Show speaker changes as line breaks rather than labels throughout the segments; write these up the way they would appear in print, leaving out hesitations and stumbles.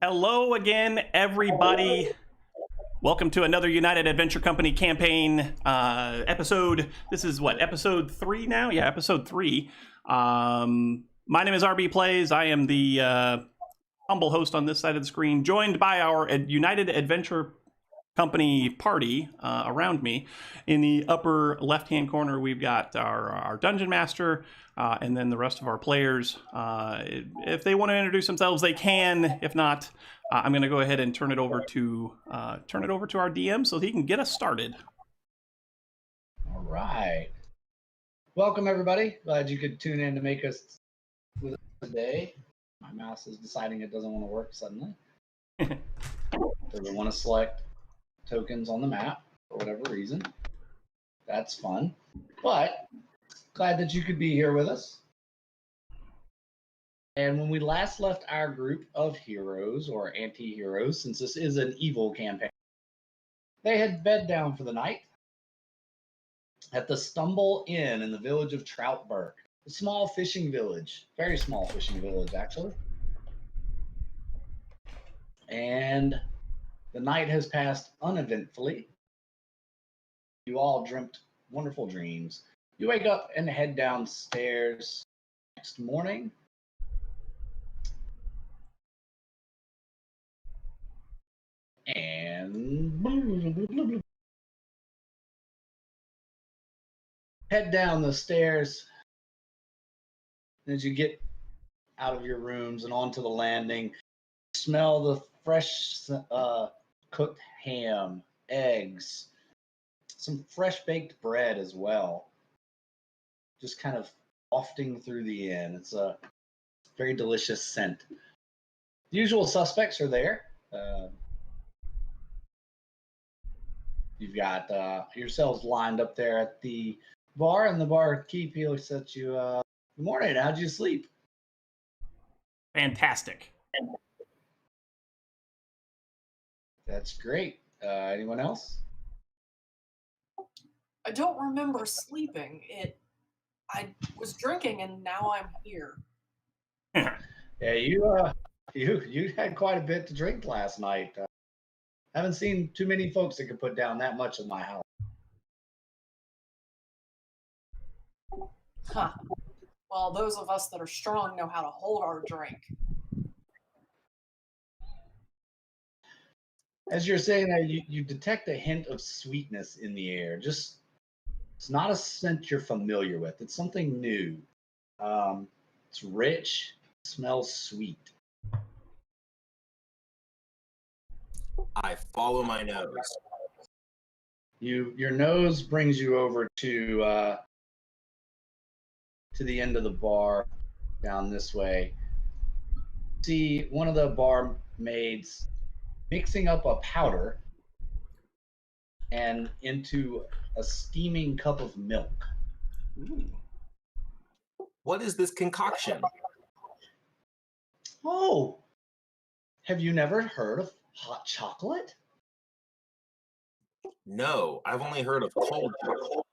Hello again, everybody. Welcome to another United Adventure Company campaign episode. This is what, episode 3 now? Yeah, episode 3. My name is RB Plays. I am the humble host on this side of the screen, joined by our United Adventure Company party around me. In the upper left-hand corner, we've got our Dungeon Master, and then the rest of our players. If they want to introduce themselves, they can. If not, I'm going to go ahead and turn it over to our DM so he can get us started.
All right. Welcome, everybody. Glad you could tune in to make us with us today. My mouse is deciding it doesn't want to work suddenly. Doesn't want to select tokens on the map for whatever reason. That's fun. But glad that you could be here with us. And when we last left our group of heroes or anti-heroes, since this is an evil campaign, they had bed down for the night at the Stumble Inn in the village of Troutburg, a small fishing village, very small fishing village, actually. And the night has passed uneventfully. You all dreamt wonderful dreams. You wake up and head downstairs next morning. And head down the stairs. As you get out of your rooms and onto the landing, smell the fresh cooked ham, eggs, some fresh baked bread as well. Just kind of wafting through the inn. It's a very delicious scent. The usual suspects are there. You've got yourselves lined up there at the bar, and the barkeep he looks at you. Good morning. How'd you sleep?
Fantastic.
That's great. Anyone else?
I don't remember sleeping. I was drinking and now I'm here.
Yeah, you had quite a bit to drink last night. Haven't seen too many folks that could put down that much in my house.
Huh. Well, those of us that are strong know how to hold our drink.
As you're saying that, you detect a hint of sweetness in the air. Just it's not a scent you're familiar with. It's something new. It's rich. It smells sweet.
I follow my nose.
Your nose brings you over to the end of the bar, down this way. See one of the barmaids mixing up a powder and into a steaming cup of milk.
Ooh.
What is this concoction?
Oh, have you never heard of hot chocolate?
No, I've only heard of cold chocolate.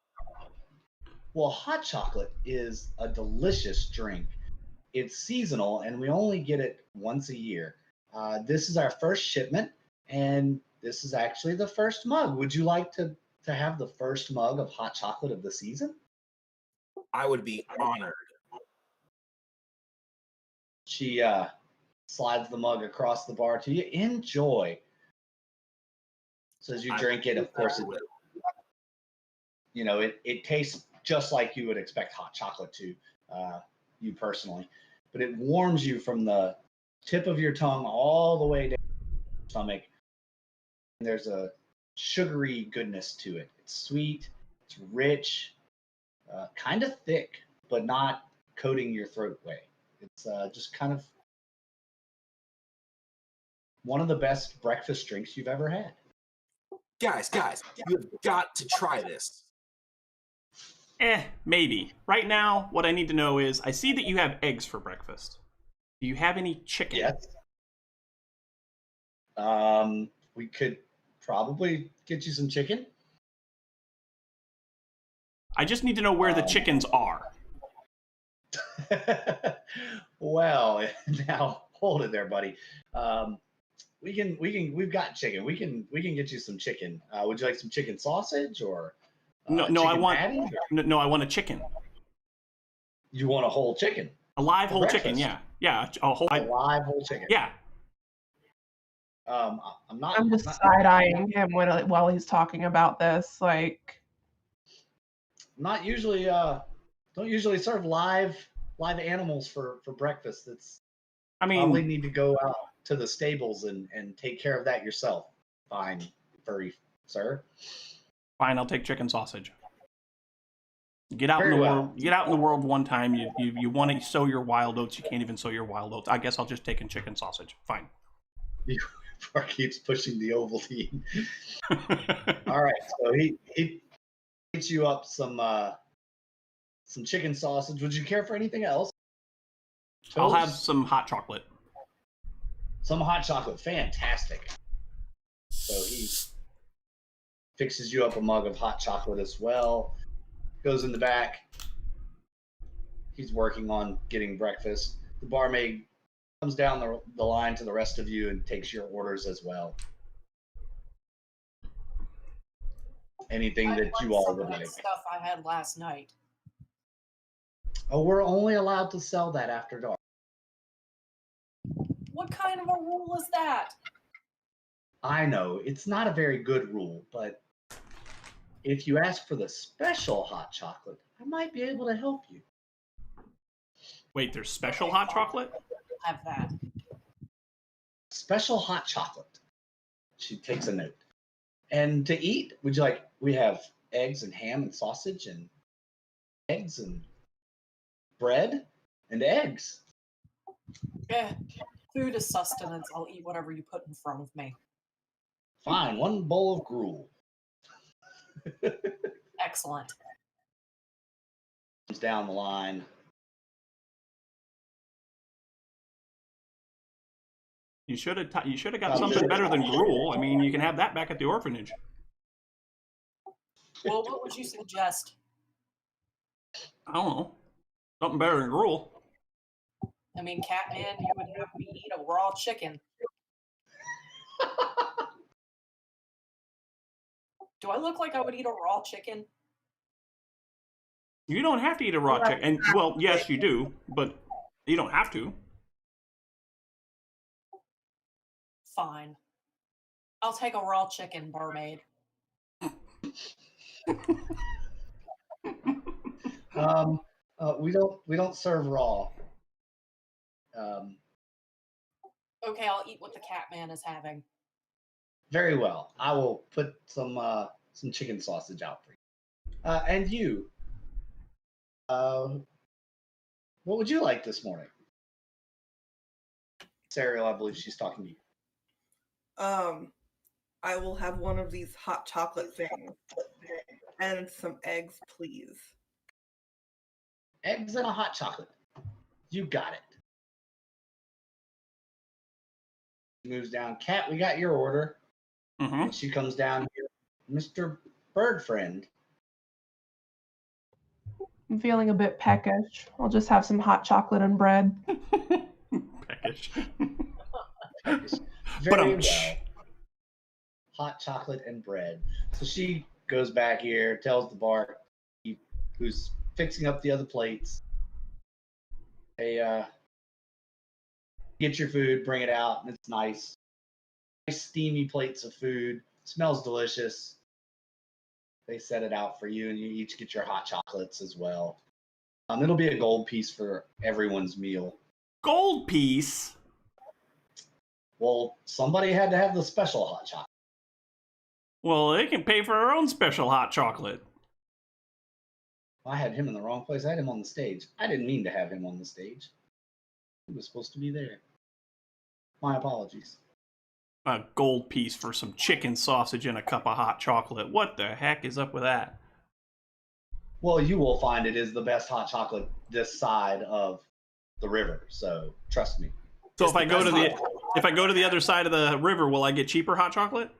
Well, hot chocolate is a delicious drink. It's seasonal, and we only get it once a year. This is our first shipment, and this is actually the first mug. Would you like to have the first mug of hot chocolate of the season?
I would be honored.
She slides the mug across the bar to you. Enjoy. So as you drink it, of course, it tastes just like you would expect hot chocolate to, you personally. But it warms you from the tip of your tongue all the way down your stomach. And there's a sugary goodness to it. It's sweet, it's rich, kind of thick, but not coating your throat way. It's just kind of one of the best breakfast drinks you've ever had.
Guys, you've got to try this.
Maybe. Right now, what I need to know is, I see that you have eggs for breakfast. Do you have any chicken?
Yes. We could probably get you some chicken.
I just need to know where the chickens are.
Well, now hold it there, buddy. we've got chicken. We can get you some chicken. Would you like some chicken sausage or
No, I want I want a chicken.
You want a whole chicken?
A live whole
breakfast?
chicken, yeah. Yeah, a whole
live whole chicken.
Yeah.
I'm just side-eyeing him while he's talking about this. Like,
not usually. Don't usually serve live animals for breakfast. Probably need to go out to the stables and take care of that yourself. Fine, furry sir.
Fine, I'll take chicken sausage. Get out in the world. Get out in the world one time. You want to sow your wild oats. You can't even sow your wild oats. I guess I'll just take in chicken sausage. Fine.
Bart keeps pushing the Ovaltine. All right, so he gets you up some chicken sausage. Would you care for anything else? Toast?
I'll have some hot chocolate.
Some hot chocolate. Fantastic. So he fixes you up a mug of hot chocolate as well. Goes in the back. He's working on getting breakfast. The barmaid comes down the line to the rest of you and takes your orders as well. Anything that you all would like.
Stuff I had last night.
Oh, we're only allowed to sell that after dark.
What kind of a rule is that?
I know, it's not a very good rule, but if you ask for the special hot chocolate, I might be able to help you.
Wait, there's special hot chocolate?
Have that.
Special hot chocolate. She takes a note. And to eat, would you like, we have eggs and ham and sausage and eggs and bread and eggs.
Food is sustenance. I'll eat whatever you put in front of me.
Fine, one bowl of gruel.
Excellent.
Comes down the line.
You should have got something better than gruel. I mean, you can have that back at the orphanage.
Well, what would you suggest?
I don't know. Something better than gruel.
I mean, Catman, you would have me eat a raw chicken. Do I look like I would eat a raw chicken?
You don't have to eat a raw chicken. And, well, yes, you do, but you don't have to.
Fine. I'll take a raw chicken, barmaid.
We don't serve raw.
Okay, I'll eat what the Catman is having.
Very well. I will put some chicken sausage out for you. And you, what would you like this morning? Serial, I believe she's talking to you.
I will have one of these hot chocolate things and some eggs, please.
Eggs and a hot chocolate. You got it. Moves down. Cat, we got your order.
Mm-hmm.
And she comes down here. Mr. Bird Friend.
I'm feeling a bit peckish. I'll just have some hot chocolate and bread.
Peckish.
Very well. Hot chocolate and bread. So she goes back here, tells the bar who's fixing up the other plates, hey, get your food, bring it out, and it's nice. Nice steamy plates of food. Smells delicious. They set it out for you, and you each get your hot chocolates as well. It'll be a gold piece for everyone's meal.
Gold piece?
Well, somebody had to have the special hot chocolate.
Well, they can pay for their own special hot chocolate.
I had him in the wrong place. I had him on the stage. I didn't mean to have him on the stage. He was supposed to be there. My apologies.
A gold piece for some chicken sausage and a cup of hot chocolate. What the heck is up with that?
Well, you will find it is the best hot chocolate this side of the river. So trust me.
So if I go to the other side of the river, will I get cheaper hot chocolate?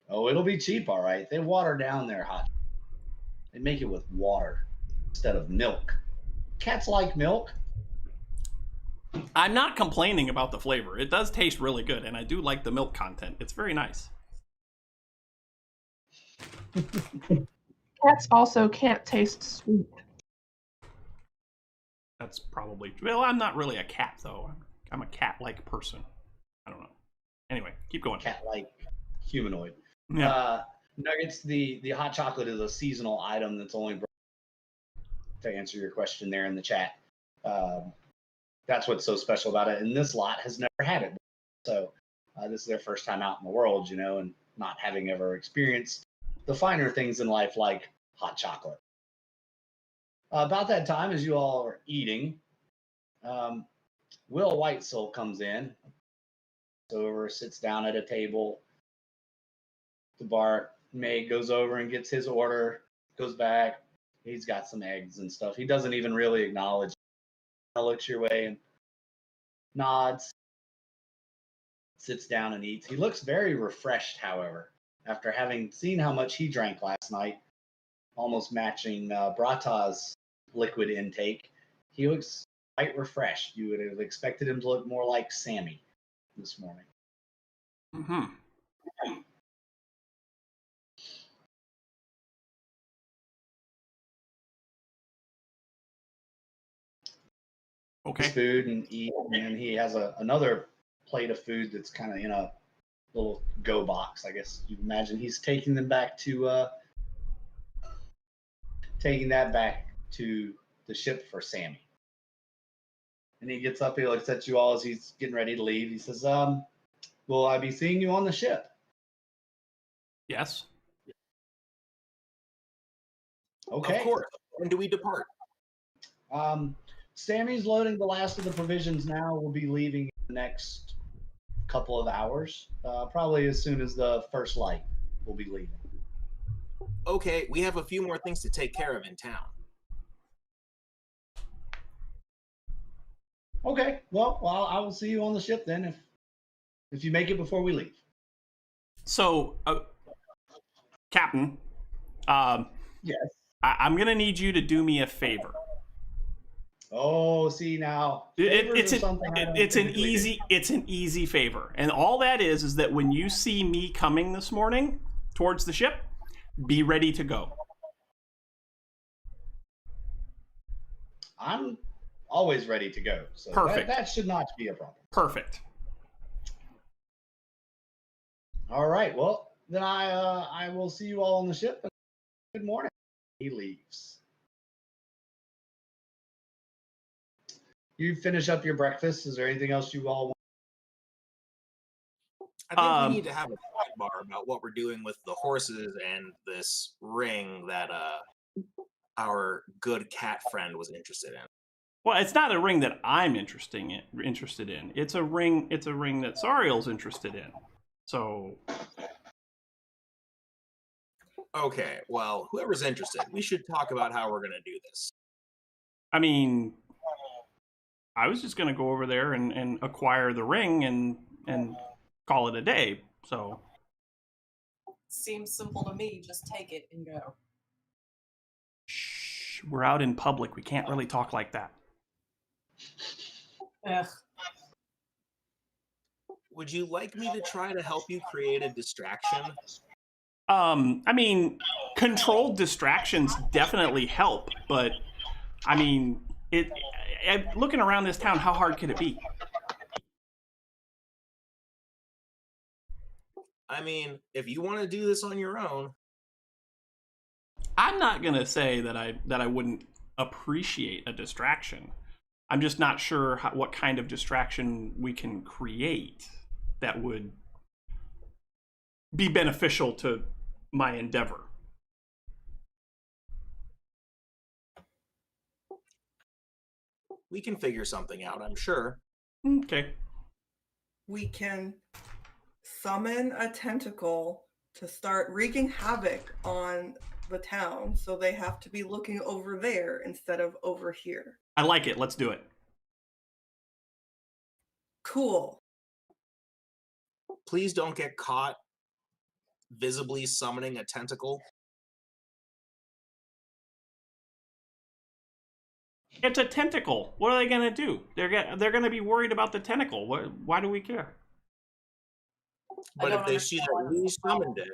Oh, it'll be cheap, all right. They water down their hot. They make it with water instead of milk. Cats like milk.
I'm not complaining about the flavor. It does taste really good, and I do like the milk content. It's very nice.
Cats also can't taste sweet.
That's probably... Well, I'm not really a cat, though. I'm a cat-like person. I don't know. Anyway, keep going.
Cat-like humanoid.
Yeah.
Nuggets, the hot chocolate is a seasonal item that's only brought, to answer your question there in the chat. That's what's so special about it. And this lot has never had it. So this is their first time out in the world, and not having ever experienced the finer things in life like hot chocolate. About that time, as you all are eating, Will Whitesoul comes in, over, sits down at a table. The barmaid goes over and gets his order, goes back. He's got some eggs and stuff. He doesn't even really acknowledge. Looks your way and nods, sits down and eats. He looks very refreshed, however, after having seen how much he drank last night, almost matching Brata's liquid intake. He looks quite refreshed. You would have expected him to look more like Sammy this morning.
Mm-hmm. Okay.
Food and eat, and then he has another plate of food that's kind of in a little go box. I guess you imagine he's taking that back to the ship for Sammy. And he gets up, he looks at you all as he's getting ready to leave. He says, will I be seeing you on the ship?
Yes.
Okay.
Of course. When do we depart?
Sammy's loading the last of the provisions now. We'll be leaving in the next couple of hours. Probably as soon as the first light, we'll be leaving.
Okay, we have a few more things to take care of in town.
Okay, well, I will see you on the ship then if you make it before we leave.
So, Captain,
Yes.
I'm gonna need you to do me a favor.
Oh, see now,
It's an
easy.
easy favor, and all that is that when you see me coming this morning towards the ship, be ready to go.
I'm always ready to go. So
Perfect.
That should not be a problem.
Perfect.
All right. Well, then I will see you all on the ship. Good morning. He leaves. You finish up your breakfast. Is there anything else you all want?
I think we need to have a sidebar about what we're doing with the horses and this ring that our good cat friend was interested in.
Well, it's not a ring that I'm interested in. It's a ring that Sariel's interested in. So,
okay, well, whoever's interested, we should talk about how we're going to do this.
I mean, I was just going to go over there and acquire the ring and call it a day. So,
Seems simple to me. Just take it and go.
shh, we're out in public. We can't really talk like that.
Ugh.
Would you like me to try to help you create a distraction?
I mean, controlled distractions definitely help, but I mean, looking around this town, how hard could it be?
I mean, if you want to do this on your own.
I'm not gonna say that I wouldn't appreciate a distraction. I'm just not sure what kind of distraction we can create that would be beneficial to my endeavor.
We can figure something out, I'm sure.
Okay.
We can summon a tentacle to start wreaking havoc on the town, so they have to be looking over there instead of over here.
I like it. Let's do it.
Cool.
Please don't get caught visibly summoning a tentacle.
It's a tentacle. What are they gonna do? They're gonna be worried about the tentacle. Why do we care?
But
don't
if they see
understand
that
why
we
that's a problem.
summoned it,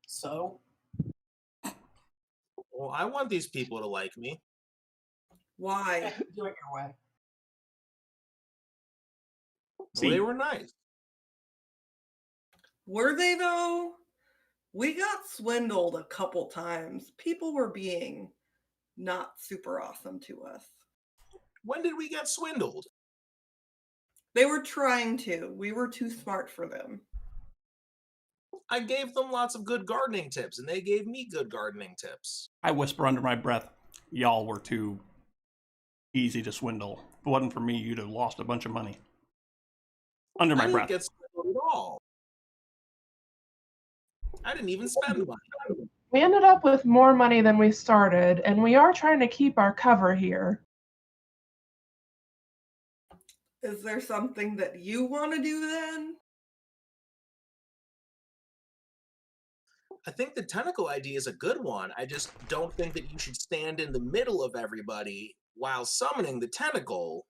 So
well, I want these people to like me.
Why?
do it your way.
Well,
See,
they were nice.
Were they though? We got swindled a couple times. People were being not super awesome to us.
When did we get swindled?
They were trying to. We were too smart for them.
I gave them lots of good gardening tips, and they gave me good gardening tips.
I whisper under my breath, y'all were too easy to swindle. If it wasn't for me, you'd have lost a bunch of money. Under
I
my
didn't
breath.
get swindled at all. I didn't even spend money.
We ended up with more money than we started, and we are trying to keep our cover here.
Is there something that you want to do then?
I think the tentacle idea is a good one. I just don't think that you should stand in the middle of everybody while summoning the tentacle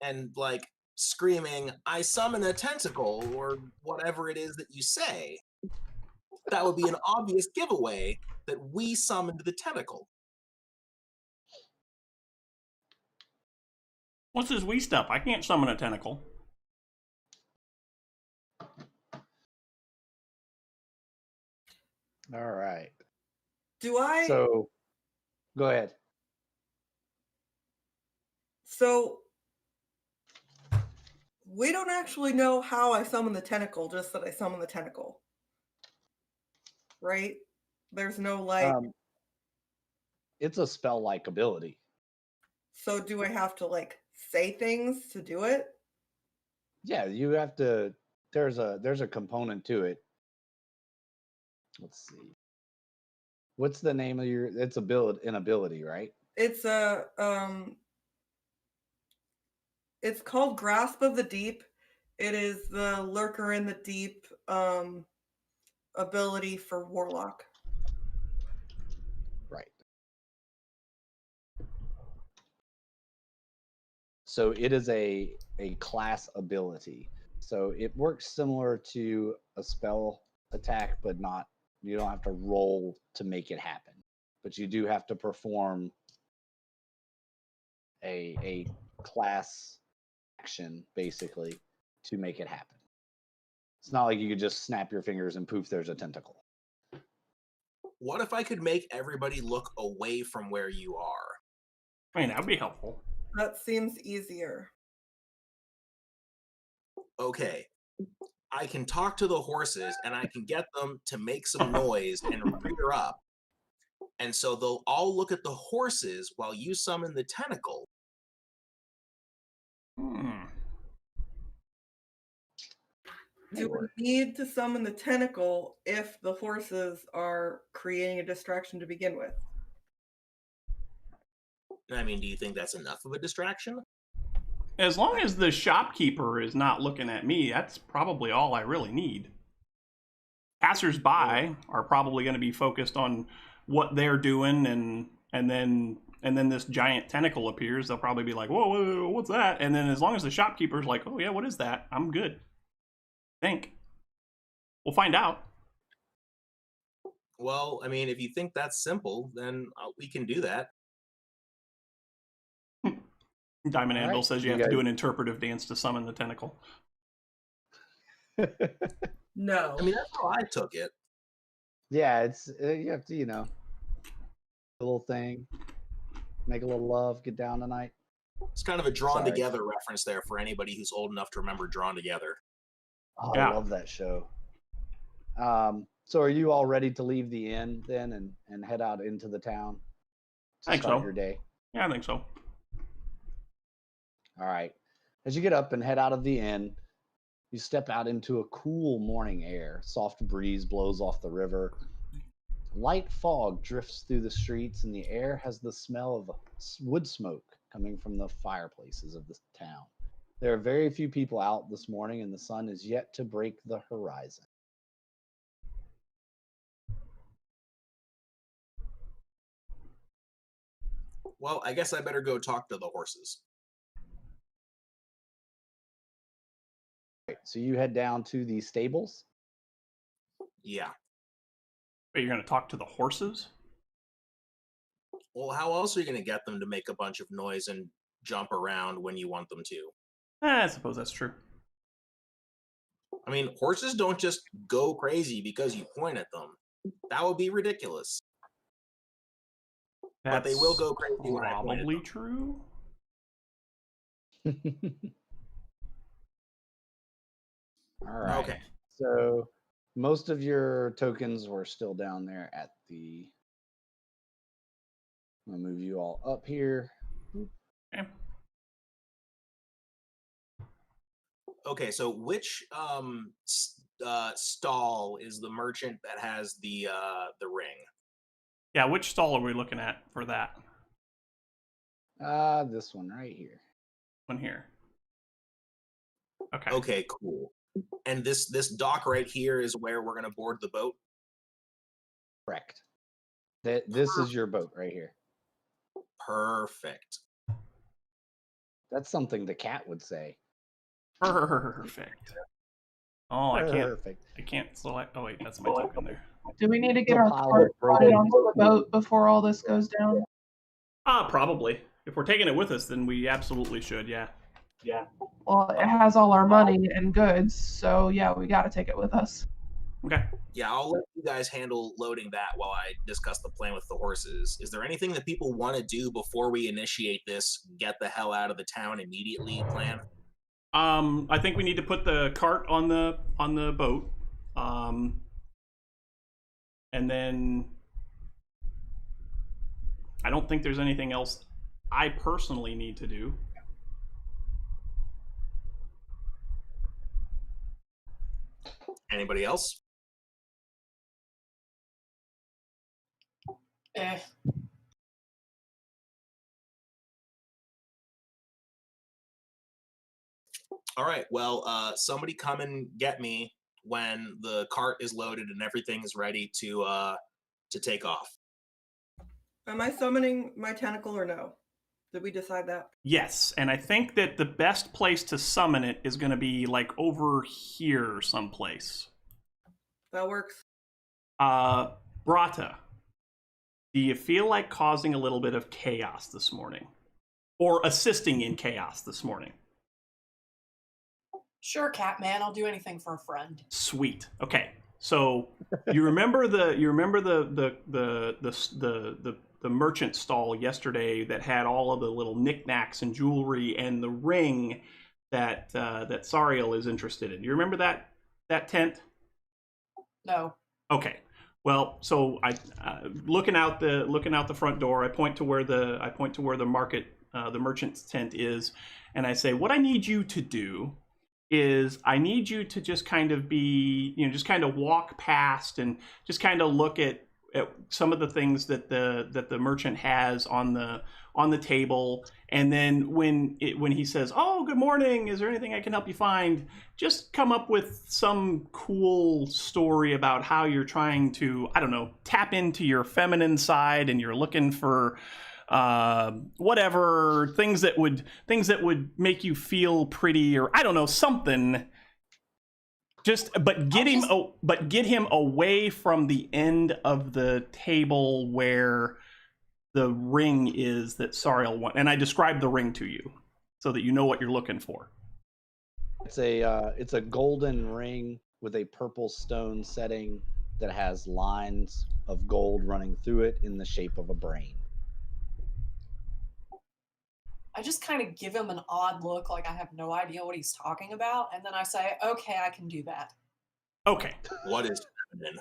and like screaming, I summon a tentacle, or whatever it is that you say. That would be an obvious giveaway that we summoned the tentacle.
What's this wee stuff? I can't summon a tentacle.
All right.
Do I?
So, go ahead.
So we don't actually know how I summon the tentacle, just that I summon the tentacle. Right? There's no like.
It's a spell-like ability.
So do I have to like say things to do it?
Yeah, you have to. There's a component to it. Let's see. What's the name of your? It's an ability, right?
It's a it's called Grasp of the Deep. It is the Lurker in the Deep ability for Warlock.
Right. So it is a class ability. So it works similar to a spell attack, but not. You don't have to roll to make it happen, but you do have to perform a class action basically to make it happen. It's not like you could just snap your fingers and poof, there's a tentacle.
What if I could make everybody look away from where you are?
I mean, that would be helpful.
That seems easier.
Okay, I can talk to the horses and I can get them to make some noise and rear up. And so they'll all look at the horses while you summon the tentacle.
Do we need to summon the tentacle if the horses are creating a distraction to begin with?
I mean, do you think that's enough of a distraction?
As long as the shopkeeper is not looking at me, that's probably all I really need. Passers-by are probably going to be focused on what they're doing, and then this giant tentacle appears. They'll probably be like, whoa, what's that? And then as long as the shopkeeper's like, oh yeah, what is that? I'm good. Think. We'll find out.
Well, I mean, if you think that's simple, then we can do that.
Diamond
All
Anvil
right,
says you have to do an interpretive dance to summon the tentacle.
No.
I mean, that's how I took it.
Yeah, it's you have to, a little thing, make a little love, get down tonight.
It's kind of a Drawn
Sorry.
Together reference there for anybody who's old enough to remember Drawn Together.
Oh,
Yeah.
I love that show. So are you all ready to leave the inn then and head out into the town to
I think
start
so.
your day?
Yeah, I think so.
All right. As you get up and head out of the inn, you step out into a cool morning air. Soft breeze blows off the river. Light fog drifts through the streets, and the air has the smell of wood smoke coming from the fireplaces of the town. There are very few people out this morning, and the sun is yet to break the horizon.
Well, I guess I better go talk to the horses.
Right, so you head down to the stables.
Yeah.
Are you going to talk to the horses?
Well, how else are you going to get them to make a bunch of noise and jump around when you want them to?
I suppose that's true.
I mean, horses don't just go crazy because you point at them. That would be ridiculous. But they will go crazy when I point at
probably
them.
true.
All right.
Okay.
So most of your tokens were still down there at the. I'm gonna move you all up here.
Okay.
Okay, so which stall is the merchant that has the ring?
Yeah, which stall are we looking at for that
This one right here.
one here? Okay.
Okay, cool. And this dock right here is where we're gonna board the boat.
Correct. This is your boat right here.
Perfect.
That's something the cat would say.
Perfect. Oh, I can't.
Perfect.
I can't select. Oh wait, that's my token there.
Do we need to get
The
our
pile
cart
of broken
loaded onto the boat before all this goes down?
Probably. If we're taking it with us, then we absolutely should. Yeah.
Well, it has all our money and goods, so yeah, we got to take it with us.
Okay.
Yeah, I'll let you guys handle loading that while I discuss the plan with the horses. Is there anything that people want to do before we initiate this get the hell out of the town immediately plan?
I think we need to put the cart on the boat. And then I don't think there's anything else I personally need to do.
Anybody else?
Eh.
All right. Well, somebody come and get me when the cart is loaded and everything is ready to take off.
Am I summoning my tentacle or no? Did we decide that?
Yes, and I think that the best place to summon it is going to be like over here someplace.
That works.
Brata, do you feel like causing a little bit of chaos this morning? Or assisting in chaos this morning?
Sure, Catman. I'll do anything for a friend.
Sweet. Okay. So you remember the merchant stall yesterday that had all of the little knickknacks and jewelry and the ring that that Sariel is interested in. You remember that tent?
No.
Okay. Well, so I looking out the front door. I point to where the market the merchant's tent is, and I say, what I need you to do is I need you to just kind of be, just kind of walk past and just kind of look at some of the things that the merchant has on the table, and then when he says, "Oh, good morning, is there anything I can help you find?" just come up with some cool story about how you're trying to, I don't know, tap into your feminine side, and you're looking for whatever things that would make you feel pretty, or I don't know, something. But get him away from the end of the table where the ring is that Sariel wants. And I described the ring to you so that you know what you're looking for.
It's a golden ring with a purple stone setting that has lines of gold running through it in the shape of a brain.
I just kind of give him an odd look, like I have no idea what he's talking about, and then I say, "Okay, I can do that."
Okay.
What is happening?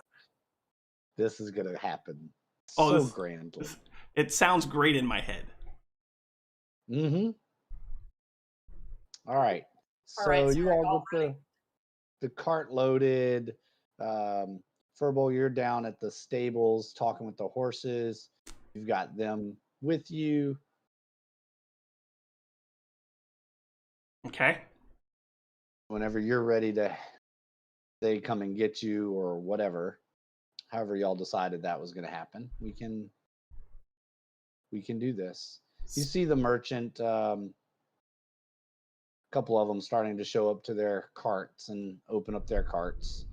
This is gonna happen
Oh,
so grandly.
It sounds great in my head.
Mm-hmm. All right. So
All right,
you
sorry,
all
all
get
ready.
the cart loaded. Furbo, you're down at the stables talking with the horses. You've got them with you.
Okay.
Whenever you're ready to, they come and get you or whatever. However y'all decided that was going to happen, we can do this. You see the merchant, a couple of them starting to show up to their carts and open up their carts.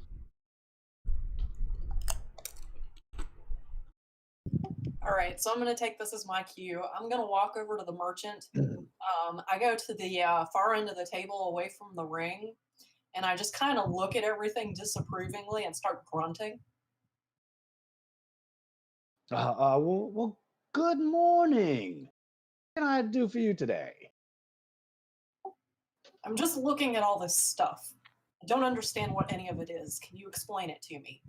All right, so I'm going to take this as my cue. I'm going to walk over to the merchant. I go to the far end of the table away from the ring, and I just kind of look at everything disapprovingly and start grunting.
Well, good morning. What can I do for you today?
I'm just looking at all this stuff. I don't understand what any of it is. Can you explain it to me?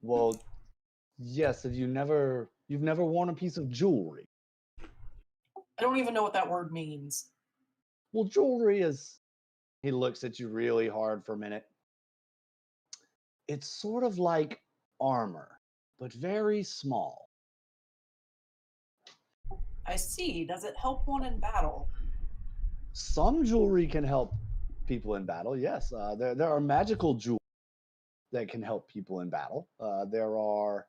Well, yes. Have you've never worn a piece of jewelry?
I don't even know what that word means.
Well, jewelry is. He looks at you really hard for a minute. It's sort of like armor, but very small.
I see. Does it help one in battle?
Some jewelry can help people in battle. Yes, there are magical jewelry that can help people in battle. There are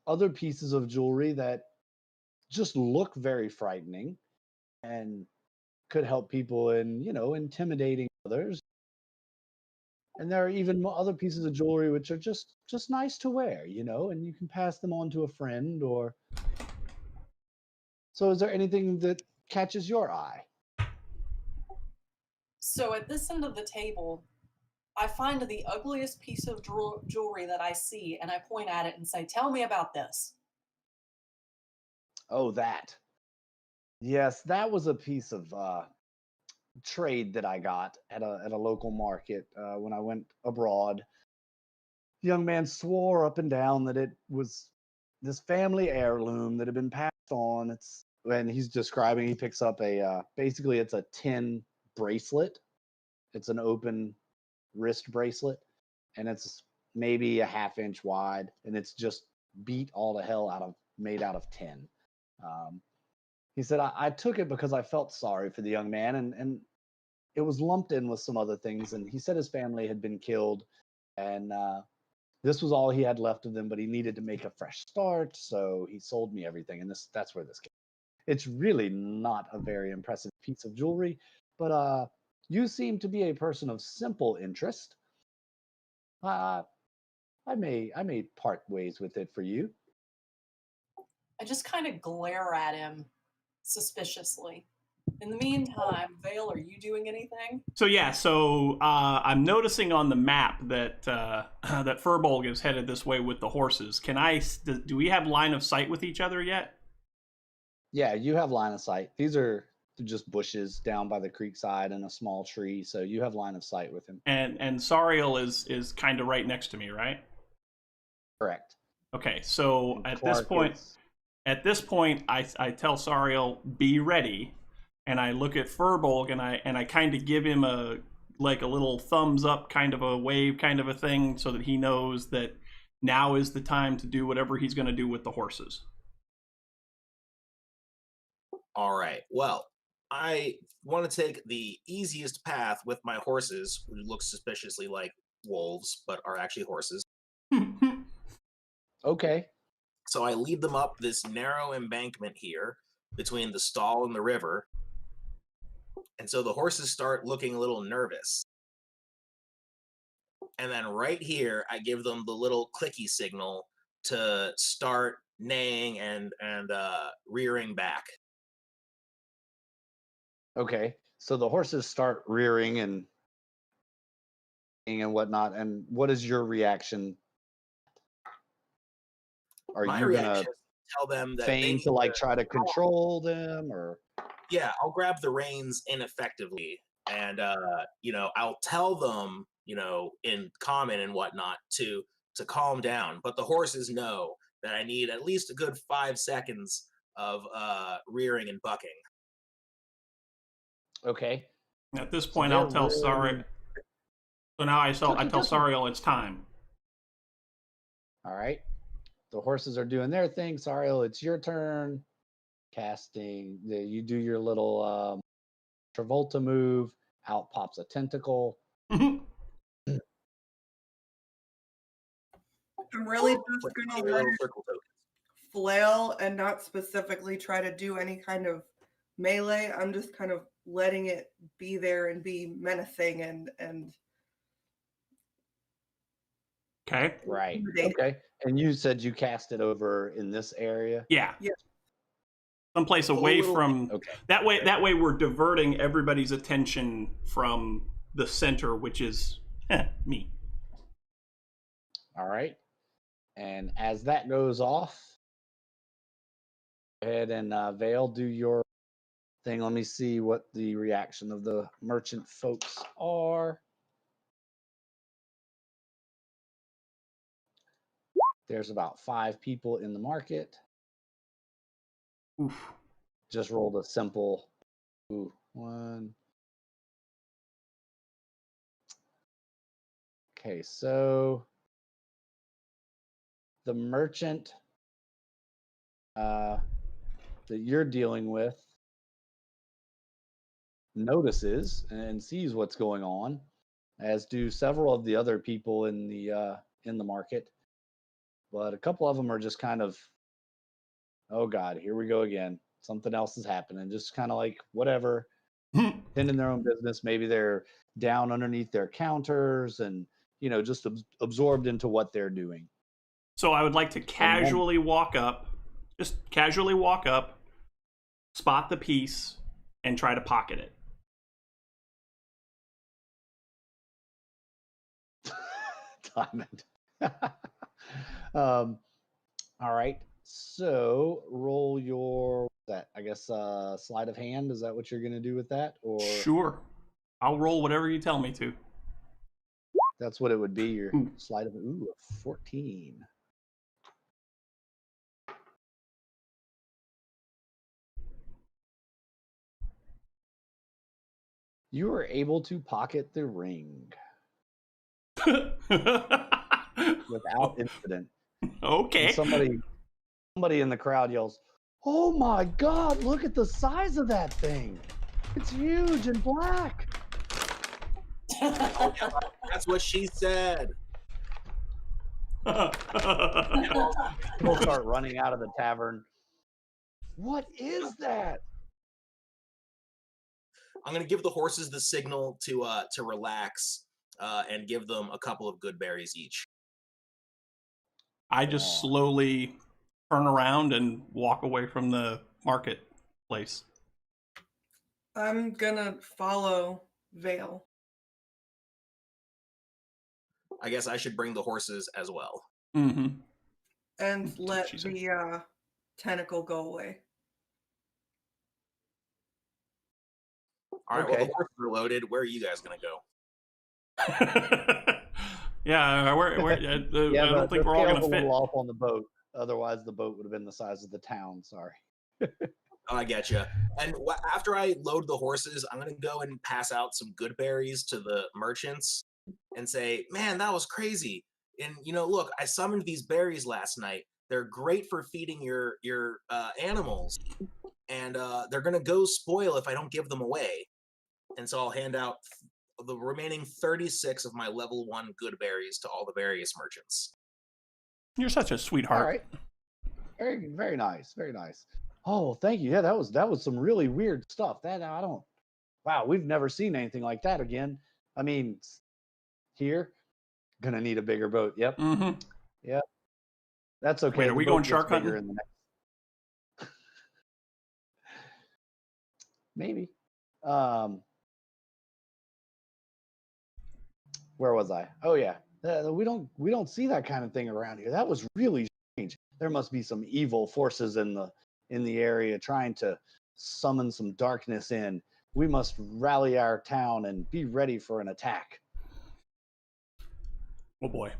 other pieces of jewelry that just look very frightening and could help people in, intimidating others. And there are even other pieces of jewelry which are just nice to wear, and you can pass them on to a friend or. So is there anything that catches your eye?
So at this end of the table, I find the ugliest piece of jewelry that I see, and I point at it and say, "Tell me about this."
Oh, that. Yes, that was a piece of trade that I got at a local market when I went abroad. The young man swore up and down that it was this family heirloom that had been passed on. It's when he's describing, he picks up basically it's a tin bracelet. It's an open wrist bracelet, and it's maybe a half-inch wide, and it's just beat all to hell made out of tin. He said, I took it because I felt sorry for the young man, and it was lumped in with some other things. And he said his family had been killed, and this was all he had left of them, but he needed to make a fresh start, so he sold me everything. And that's where this came. It's really not a very impressive piece of jewelry, but you seem to be a person of simple interest. I may part ways with it for you.
I just kind of glare at him suspiciously. In the meantime, Vale, are you doing anything?
So I'm noticing on the map that that Furbolg is headed this way with the horses. Do we have line of sight with each other yet?
Yeah, you have line of sight. These are just bushes down by the creek side and a small tree, so you have line of sight with him.
And Sariel is kind of right next to me, right?
Correct.
Okay, so
And
at
Clark
this point, I tell Sariel, be ready, and I look at Furbolg and I kind of give him a little thumbs up, kind of a wave, kind of a thing, so that he knows that now is the time to do whatever he's going to do with the horses.
All right. Well, I want to take the easiest path with my horses, who look suspiciously like wolves, but are actually horses.
Okay.
So I lead them up this narrow embankment here between the stall and the river. And so the horses start looking a little nervous. And then right here, I give them the little clicky signal to start neighing and rearing back.
Okay. So the horses start rearing and whatnot. And what is your reaction? Are
My
you
reaction
gonna
is to tell them that they
feign
need
to try to control them, or?
Yeah, I'll grab the reins ineffectively, and I'll tell them, in common and whatnot, to calm down. But the horses know that I need at least a good 5 seconds of rearing and bucking.
Okay.
At this point, I'll tell Sariel. So now I tell Sariel it's time.
All right. The horses are doing their thing. Sariel, it's your turn. Casting. You do your little Travolta move. Out pops a tentacle.
I'm really just gonna let it
Circle token.
flail and not specifically try to do any kind of melee. I'm just kind of letting it be there and be menacing and
Okay.
Right.
intimidating.
Okay. And you said you cast it over in this area.
Yeah.
Yeah.
Someplace
A
away
little-
from.
Okay.
That way we're diverting everybody's attention from the center, which is me.
All right. And as that goes off, go ahead and Vale, do your thing. Let me see what the reaction of the merchant folks are. There's about 5 people in the market.
Oof.
Just rolled a simple 1. Okay, so the merchant that you're dealing with notices and sees what's going on, as do several of the other people in the market. But a couple of them are just kind of, oh God, here we go again. Something else is happening. Just kind of like whatever, tending their own business. Maybe they're down underneath their counters and just absorbed into what they're doing.
So I would like to casually walk up, spot the piece, and try to pocket it.
Diamond. All right. So roll your sleight of hand. Is that what you're gonna do with that, or
Sure. I'll roll whatever you tell me to.
that's what it would be? Your
Ooh.
sleight of a 14. You were able to pocket the ring without incident.
Okay.
And somebody in the crowd yells, "Oh my God! Look at the size of that thing! It's huge and black."
That's what she said.
People start running out of the tavern. What is that?
I'm gonna give the horses the signal to relax and give them a couple of good berries each.
I just slowly turn around and walk away from the marketplace.
I'm gonna follow Vale.
I guess I should bring the horses as well.
Mm-hmm.
and
That's what
let
she said.
the tentacle go away.
All right, well,
Okay.
the horses are loaded. Where are you guys gonna go?
Yeah, I don't think we're all
scale's
gonna
a
fit.
little off on the boat. Otherwise, the boat would have been the size of the town. Sorry.
Oh, I get you. And after I load the horses, I'm gonna go and pass out some good berries to the merchants and say, "Man, that was crazy." And look, I summoned these berries last night. They're great for feeding your animals, and they're gonna go spoil if I don't give them away. And so I'll hand out the remaining 36 of my level 1 good berries to all the various merchants.
You're such a sweetheart.
All right. Very, very nice. Very nice. Oh, thank you. Yeah, that was some really weird stuff. Wow, we've never seen anything like that again. I mean, here, gonna need a bigger boat. Yep.
Mm-hmm.
Yep. That's okay.
Wait, are
the
we
boat
going
gets
shark
bigger
hunting?
in the next. Maybe. Where was I? Oh yeah. We don't see that kind of thing around here. That was really strange. There must be some evil forces in the area trying to summon some darkness in. We must rally our town and be ready for an attack.
Oh boy.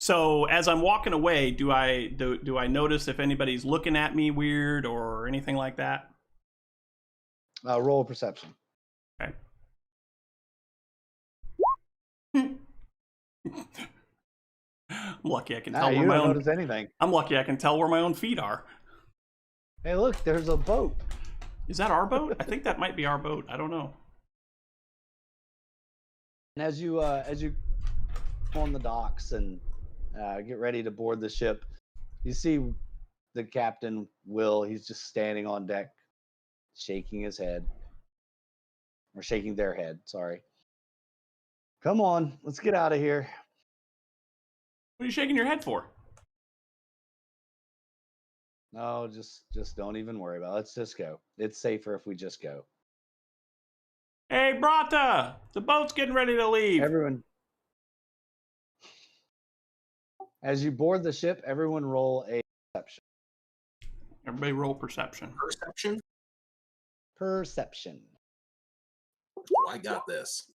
So as I'm walking away, do I notice if anybody's looking at me weird or anything like that?
Roll a perception.
Okay. I'm lucky I can tell
You
where my
don't
own.
notice anything.
I'm lucky I can tell where my own feet are.
Hey, look, there's a boat.
Is that our boat? I think that might be our boat. I don't know.
And as you on the docks and get ready to board the ship, you see the captain, Will, he's just standing on deck, shaking his head. Or shaking their head, sorry. Come on, let's get out of here.
What are you shaking your head for?
No, just don't even worry about it. Let's just go. It's safer if we just go.
Hey, Brata! The boat's getting ready to leave.
Everyone, as you board the ship, everyone roll a perception.
Everybody roll perception.
Perception?
Perception.
Oh, I got this.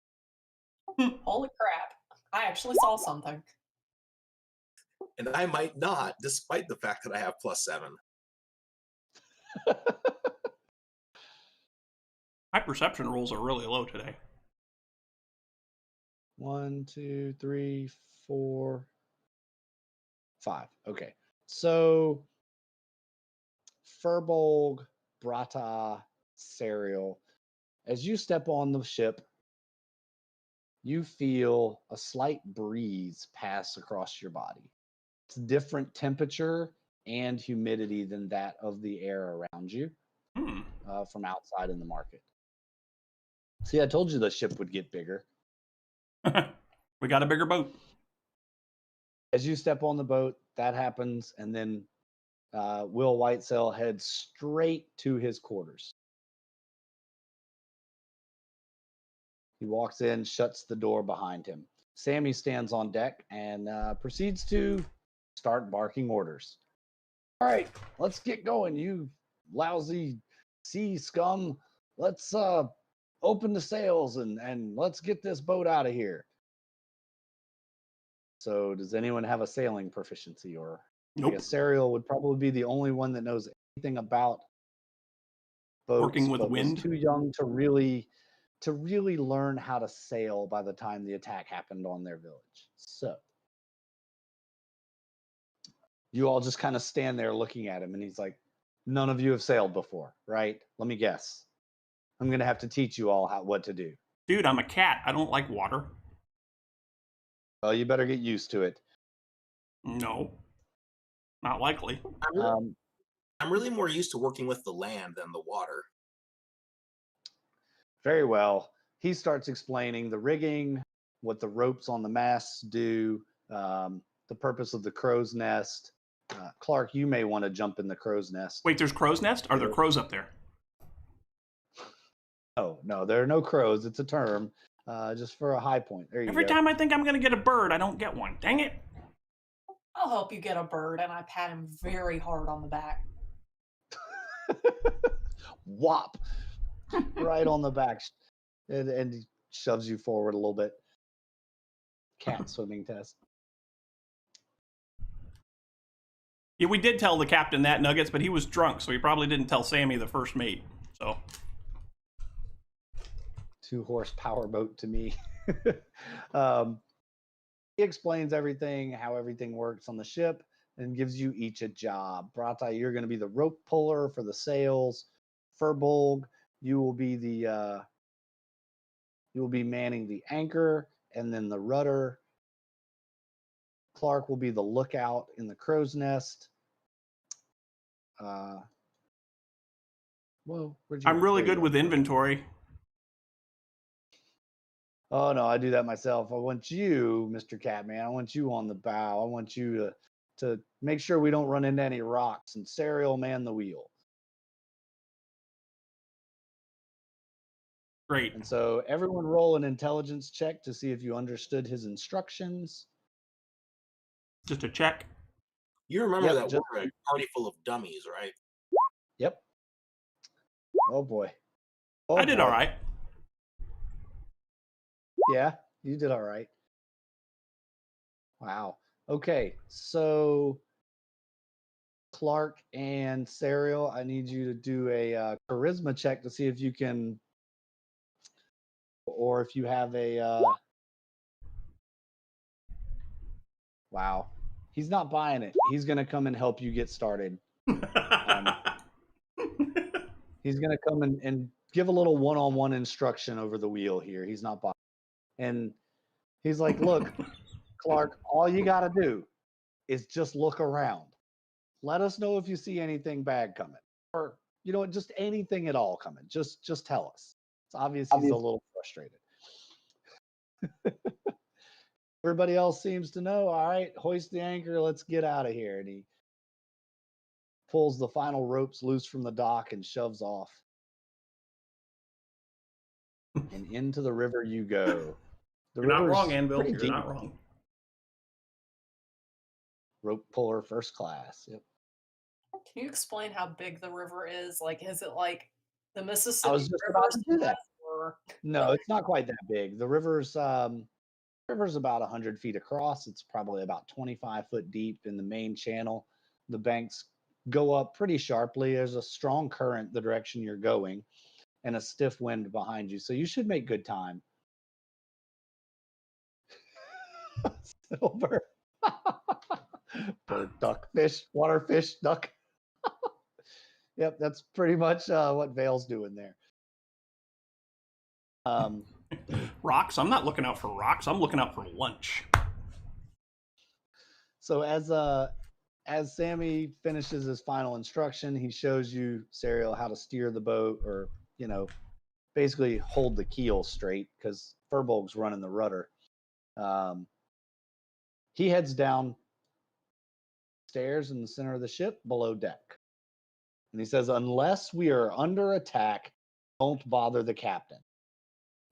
Holy crap. I actually saw something.
And I might not, despite the fact that I have +7.
My perception rolls are really low today.
1, 2, 3, 4, 5. Okay. So Furbolg, Brata, Serial, as you step on the ship, you feel a slight breeze pass across your body. It's different temperature and humidity than that of the air around you from outside in the market. See, I told you the ship would get bigger.
We got a bigger boat.
As you step on the boat, that happens, and then Will Whitesail heads straight to his quarters. He walks in, shuts the door behind him. Sammy stands on deck and proceeds to start barking orders. All right, let's get going, you lousy sea scum. Let's open the sails and let's get this boat out of here. So does anyone have a sailing proficiency? Or
Nope.
I guess Serial would probably be the only one that knows anything about boats,
Working with
but was
wind?
too young to really learn how to sail by the time the attack happened on their village. So you all just kind of stand there looking at him, and he's like, none of you have sailed before, right? Let me guess. I'm going to have to teach you all what to do.
Dude, I'm a cat. I don't like water.
Well, you better get used to it.
No. Not likely.
I'm really more used to working with the land than the water.
Very well. He starts explaining the rigging, what the ropes on the masts do, the purpose of the crow's nest. Clark, you may want to jump in the crow's nest.
Wait, there's crow's nest? Are there crows up there?
Oh, no, there are no crows. It's a term just for a high point. There you
Every
go.
time I think I'm going to get a bird, I don't get one. Dang it.
I'll help you get a bird, and I pat him very hard on the back.
Whop. Right on the back. And he shoves you forward a little bit. Cat swimming test.
Yeah, we did tell the captain that, Nuggets, but he was drunk, so he probably didn't tell Sammy, the first mate. So
2 horsepower boat to me. He explains everything, how everything works on the ship, and gives you each a job. Brata, you're going to be the rope puller for the sails. Furbolg, you will be manning the anchor and then the rudder. Clark will be the lookout in the crow's nest. Whoa, where'd you
I'm
go?
really
There you
good
go.
with inventory.
Oh, no, I do that myself. I want you, Mr. Catman. I want you on the bow. I want you to make sure we don't run into any rocks, and Serial man the wheel.
Great.
And so everyone roll an intelligence check to see if you understood his instructions.
Just a check.
You remember
Yep,
that
just-
we're a party full of dummies, right?
Yep. Oh, boy. Oh,
I did
boy.
all right.
Yeah, you did all right. Wow. Okay, so Clark and Serial, I need you to do a charisma check to see if you can, or if you have a. Wow, he's not buying it. He's gonna come and help you get started. He's gonna come and give a little one-on-one instruction over the wheel here. He's not buying it. And he's like, look, Clark, all you got to do is just look around. let us know if you see anything bad coming, or you know, just anything at all coming. Just tell us. It's obvious he's a little frustrated. Everybody else seems to know. All right, hoist the anchor. Let's get out of here. And he pulls the final ropes loose from the dock and shoves off. And into the river you go. The
You're not
river's
wrong, Anvil.
pretty
You're
deep.
not wrong.
Rope puller first class. Yep.
Can you explain how big the river is? Like, is it like the
I
Mississippi
was just
River
about to do that.
size, or
No, it's not quite that big. The river's about 100 feet across. It's probably about 25 foot deep in the main channel. The banks go up pretty sharply. There's a strong current the direction you're going and a stiff wind behind you. So you should make good time. Silver. Bird, duck, fish, water, fish, duck. Yep, that's pretty much what Vale's doing there.
Rocks? I'm not looking out for rocks. I'm looking out for lunch.
So as Sammy finishes his final instruction, he shows you, Serial, how to steer the boat, or you know, basically hold the keel straight because Furbolg's running the rudder. He heads down stairs in the center of the ship below deck. And he says, unless we are under attack, don't bother the captain.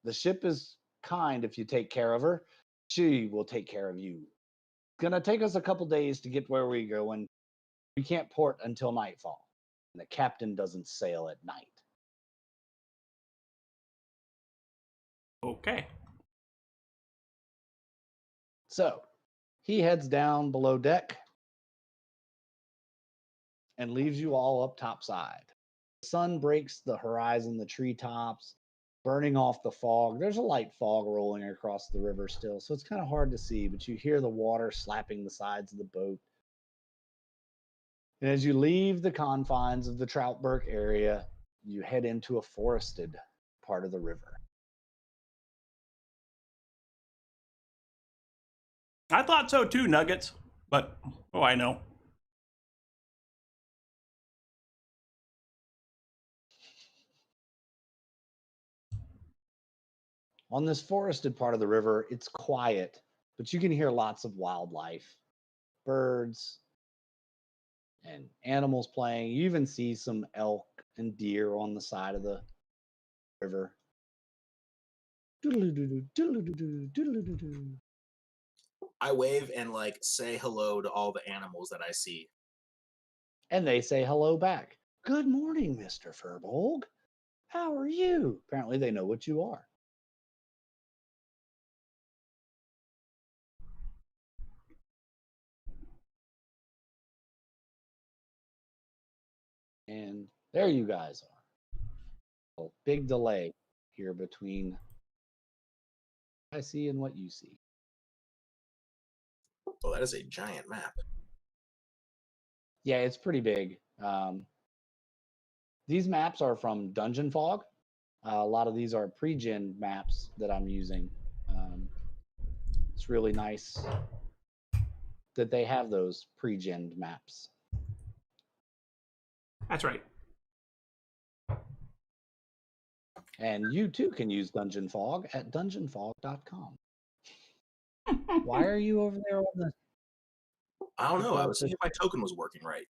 The ship is kind if you take care of her. She will take care of you. It's going to take us a couple days to get where we go, and we can't port until nightfall. And the captain doesn't sail at night.
Okay.
So he heads down below deck and leaves you all up topside. The sun breaks the horizon, the treetops, burning off the fog. There's a light fog rolling across the river still, so it's kind of hard to see, but you hear the water slapping the sides of the boat. And as you leave the confines of the Troutberg area, you head into a forested part of the river.
I thought so too, Nuggets. But, oh, I know.
On this forested part of the river, it's quiet, but you can hear lots of wildlife, birds, and animals playing. You even see some elk and deer on the side of the river.
I wave and like say hello to all the animals that I see.
And they say hello back. Good morning, Mr. Furbolg. How are you? Apparently they know what you are. And there you guys are. A big delay here between what I see and what you see.
Oh, that is a giant map.
Yeah, it's pretty big. These maps are from Dungeon Fog. A lot of these are pre-gen maps that I'm using. It's really nice that they have those pre-gen maps.
That's right.
And you too can use Dungeon Fog at dungeonfog.com. Why are you over there on the...
I don't know. I was seeing if my token was working right.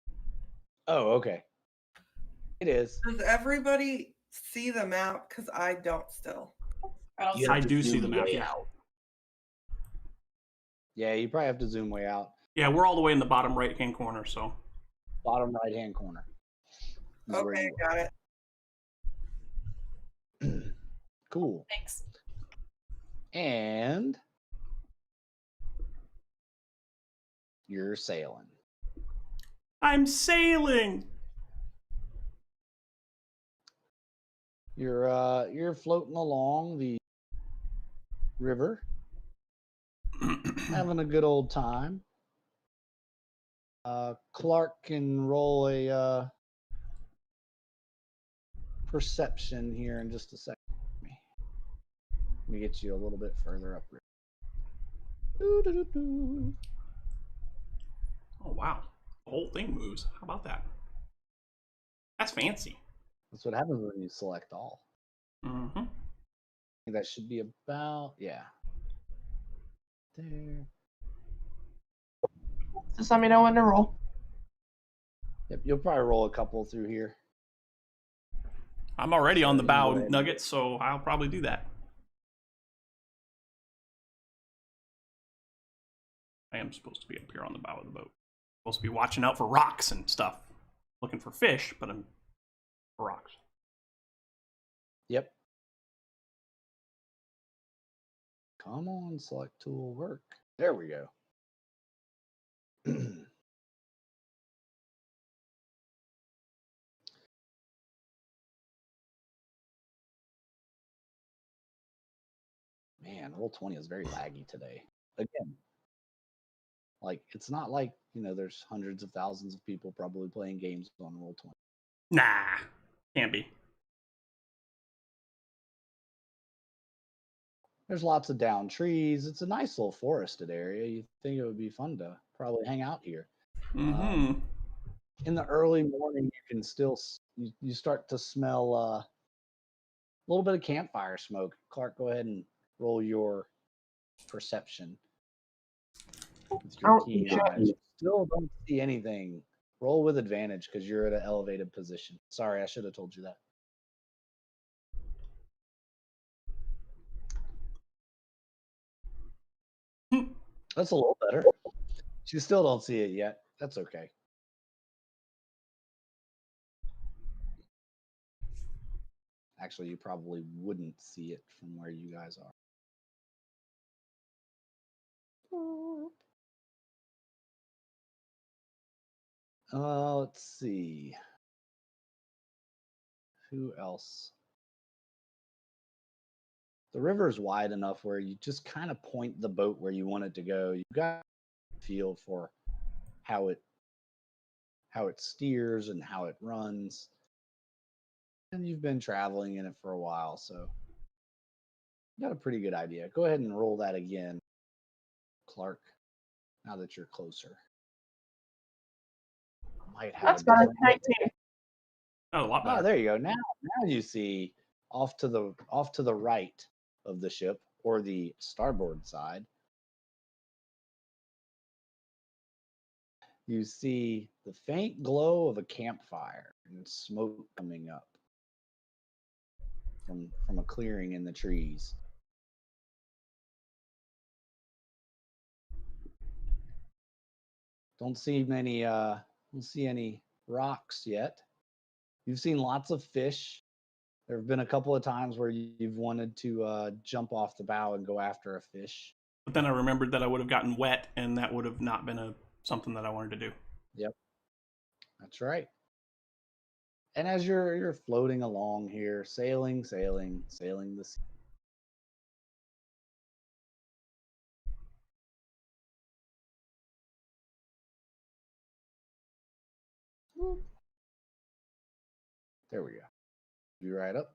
Oh, okay. It is.
Does everybody see the map? Because I don't still.
I don't
You
see
I
have to
do see
zoom
the map,
way
yeah.
out.
Yeah, you probably have to zoom way out.
Yeah, we're all the way in the bottom right-hand corner, so.
Bottom right-hand corner. is where
Okay,
you
got it.
are. Cool.
Thanks.
And you're sailing.
I'm sailing!
You're floating along the river, having a good old time. Clark can roll a perception here in just a second. Let me get you a little bit further up.
Oh, wow. The whole thing moves. How about that? That's fancy.
That's what happens when you select all.
Mm-hmm.
I think that should be about, yeah. There.
Just let me know when to roll.
Yep, you'll probably roll a couple through here.
I'm already on the
So you can go
bow
ahead and-
nuggets, so I'll probably do that. I am supposed to be up here on the bow of the boat. Supposed to be watching out for rocks and stuff. Looking for fish, but I'm for rocks.
Yep. Come on, select tool work. There we go. Man, Roll20 is very laggy today. Again, like it's not like, there's hundreds of thousands of people probably playing games on Roll20.
Nah, can't be.
There's lots of down trees. It's a nice little forested area. You'd think it would be fun to probably hang out here.
Mm-hmm.
In the early morning, you can still you start to smell a little bit of campfire smoke. Clark, go ahead and roll your perception with your
Oh,
keen
shit.
eyes. You still don't see anything. Roll with advantage because you're at an elevated position. Sorry, I should have told you that. That's a little better. You still don't see it yet. That's okay. Actually, you probably wouldn't see it from where you guys are. Let's see. Who else? The river is wide enough where you just kind of point the boat where you want it to go. You got a feel for how it steers and how it runs. And you've been traveling in it for a while, so you got a pretty good idea. Go ahead and roll that again, Clark, now that you're closer. Might have
That's
a
better.
different-
19.
Oh, a lot better.
Oh, there you go. Now you see off to the right of the ship, or the starboard side, you see the faint glow of a campfire and smoke coming up from a clearing in the trees. Don't see any rocks yet. You've seen lots of fish. There have been a couple of times where you've wanted to jump off the bow and go after a fish.
But then I remembered that I would have gotten wet, and that would have not been something that I wanted to do.
Yep, that's right. And as you're floating along here, sailing the sea. There we go. Be right up.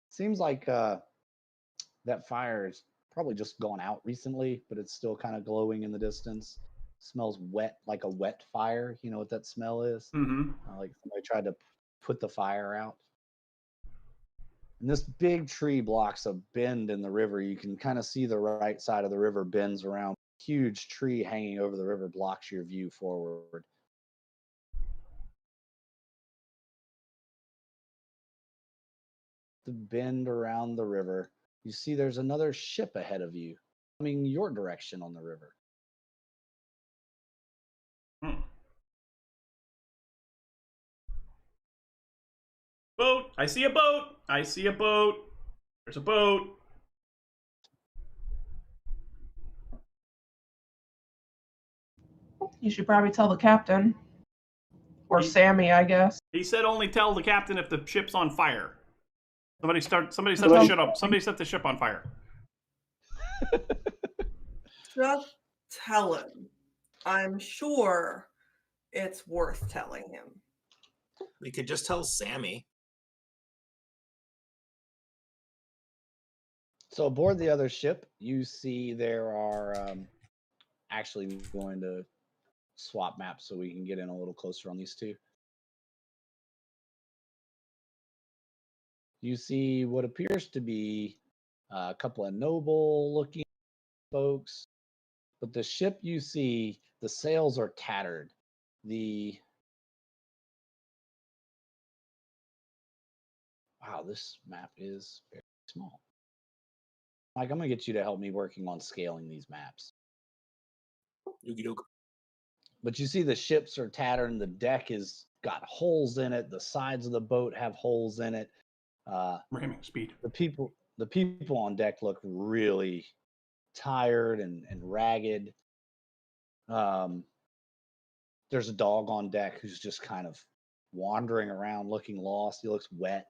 Seems like that fire is probably just gone out recently, but it's still kind of glowing in the distance. Smells wet, like a wet fire. You know what that smell is?
Mm-hmm.
Like somebody tried to put the fire out. And this big tree blocks a bend in the river. You can kind of see the right side of the river bends around. Huge tree hanging over the river blocks your view forward. The bend around the river, you see there's another ship ahead of you coming your direction on the river.
Hmm. Boat! I see a boat! I see a boat! There's a boat!
You should probably tell the captain. Or
He-
Sammy, I guess.
He said only tell the captain if the ship's on fire. Somebody set
Hello?
the ship up. Somebody set the ship on fire.
Just tell him. I'm sure it's worth telling him.
We could just tell Sammy.
So aboard the other ship, you see there are actually going to swap maps so we can get in a little closer on these two. You see what appears to be a couple of noble-looking folks, but the ship you see, the sails are tattered. Wow, this map is very small. Mike, I'm gonna get you to help me working on scaling these maps. But you see the ships are tattered and the deck is got holes in it. The sides of the boat have holes in it.
Ramming speed.
The people on deck look really tired and ragged. There's a dog on deck who's just kind of wandering around looking lost. He looks wet.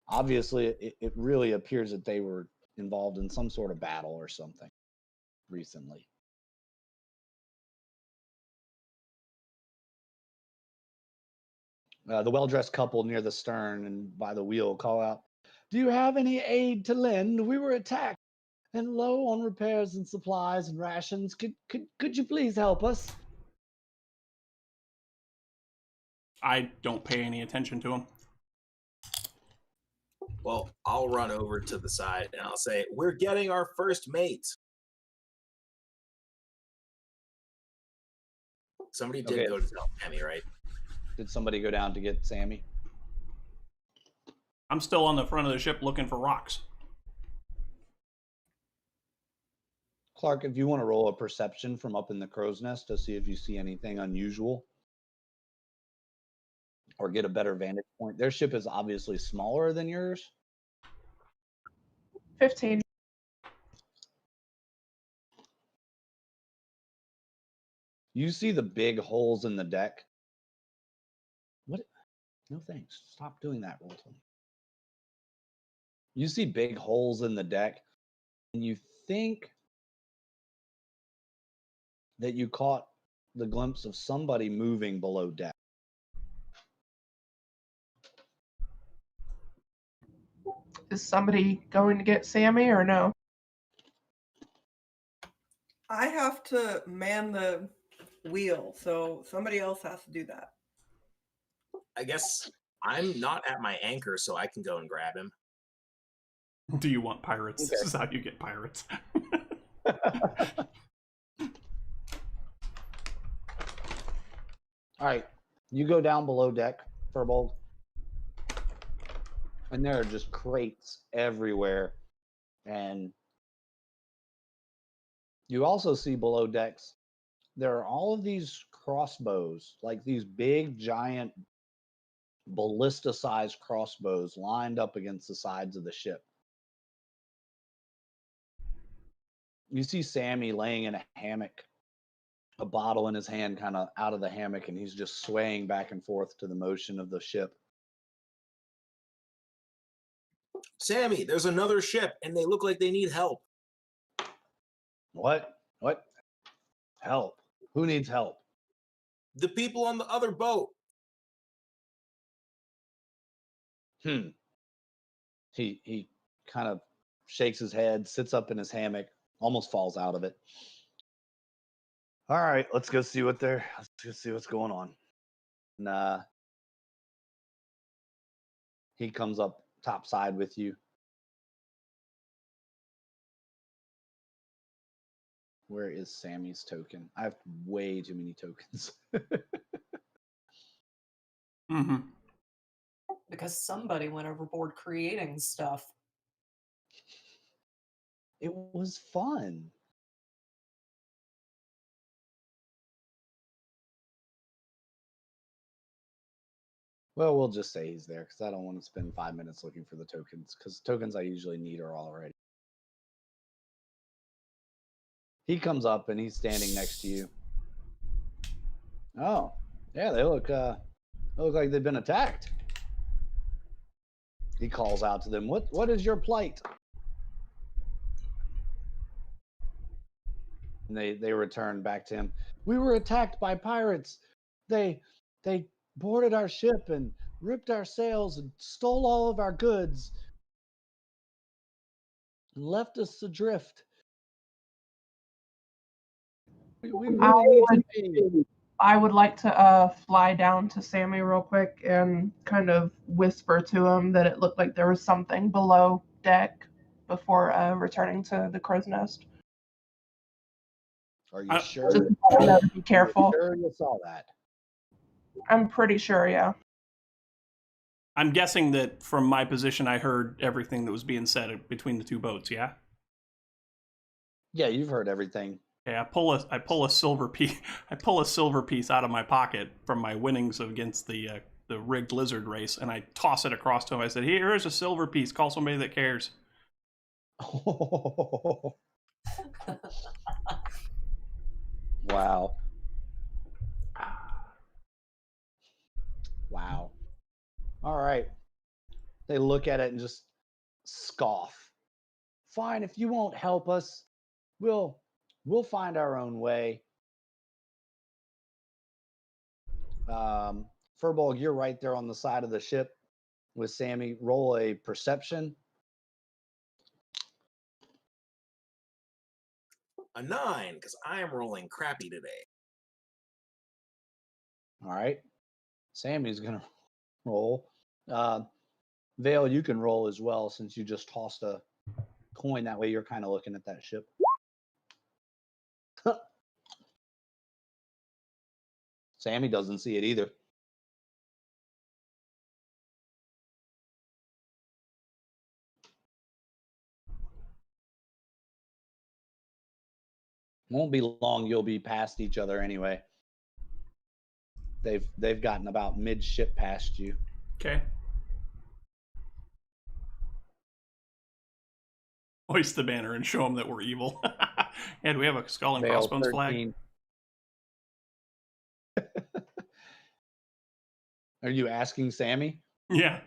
Obviously, it really appears that they were involved in some sort of battle or something recently. The well-dressed couple near the stern and by the wheel call out, "Do you have any aid to lend? We were attacked and low on repairs and supplies and rations. Could you please help us?"
I don't pay any attention to him.
Well, I'll run over to the side and I'll say, "We're getting our first mate." Somebody did
Okay.
go to tell Sammy, right?
Did somebody go down to get Sammy?
I'm still on the front of the ship looking for rocks.
Clark, if you want to roll a perception from up in the crow's nest to see if you see anything unusual or get a better vantage point. Their ship is obviously smaller than yours.
15.
You see the big holes in the deck. What? No thanks. Stop doing that, roll 20. You see big holes in the deck, and you think that you caught the glimpse of somebody moving below deck.
Is somebody going to get Sammy or no?
I have to man the wheel, so somebody else has to do that.
I guess I'm not at my anchor, so I can go and grab him.
Do you want pirates?
Okay.
This is how you get pirates.
All right, you go down below deck, Furbold, and there are just crates everywhere. And you also see below decks, there are all of these crossbows, like these big, giant, ballista-sized crossbows lined up against the sides of the ship. You see Sammy laying in a hammock, a bottle in his hand, kind of out of the hammock, and he's just swaying back and forth to the motion of the ship.
Sammy, there's another ship, and they look like they need help.
What? What? Help? Who needs help?
The people on the other boat.
He kind of shakes his head, sits up in his hammock, almost falls out of it. All right, let's go see what's going on. And he comes up topside with you. Where is Sammy's token? I have way too many tokens.
Mm-hmm.
Because somebody went overboard creating stuff.
It was fun. Well, we'll just say he's there because I don't want to spend 5 minutes looking for the tokens, because tokens I usually need are already. He comes up and he's standing next to you. Oh, yeah, they look like they've been attacked. He calls out to them, What is your plight? And they return back to him. We were attacked by pirates. They boarded our ship and ripped our sails and stole all of our goods. and left us adrift. We
I
really need to
would-
pay.
I would like to fly down to Sammy real quick and kind of whisper to him that it looked like there was something below deck before returning to the crow's nest.
Are you
I-
sure?
Just let him know to be careful.
Sure you saw that?
I'm pretty sure, yeah.
I'm guessing that from my position, I heard everything that was being said between the two boats. Yeah.
Yeah, you've heard everything.
Okay. I pull a silver piece. I pull a silver piece out of my pocket from my winnings against the rigged lizard race, and I toss it across to him. I said, "Here's a silver piece. Call somebody that cares."
Wow. Wow. All right. They look at it and just scoff. Fine, if you won't help us, we'll find our own way. Furbolg, you're right there on the side of the ship with Sammy. Roll a perception.
A 9, because I am rolling crappy today.
All right. Sammy's gonna roll. Vale, you can roll as well since you just tossed a coin. That way you're kind of looking at that ship. Sammy doesn't see it either. Won't be long. You'll be past each other anyway. They've gotten about mid-ship past you.
Okay. Hoist the banner and show them that we're evil. And we have a skull and
Vale,
crossbones flag.
13. Are you asking Sammy?
Yeah.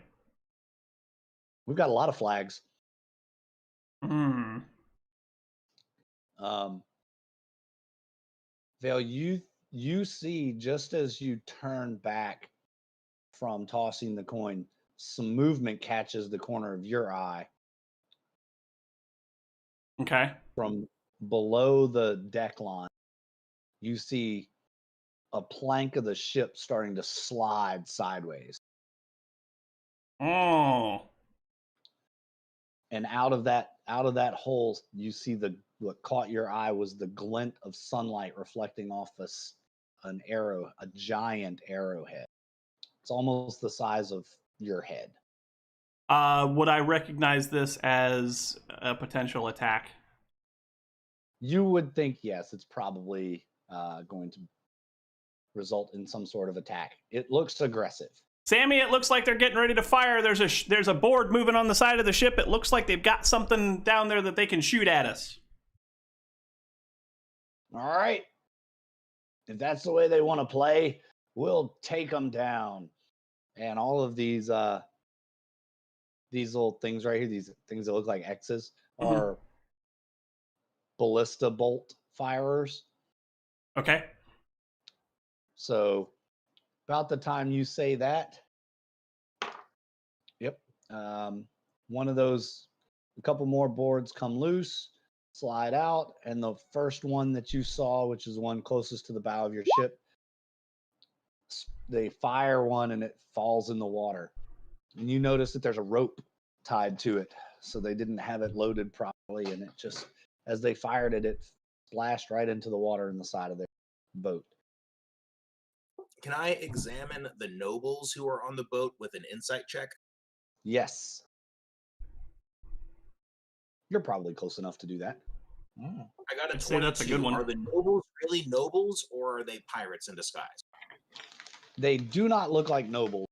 We've got a lot of flags.
Hmm.
Vale, you see just as you turn back from tossing the coin, some movement catches the corner of your eye
Okay.
from below the deck line. You see a plank of the ship starting to slide sideways.
Oh.
And out of that hole, you see what caught your eye was the glint of sunlight reflecting off an arrow, a giant arrowhead. It's almost the size of your head.
Would I recognize this as a potential attack?
You would think yes, it's probably going to result in some sort of attack. It looks aggressive.
Sammy, it looks like they're getting ready to fire. There's a board moving on the side of the ship. It looks like they've got something down there that they can shoot at us.
All right. If that's the way they want to play, we'll take them down. And all of these little things right here, these things that look like X's, are ballista bolt firers.
Okay.
So about the time you say that, yep, one of those, a couple more boards come loose, slide out, and the first one that you saw, which is the one closest to the bow of your ship, they fire one and it falls in the water. And you notice that there's a rope tied to it, so they didn't have it loaded properly, and it just, as they fired it, it splashed right into the water in the side of their boat.
Can I examine the nobles who are on the boat with an insight check?
Yes. You're probably close enough to do that.
I got a
I'd say
22.
that's a good one.
Are the nobles really nobles, or are they pirates in disguise?
They do not look like nobles,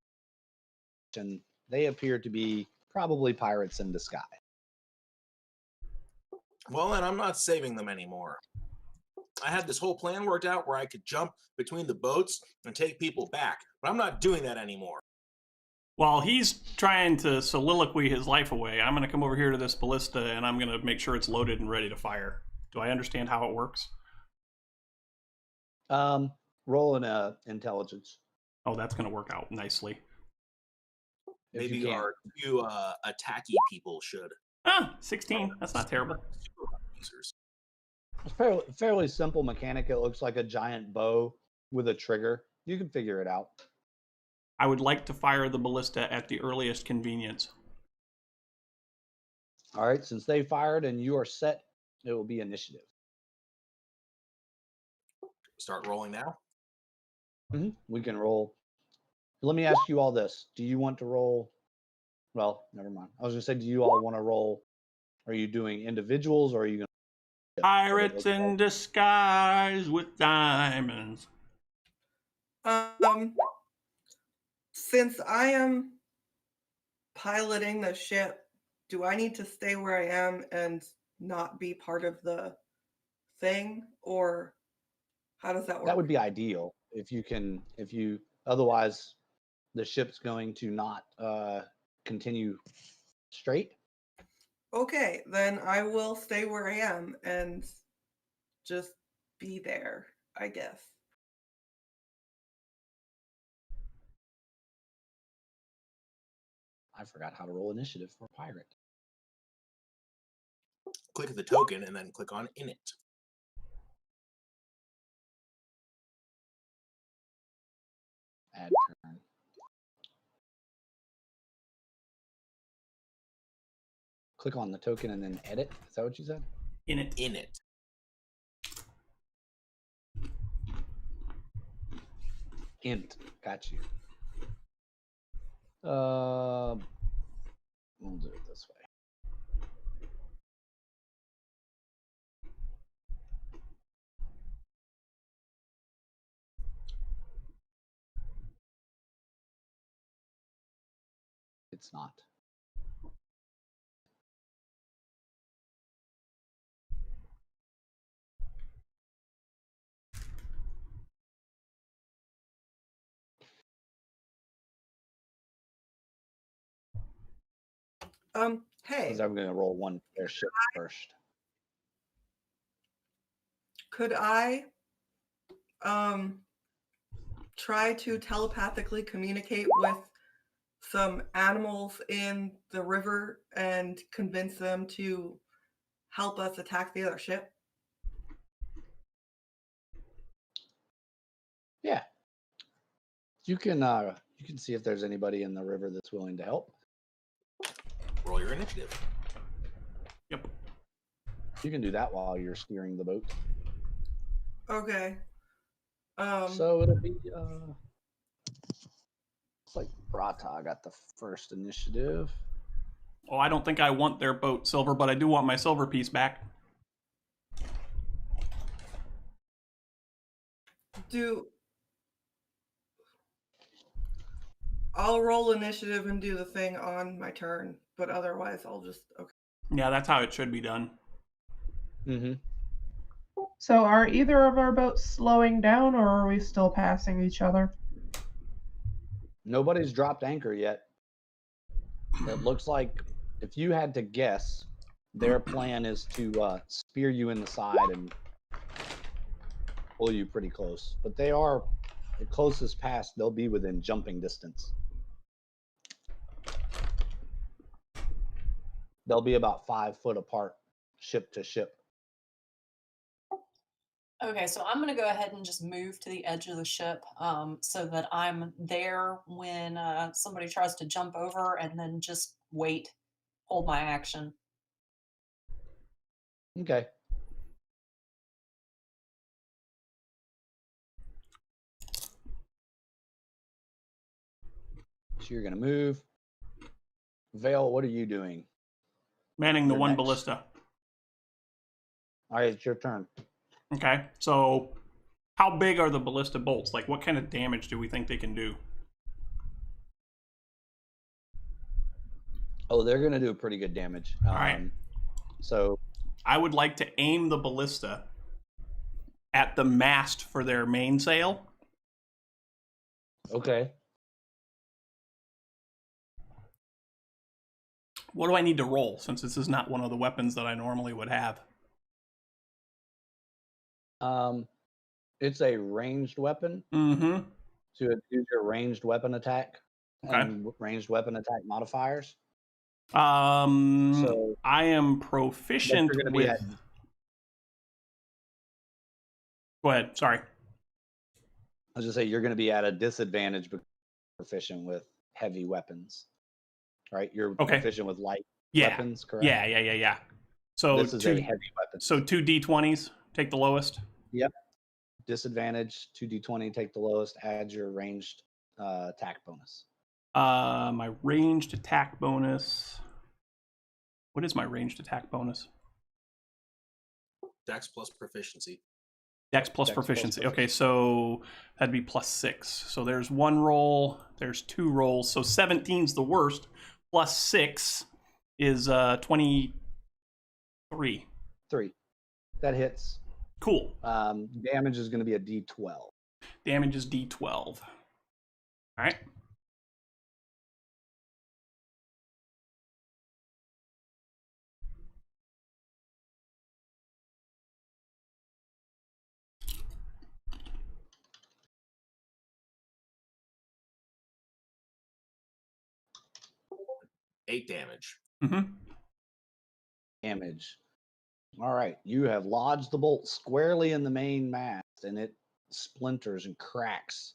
and they appear to be probably pirates in disguise.
Well, then I'm not saving them anymore. I had this whole plan worked out where I could jump between the boats and take people back, but I'm not doing that anymore.
While he's trying to soliloquy his life away, I'm going to come over here to this ballista and I'm going to make sure it's loaded and ready to fire. Do I understand how it works?
Roll an intelligence.
Oh, that's going to work out nicely.
If
Maybe
you can.
our few attacky people should.
Ah, 16. That's not terrible.
Super weapon users.
It's fairly simple mechanic. It looks like a giant bow with a trigger. You can figure it out.
I would like to fire the ballista at the earliest convenience.
All right, since they fired and you are set, it will be initiative.
Start rolling now.
We can roll. Let me ask you all this. Do you want to roll? Well, never mind. I was going to say, do you all want to roll? Are you doing individuals or are you going to?
Pirates in disguise with diamonds.
Since I am piloting the ship, do I need to stay where I am and not be part of the thing, or how does that work?
That would be ideal if you otherwise the ship's going to not continue straight.
Okay, then I will stay where I am and just be there, I guess.
I forgot how to roll initiative for a pirate.
Click the token and then click on in it.
Add turn. Click on the token and then edit. Is that what you said?
In it.
In it.
Int. Got you. We'll do it this way. It's not.
Hey,
Because I'm going to roll one their ship first.
could I try to telepathically communicate with some animals in the river and convince them to help us attack the other ship?
Yeah. You can see if there's anybody in the river that's willing to help.
Roll your initiative.
Yep.
You can do that while you're steering the boat.
Okay.
So it'll be it's like Brata got the first initiative.
Oh, I don't think I want their boat silver, but I do want my silver piece back.
I'll roll initiative and do the thing on my turn, but otherwise I'll just okay.
Yeah, that's how it should be done.
Mm-hmm.
So are either of our boats slowing down, or are we still passing each other?
Nobody's dropped anchor yet. It looks like, if you had to guess, their plan is to spear you in the side and pull you pretty close. But they are the closest pass, they'll be within jumping distance. They'll be about 5 foot apart, ship to ship.
Okay, so I'm going to go ahead and just move to the edge of the ship so that I'm there when somebody tries to jump over, and then just wait, hold my action.
Okay. So you're going to move. Vale, what are you doing?
Manning the
You're
one
next.
ballista.
All right, it's your turn.
Okay, so how big are the ballista bolts? Like, what kind of damage do we think they can do?
Oh, they're going to do pretty good damage.
All right.
So
I would like to aim the ballista at the mast for their mainsail.
okay.
What do I need to roll, since this is not one of the weapons that I normally would have?
It's a ranged weapon.
Mm-hmm.
So use your ranged weapon attack
Okay.
and ranged weapon attack modifiers. So
I am
but
proficient
you're going to
with.
be at,
Go ahead. Sorry.
I was just say you're going to be at a disadvantage because you're proficient with heavy weapons, right? You're
Okay.
proficient with light
Yeah.
weapons, correct?
Yeah. So
This is a heavy weapon.
So 2 d20s. Take the lowest.
Yep. Disadvantage, 2d20, take the lowest, add your ranged attack bonus.
My ranged attack bonus. What is my ranged attack bonus?
Dex plus proficiency.
Dex plus
Dex plus
proficiency.
proficiency.
Okay, so that'd be +6. So there's 1 roll, there's 2 rolls. So 17's the worst. Plus 6 is 23.
3. That hits.
Cool.
Damage is going to be a d12.
Damage is d12. All right.
Eight damage.
Mm-hmm.
Damage. All right. You have lodged the bolt squarely in the main mast, and it splinters and cracks.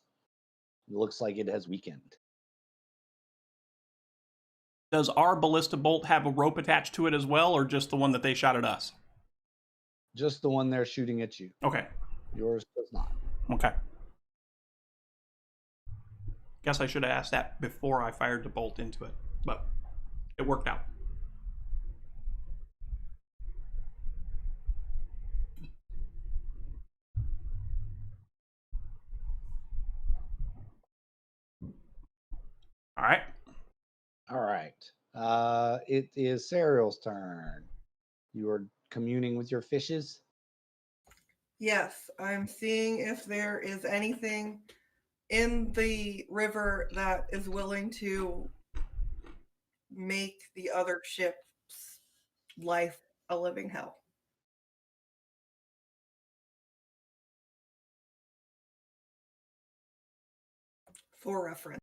It looks like it has weakened.
Does our ballista bolt have a rope attached to it as well, or just the one that they shot at us?
Just the one they're shooting at you.
Okay.
Yours does not.
Okay. Guess I should have asked that before I fired the bolt into it, but it worked out. All right.
All right. It is Serial's turn. You are communing with your fishes.
Yes, I'm seeing if there is anything in the river that is willing to make the other ship's life a living hell. For reference.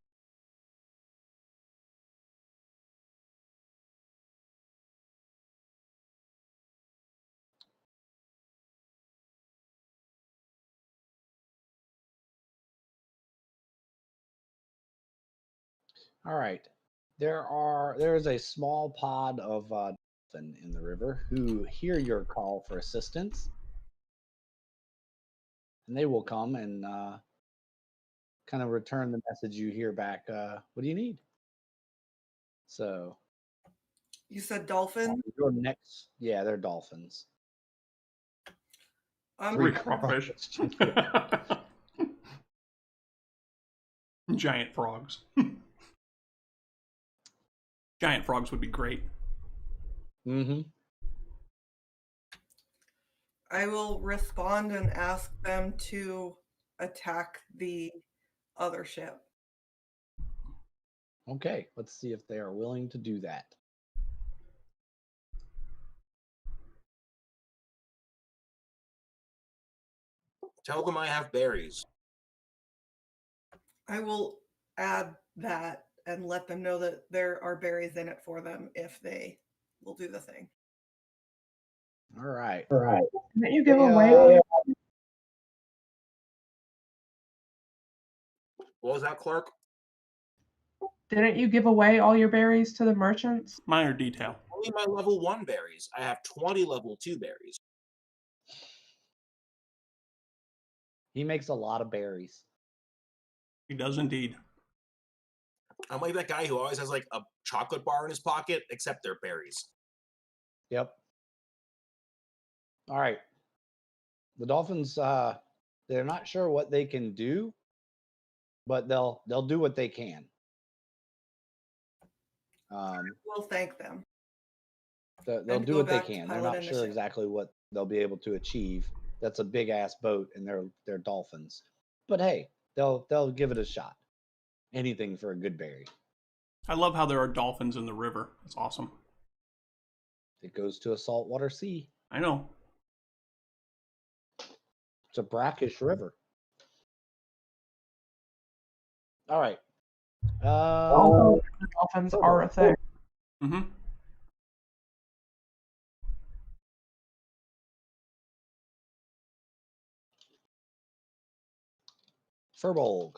All right. There is a small pod of dolphin in the river who hear your call for assistance, and they will come and kind of return the message you hear back. What do you need? So
You said dolphin?
your next, yeah, they're dolphins.
Three crawfish. Giant frogs. Giant frogs would be great.
Mm-hmm.
I will respond and ask them to attack the other ship.
Okay, let's see if they are willing to do that.
Tell them I have berries.
I will add that and let them know that there are berries in it for them if they will do the thing.
All right.
Didn't you give
Hey,
away?
What was that, Clark?
Didn't you give away all your berries to the merchants?
Minor detail.
Only my level 1 berries. I have 20 level 2 berries.
He makes a lot of berries.
He does indeed.
I'm like that guy who always has like a chocolate bar in his pocket, except they're berries.
Yep. All right. The dolphins, they're not sure what they can do, but they'll do what they can.
We'll thank them.
They'll
And
do
go
what they
back to
can. They're
piloting
not
the
sure
ship.
exactly what they'll be able to achieve. That's a big ass boat, and they're dolphins. But hey, they'll give it a shot. Anything for a good berry.
I love how there are dolphins in the river. It's awesome.
It goes to a saltwater sea.
I know.
It's a brackish river. All right.
Dolphins are a thing.
Mm-hmm.
Furbolg.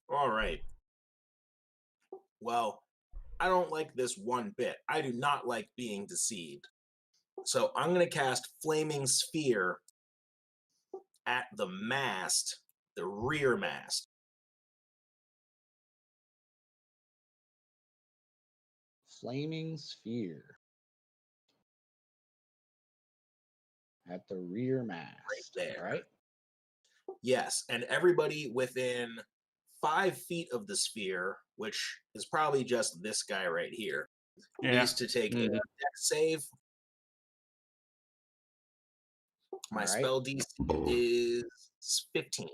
All right. Well, I don't like this one bit. I do not like being deceived. So I'm going to cast Flaming Sphere at the mast, the rear mast.
Flaming sphere. At the rear mast.
there.
Right?
Yes, and everybody within 5 feet of the sphere, which is probably just this guy right here,
Yeah.
needs to take a
Mhm.
dex save. My
All right.
spell DC is 15.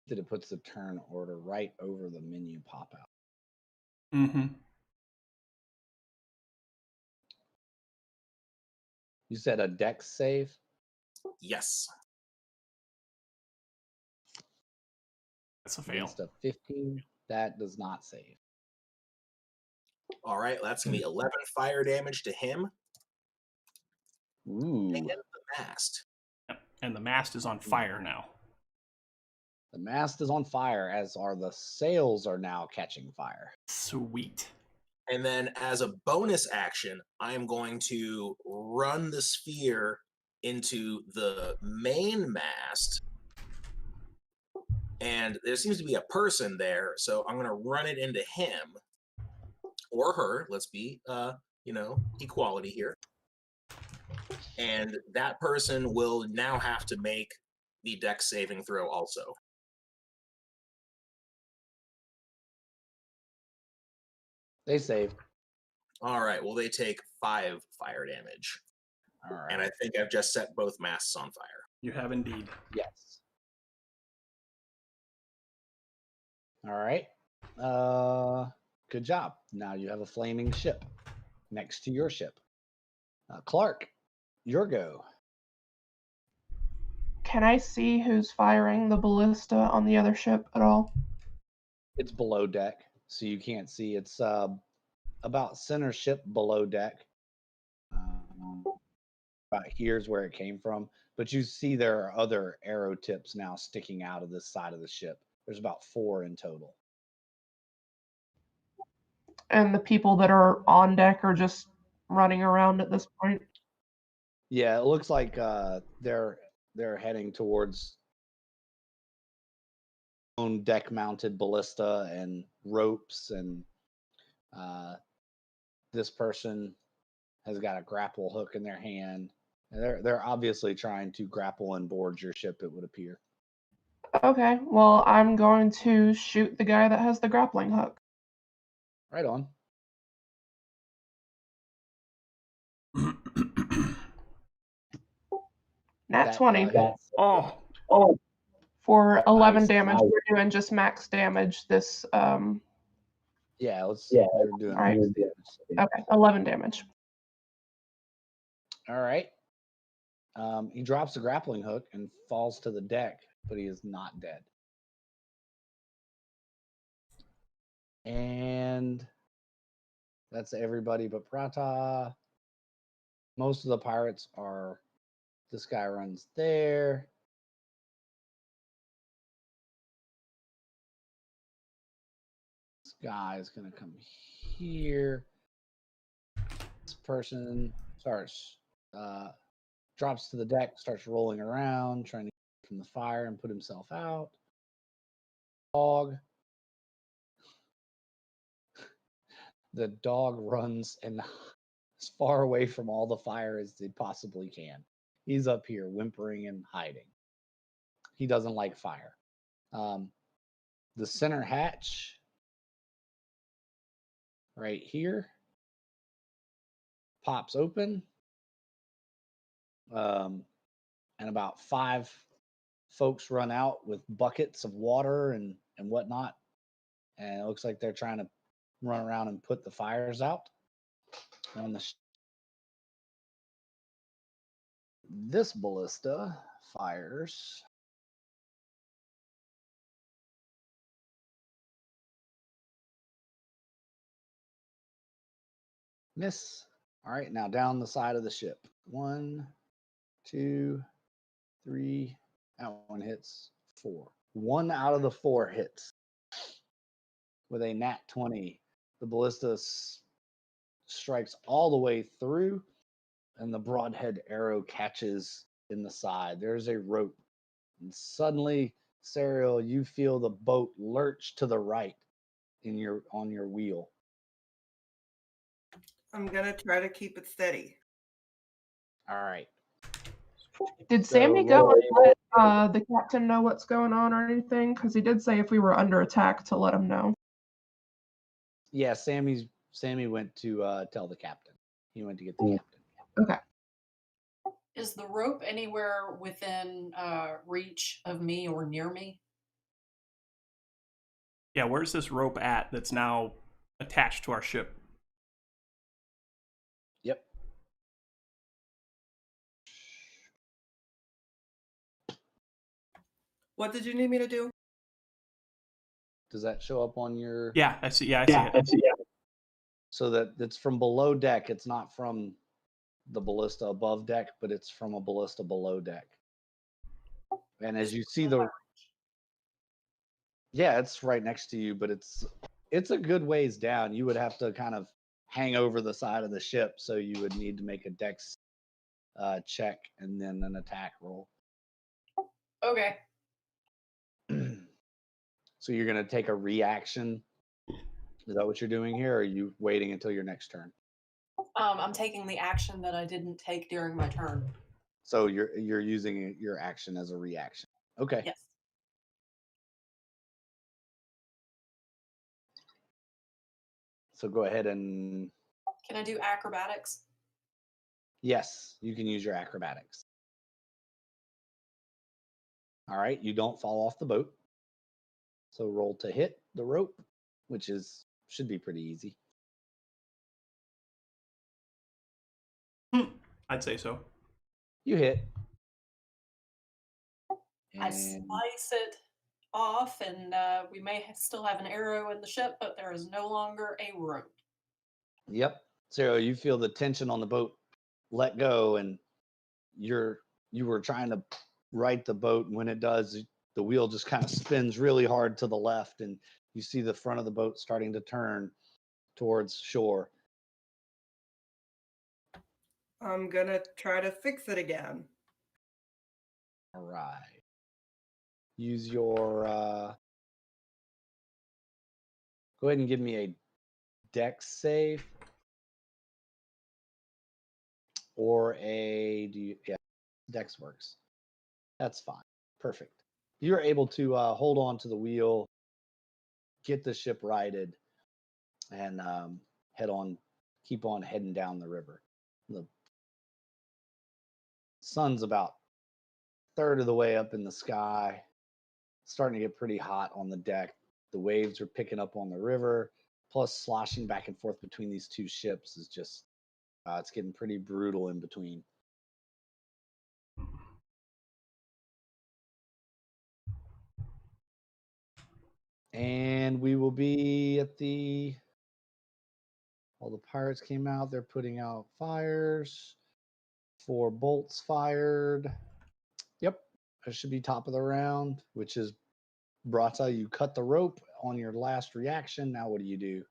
That it puts the turn order right over the menu pop out.
Mm-hmm.
You said a dex save?
Yes.
That's a fail.
Against a 15. That does not save.
All right, that's going to be 11 fire damage to him
Ooh.
and the mast.
Yep. And the mast is on fire now.
The mast is on fire, as are the sails are now catching fire.
Sweet.
And then as a bonus action, I am going to run the sphere into the main mast. And there seems to be a person there, so I'm going to run it into him or her. Let's be, equality here. And that person will now have to make the dex saving throw also.
They save.
All right, well, they take 5 fire damage.
All right.
And I think I've just set both masts on fire.
You have indeed.
Yes. All right. Good job. Now you have a flaming ship next to your ship. Clark, your go.
Can I see who's firing the ballista on the other ship at all?
It's below deck, so you can't see. It's about center ship below deck. About here's where it came from. But you see there are other arrow tips now sticking out of this side of the ship. There's about 4 in total.
And the people that are on deck are just running around at this point?
Yeah, it looks like they're heading towards own deck mounted ballista and ropes, and this person has got a grapple hook in their hand. And they're obviously trying to grapple and board your ship, it would appear.
Okay, well, I'm going to shoot the guy that has the grappling hook.
Right on.
Nat
That,
20
hits.
Oh,
for 11
Nice.
damage. We're doing just max damage this.
Yeah, they're doing
All right.
max damage.
Okay, 11 damage.
All right. He drops the grappling hook and falls to the deck, but he is not dead. And that's everybody but Prata. Most of the pirates are. This guy runs there. This guy is going to come here. This person starts, drops to the deck, starts rolling around, trying to get from the fire and put himself out. Dog. The dog runs and as far away from all the fire as they possibly can. He's up here whimpering and hiding. He doesn't like fire. The center hatch right here pops open. And about 5 folks run out with buckets of water and whatnot. And it looks like they're trying to run around and put the fires out. And this ballista fires. Miss. All right, now down the side of the ship. 1, 2, 3. That one hits 4. 1 out of the 4 hits. With a nat 20, the ballista strikes all the way through, and the broadhead arrow catches in the side. There's a rope, and suddenly, Serial, you feel the boat lurch to the right on your wheel.
I'm gonna try to keep it steady.
All right.
Did
So
Sammy go
roll.
and let the captain know what's going on or anything? Because he did say if we were under attack to let him know.
Yeah, Sammy went to tell the captain. He went to get the captain.
Okay.
Is the rope anywhere within reach of me or near me?
Yeah, where's this rope at that's now attached to our ship?
Yep.
What did you need me to do?
Does that show up on your?
Yeah, I see. Yeah, I see it.
So that it's from below deck. It's not from the ballista above deck, but it's from a ballista below deck. And as you see it's right next to you, but it's a good ways down. You would have to kind of hang over the side of the ship, so you would need to make a dex check and then an attack roll.
Okay.
So you're going to take a reaction. Is that what you're doing here, or are you waiting until your next turn?
I'm taking the action that I didn't take during my turn.
So you're using your action as a reaction. Okay.
Yes.
So go ahead and
Can I do acrobatics?
yes, you can use your acrobatics. All right, you don't fall off the boat. So roll to hit the rope, which should be pretty easy.
I'd say so.
You hit.
I
And
slice it off, and we may still have an arrow in the ship, but there is no longer a rope.
yep. So you feel the tension on the boat let go, and you were trying to right the boat, and when it does, the wheel just kind of spins really hard to the left, and you see the front of the boat starting to turn towards shore.
I'm gonna try to fix it again.
All right. Use your go ahead and give me a dex save or dex works. That's fine. Perfect. You're able to hold on to the wheel, get the ship righted, and keep on heading down the river. The sun's about a third of the way up in the sky, starting to get pretty hot on the deck. The waves are picking up on the river, plus sloshing back and forth between these two ships is just, it's getting pretty brutal in between. And we will be at all the pirates came out. They're putting out fires. 4 bolts fired. Yep, that should be top of the round, which is Brata. You cut the rope on your last reaction. Now what do you do?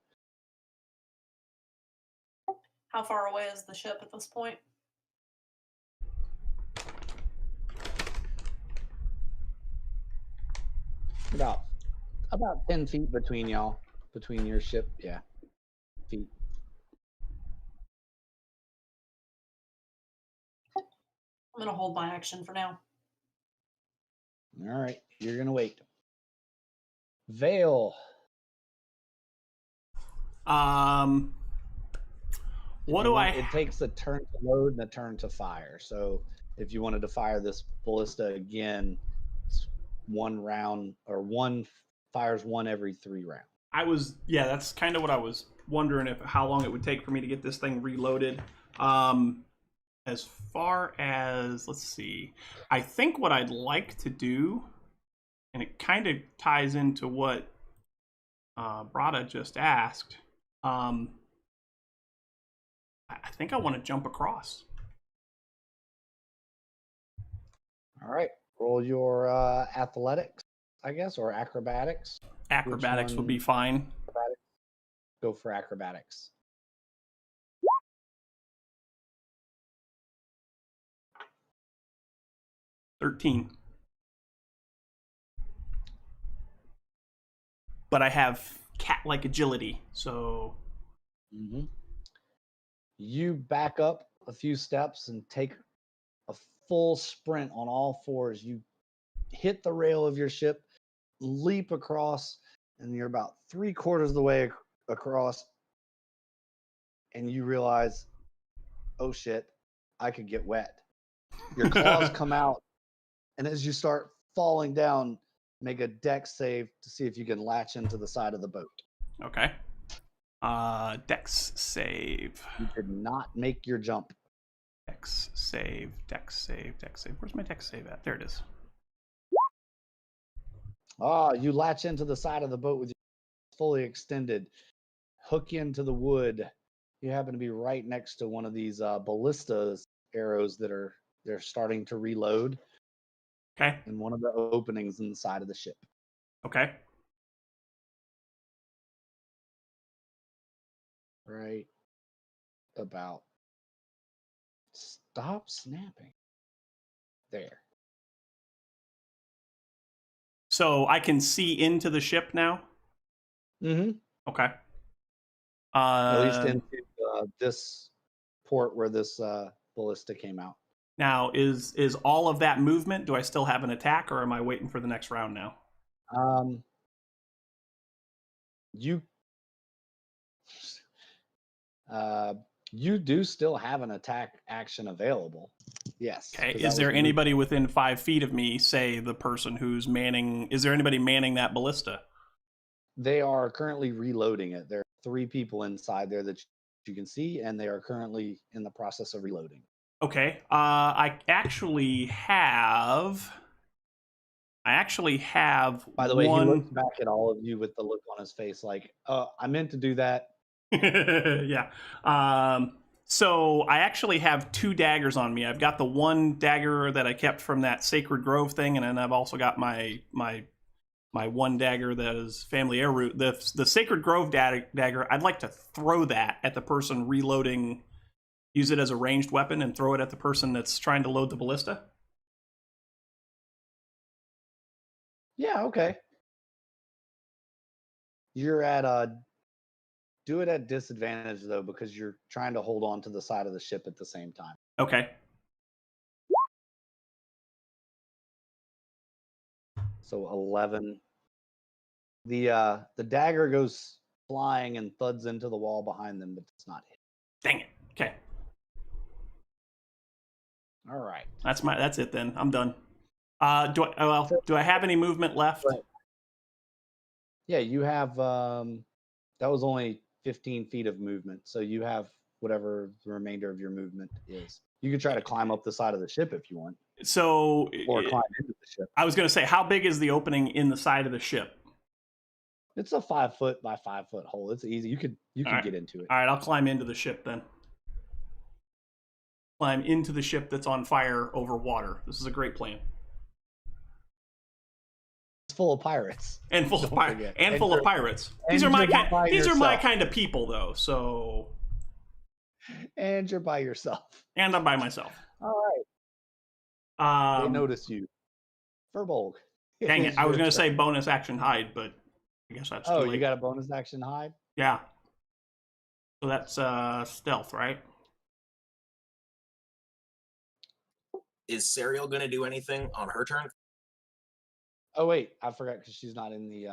How far away is the ship at this point?
About 10 feet between y'all, between your ship. Yeah, feet.
I'm going to hold my action for now.
All right, you're gonna wait. Vale.
What do I?
It takes a turn to load and a turn to fire. So if you wanted to fire this ballista again, it's 1 round, or fires 1 every 3 rounds.
That's kind of what I was wondering, how long it would take for me to get this thing reloaded. As far as, let's see, I think what I'd like to do, and it kind of ties into what Brada just asked, I think I want to jump across.
All right. Roll your athletics, I guess, or acrobatics.
Acrobatics would be fine.
Acrobatics? Go for acrobatics.
$13. But I have cat-like agility, so...
Mm-hmm. You back up a few steps and take a full sprint on all fours. You hit the rail of your ship, leap across, and you're about 3/4 of the way across, and you realize, oh shit, I could get wet. Your claws come out, and as you start falling down, make a dex save to see if you can latch into the side of the boat.
Okay. Dex save.
You did not make your jump.
Dex save, Dex save, Dex save. Where's my Dex save at? There it is.
You latch into the side of the boat with your fully extended, hook into the wood. You happen to be right next to one of these ballista arrows they're starting to reload.
Okay.
In one of the openings in the side of the ship.
Okay.
Right about. Stop snapping. There.
So I can see into the ship now?
Mm-hmm.
Okay.
At least into this port where this ballista came out.
Now, is all of that movement? Do I still have an attack, or am I waiting for the next round now?
You do still have an attack action available. Yes.
Okay. Is there anybody within 5 feet of me, say the person who's manning? Is there anybody manning that ballista?
They are currently reloading it. There are 3 people inside there that you can see, and they are currently in the process of reloading. Okay.
I actually have.
By the way, he looks back at all of you with the look on his face, like, I meant to do that.
Yeah. So I actually have 2 daggers on me. I've got the one dagger that I kept from that Sacred Grove thing, and then I've also got my one dagger that is family heir root. The Sacred Grove dagger, I'd like to throw that at the person reloading, use it as a ranged weapon and throw it at the person that's trying to load the ballista.
Yeah, okay. You're at do it at disadvantage though, because you're trying to hold on to the side of the ship at the same time.
Okay.
So 11. The dagger goes flying and thuds into the wall behind them, but it's not hit.
Dang it. Okay.
All right.
That's it then. I'm done. Do I have any movement left?
Yeah, you have that was only 15 feet of movement, so you have whatever the remainder of your movement is. You could try to climb up the side of the ship if you want.
So,
or climb into the ship.
I was going to say, how big is the opening in the side of the ship?
It's a 5 foot by 5 foot hole. It's easy. You could get into it.
All right, I'll climb into the ship then. Climb into the ship that's on fire over water. This is a great plan.
It's full of pirates.
And full of pirates. And full of pirates. These are my kind of people, though. So.
And you're by yourself.
And I'm by myself.
All right. They notice you. Furbolg.
Dang it! I was going to say bonus action hide, but I guess that's too late.
You got a bonus action hide?
Yeah. So that's stealth, right?
Is Serial going to do anything on her turn?
Oh wait, I forgot because she's not in the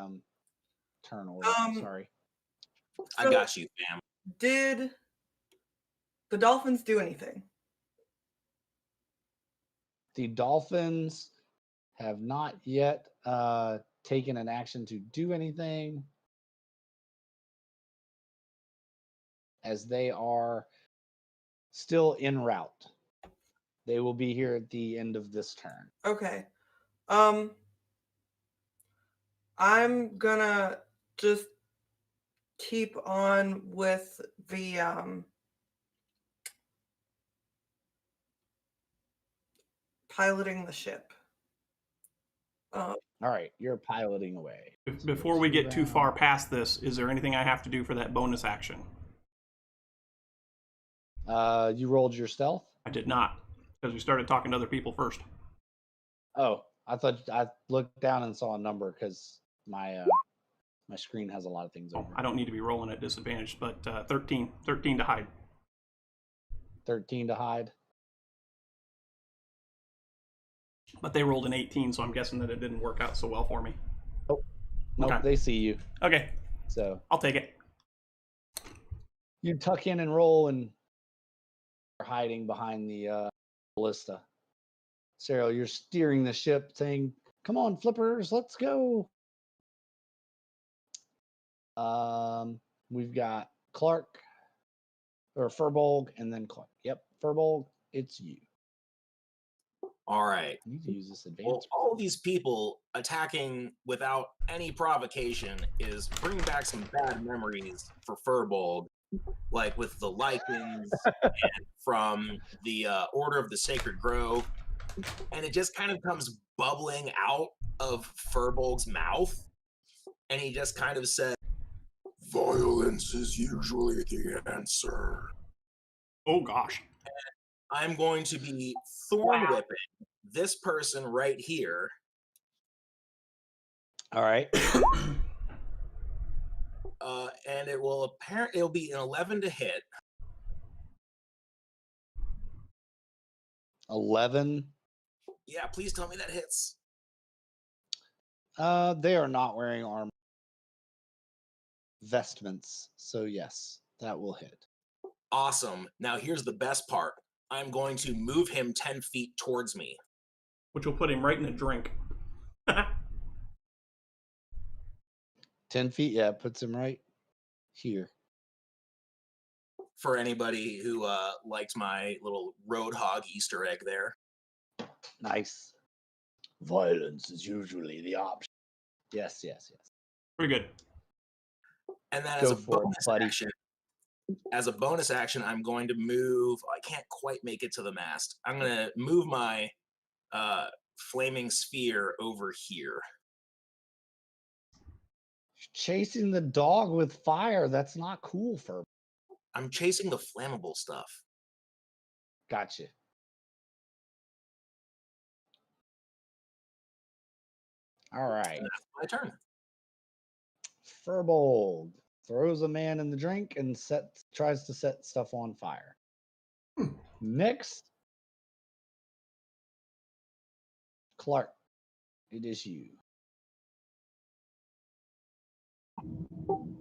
turn order. Sorry.
I got you, fam.
Did the dolphins do anything?
The dolphins have not yet taken an action to do anything, as they are still en route. They will be here at the end of this turn.
Okay. I'm gonna just keep on with the piloting the ship.
All right, you're piloting away.
Before we get too far past this, is there anything I have to do for that bonus action?
You rolled your stealth?
I did not, because we started talking to other people first.
Oh, I thought I looked down and saw a number because my my screen has a lot of things over.
I don't need to be rolling at disadvantage, but 13 to hide.
13 to hide.
But they rolled an 18, so I'm guessing that it didn't work out so well for me.
Nope,
Okay.
They see you.
Okay,
So
I'll take it.
you tuck in and roll and are hiding behind the ballista. Cyril, you're steering the ship saying, come on, flippers, let's go. We've got Clark, or Furbolg, and then Clark. Yep, Furbolg, it's you.
All right.
You need to use this advantage.
Well, all these people attacking without any provocation is bringing back some bad memories for Furbolg, like with the lichens and from the Order of the Sacred Grove, and it just kind of comes bubbling out of Furbolg's mouth, and he just kind of said, "Violence is usually the answer."
Oh gosh.
I'm going to be thorn whipping this person right here.
All right.
And it'll be an 11 to hit.
11.
Yeah, please tell me that hits.
They are not wearing armor vestments, so yes, that will hit.
Awesome. Now here's the best part. I'm going to move him 10 feet towards me.
Which will put him right in a drink.
10 feet, yeah, puts him right here.
For anybody who liked my little Roadhog Easter egg there.
Nice. Violence is usually the option. Yes.
Pretty good.
And then
Go for it, buddy.
as a bonus action, I'm going to move. I can't quite make it to the mast. I'm going to move my flaming sphere over here.
Chasing the dog with fire, that's not cool, for.
I'm chasing the flammable stuff.
Gotcha. All right.
And that's my turn.
Furbolg throws a man in the drink and tries to set stuff on fire. Next, Clark, it is you.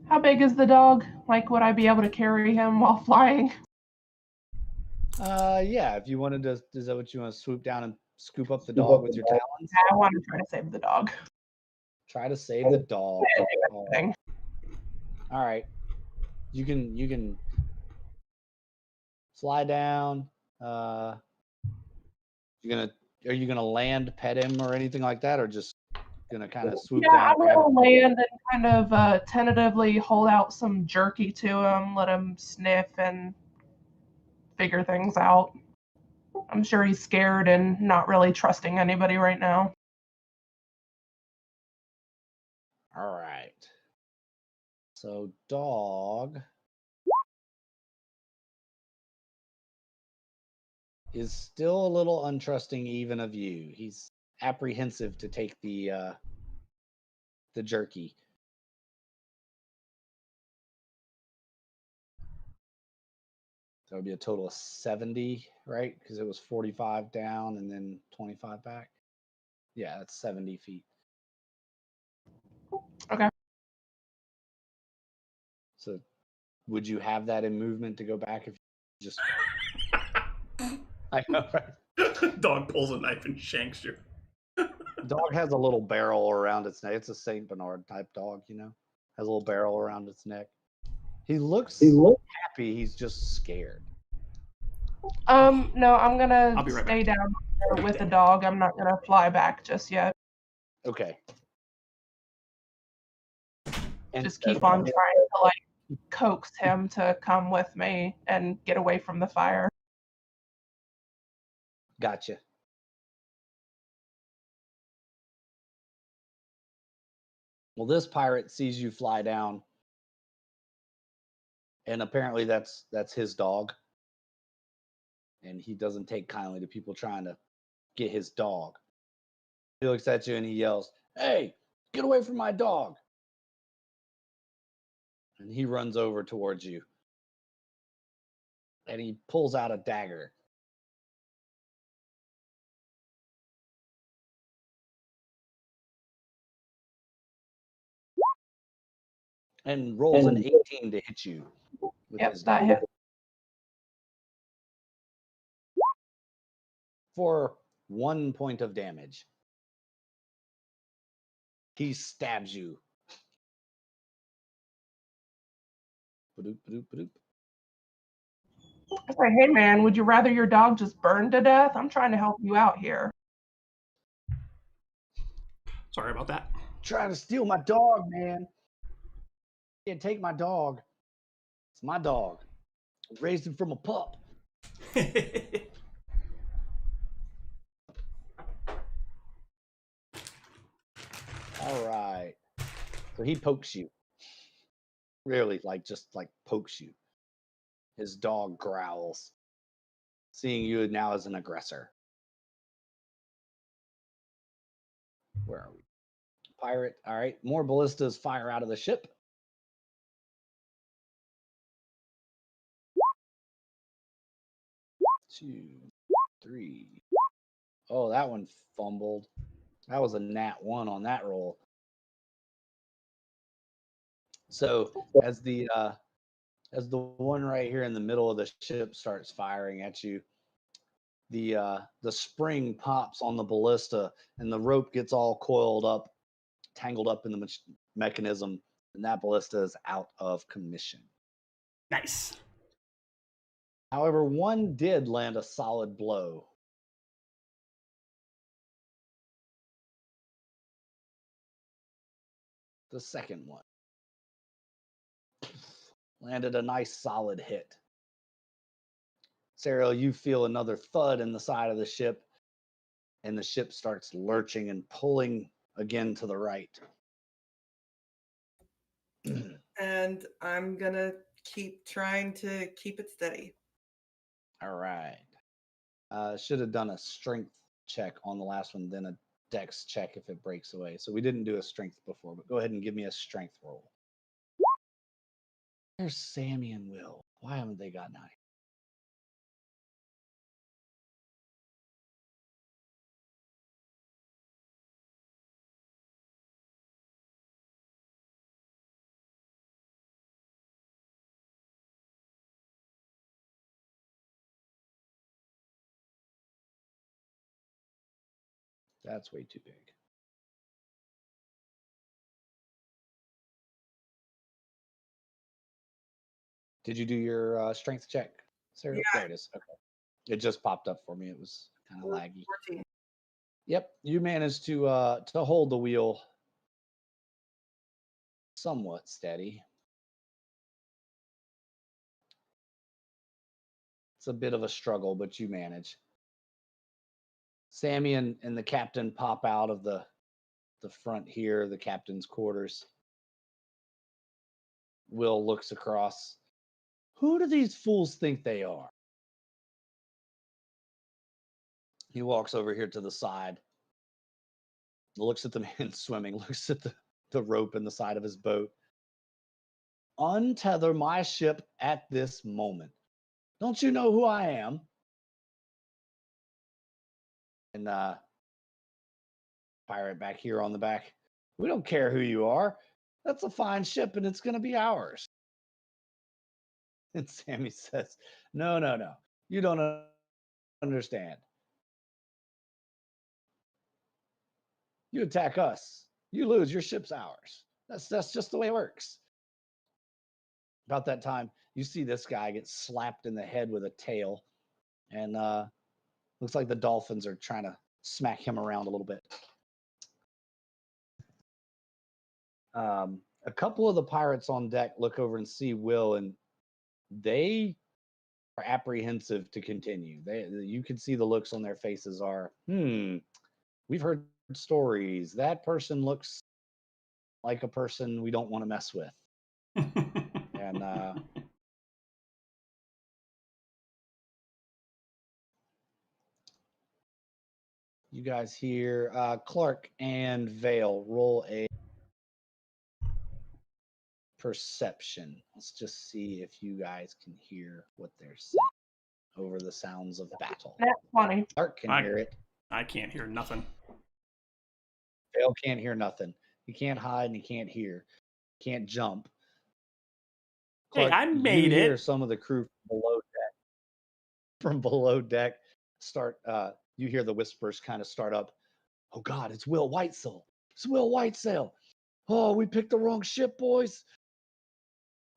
How big is the dog? Like, would I be able to carry him while flying?
Yeah, if you wanted to, is that what you want to swoop down and scoop up the dog with your talons?
I want to try to save the dog.
Try to save the dog.
Thing.
All right. You can fly down. Are you gonna land, pet him, or anything like that, or just gonna kind of swoop down?
I'm gonna land and kind of tentatively hold out some jerky to him, let him sniff and figure things out. I'm sure he's scared and not really trusting anybody right now.
All right. So dog is still a little untrusting even of you. He's apprehensive to take the jerky. That would be a total of 70, right? Because it was 45 down and then 25 back. Yeah, that's 70 feet.
Okay.
So would you have that in movement to go back if you just... I know, right?
Dog pulls a knife and shanks you.
Dog has a little barrel around its neck. It's a Saint Bernard type dog, you know? Has a little barrel around its neck. He looks happy. He's just scared.
No, I'm gonna
I'll be right
stay
back.
down there with the dog. I'm not gonna fly back just yet.
Okay. And
Just keep on trying to like coax him to come with me and get away from the fire.
Gotcha. Well, this pirate sees you fly down, and apparently that's his dog. And he doesn't take kindly to people trying to get his dog. He looks at you and he yells, "Hey, get away from my dog!" And he runs over towards you. And he pulls out a dagger. And rolls an 18 to hit you with
Yep,
his
that
dagger.
hit.
For 1 point of damage. He stabs you. Ba-doop, ba-doop, ba-doop.
I say, hey man, would you rather your dog just burn to death? I'm trying to help you out here.
Sorry about that.
Trying to steal my dog, man. Can't take my dog. It's my dog. I raised him from a pup. All right. So he pokes you. Really, just pokes you. His dog growls, seeing you now as an aggressor. Where are we? Pirate. All right. More ballistas fire out of the ship. Two, three. Oh, that one fumbled. That was a nat 1 on that roll. So as the one right here in the middle of the ship starts firing at you, the spring pops on the ballista and the rope gets all coiled up, tangled up in the mechanism, and that ballista is out of commission.
Nice.
However, one did land a solid blow. The second one landed a nice solid hit. Serial, you feel another thud in the side of the ship, and the ship starts lurching and pulling again to the right.
And I'm gonna keep trying to keep it steady.
All right. Should have done a strength check on the last one, then a dex check if it breaks away. So we didn't do a strength before, but go ahead and give me a strength roll. There's Sammy and Will. Why haven't they got 9? That's way too big. Did you do your strength check, Sarah?
Yeah.
There it is. Okay. It just popped up for me. It was kind of laggy.
14.
Yep, you managed to hold the wheel somewhat steady. It's a bit of a struggle, but you manage. Sammy and the captain pop out of the front here, the captain's quarters. Will looks across. Who do these fools think they are? He walks over here to the side, looks at the man swimming, looks at the rope in the side of his boat. Untether my ship at this moment. Don't you know who I am? And pirate back here on the back. We don't care who you are. That's a fine ship and it's going to be ours. And Sammy says, no. You don't understand. You attack us. You lose. Your ship's ours. That's just the way it works. About that time, you see this guy get slapped in the head with a tail. And looks like the dolphins are trying to smack him around a little bit. A couple of the pirates on deck look over and see Will, and they are apprehensive to continue. You can see the looks on their faces are, we've heard stories. That person looks like a person we don't want to mess with. And you guys hear Clark and Vale roll a perception. Let's just see if you guys can hear what they're saying over the sounds of battle.
That's funny.
Clark can hear it.
I can't hear nothing.
Vale can't hear nothing. He can't hide and he can't hear. Can't jump.
Hey, I made
you
it.
hear some of the crew from below deck start. You hear the whispers kind of start up. Oh God, it's Will Whitesail. It's Will Whitesail. Oh, we picked the wrong ship, boys.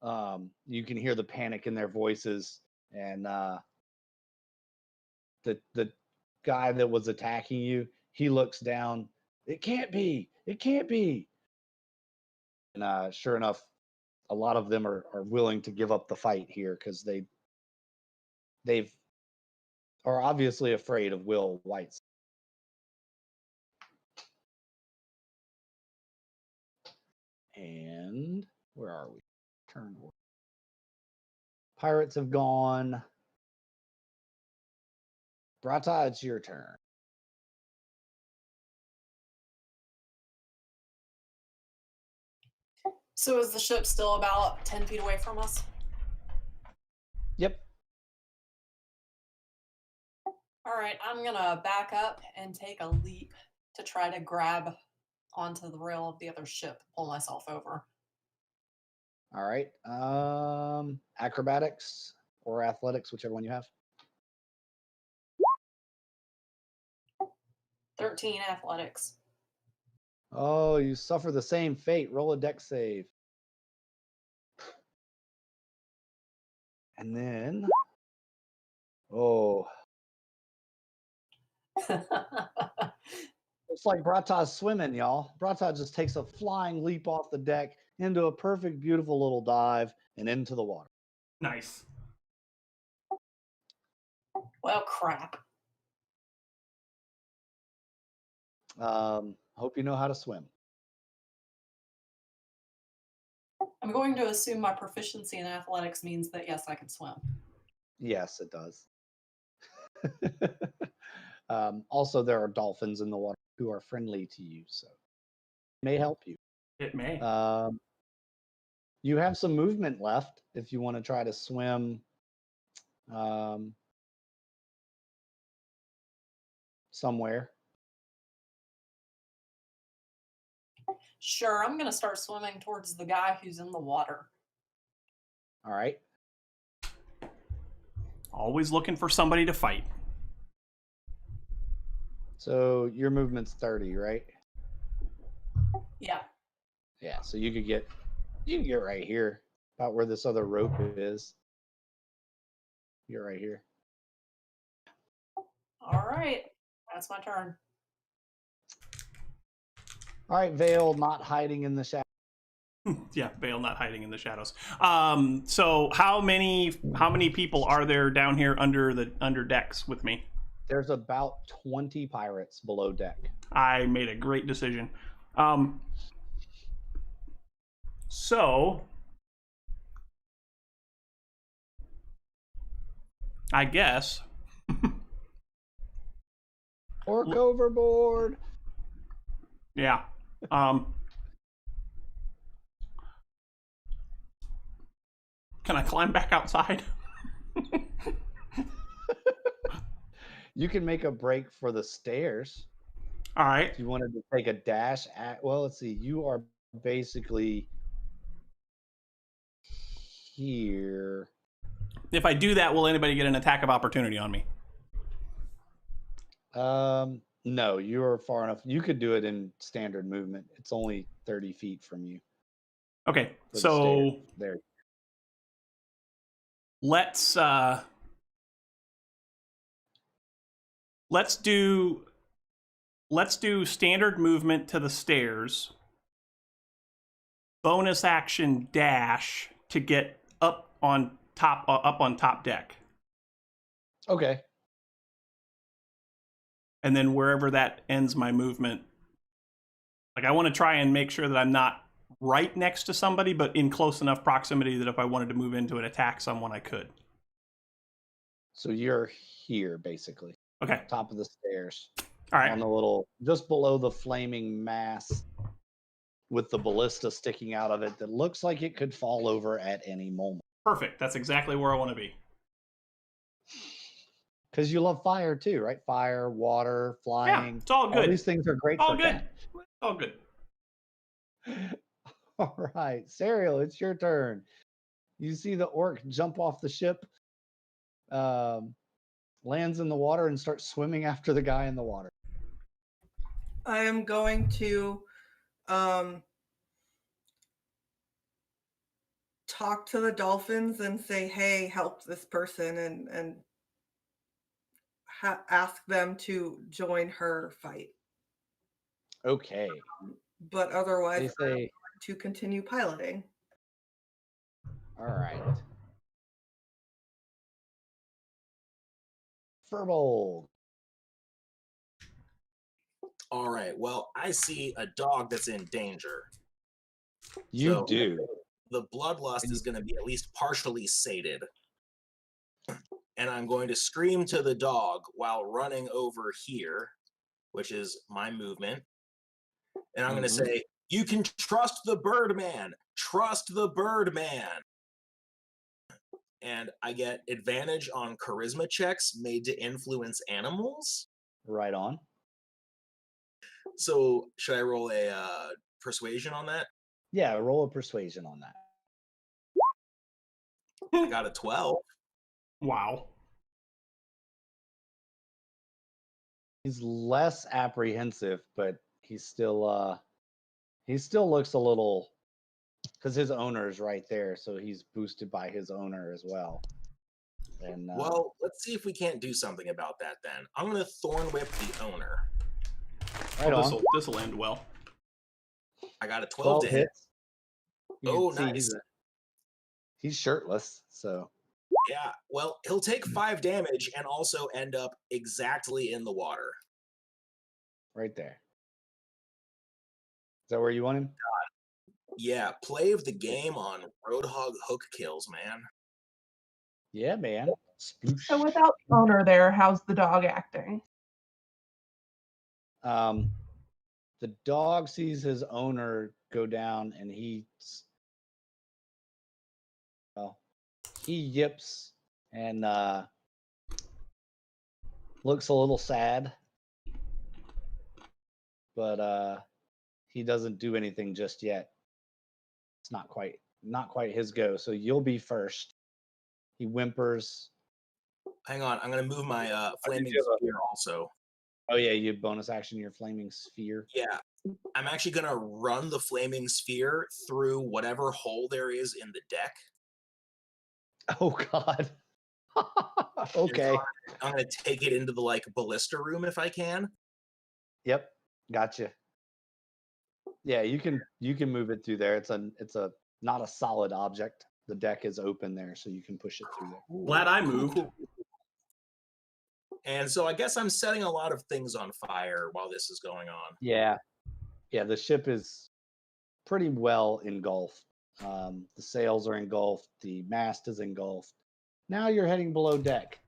You can hear the panic in their voices, and the guy that was attacking you, he looks down. It can't be. It can't be. And sure enough, a lot of them are willing to give up the fight here because they've are obviously afraid of Will Whitesail. And where are we? Turn order. Pirates have gone. Brata, it's your turn.
So is the ship still about 10 feet away from us?
Yep.
All right, I'm gonna back up and take a leap to try to grab onto the rail of the other ship, pull myself over.
All right. Acrobatics or athletics, whichever one you have.
13 athletics.
Oh, you suffer the same fate. Roll a dex save. And then, looks like Brata's swimming, y'all. Brata just takes a flying leap off the deck into a perfect, beautiful little dive and into the water.
Nice.
Well, crap.
Hope you know how to swim.
I'm going to assume my proficiency in athletics means that yes, I can swim.
Yes, it does. Also, there are dolphins in the water who are friendly to you, so it may help you.
It may.
You have some movement left if you want to try to swim somewhere.
Sure, I'm going to start swimming towards the guy who's in the water.
All right.
Always looking for somebody to fight.
So your movement's 30, right?
Yeah.
Yeah, so you can get right here, about where this other rope is. You're right here.
All right. That's my turn.
All right, Vale not hiding in the shadow.
Yeah, Vale not hiding in the shadows. So how many people are there down here under decks with me?
There's about 20 pirates below deck.
I made a great decision. So I guess
Orc overboard.
yeah. Can I climb back outside?
You can make a break for the stairs.
All right.
If you wanted to take a dash at, well, let's see. You are basically here.
If I do that, will anybody get an attack of opportunity on me?
No, you are far enough. You could do it in standard movement. It's only 30 feet from you.
Okay,
for the
so
stairs. There.
let's do standard movement to the stairs. Bonus action dash to get up on top deck.
Okay.
And then wherever that ends my movement, like I want to try and make sure that I'm not right next to somebody, but in close enough proximity that if I wanted to move into and attack someone, I could.
So you're here, basically.
Okay.
Top of the stairs.
All right.
On the little, just below the flaming mass with the ballista sticking out of it that looks like it could fall over at any moment.
Perfect. That's exactly where I want to be.
Because you love fire too, right? Fire, water, flying.
Yeah, it's all good.
All these things are great
All
for
good.
cat.
All good.
All right, Serial, it's your turn. You see the orc jump off the ship, lands in the water, and starts swimming after the guy in the water.
I am going to talk to the dolphins and say, hey, help this person, and ask them to join her fight.
Okay.
But otherwise,
They
I'm
say,
going to continue piloting.
all right. Furbold.
All right. Well, I see a dog that's in danger.
You
So,
do.
The bloodlust is going to be at least partially sated. And I'm going to scream to the dog while running over here, which is my movement. And I'm going to say, you can trust the Birdman. Trust the Birdman. And I get advantage on charisma checks made to influence animals.
Right on.
So should I roll a persuasion on that?
Yeah, roll a persuasion on that.
I got a 12.
Wow.
He's less apprehensive, but he still looks a little, because his owner is right there, so he's boosted by his owner as well. And
Well, let's see if we can't do something about that then. I'm going to thorn whip the owner.
right on.
This will end well.
I got a 12 to hit.
hits. You
Oh,
can see
nice.
He's shirtless, so
Yeah, well, he'll take 5 damage and also end up exactly in the water.
right there. Is that where you want him?
Yeah, play of the game on Roadhog hook kills, man.
Yeah, man. Sploosh.
So without the owner there, how's the dog acting?
The dog sees his owner go down, and he yips and looks a little sad, but he doesn't do anything just yet. It's not quite his go. So you'll be first. He whimpers.
Hang on, I'm going to move my flaming spear also.
Oh yeah, you bonus action your flaming sphere.
Yeah, I'm actually going to run the flaming sphere through whatever hole there is in the deck.
Oh God. Okay.
I'm going to take it into the like ballista room if I can.
Yep. Gotcha. Yeah, you can move it through there. It's a not a solid object. The deck is open there, so you can push it through there.
Glad I moved.
And so I guess I'm setting a lot of things on fire while this is going on.
Yeah. Yeah, the ship is pretty well engulfed. The sails are engulfed. The mast is engulfed. Now you're heading below deck.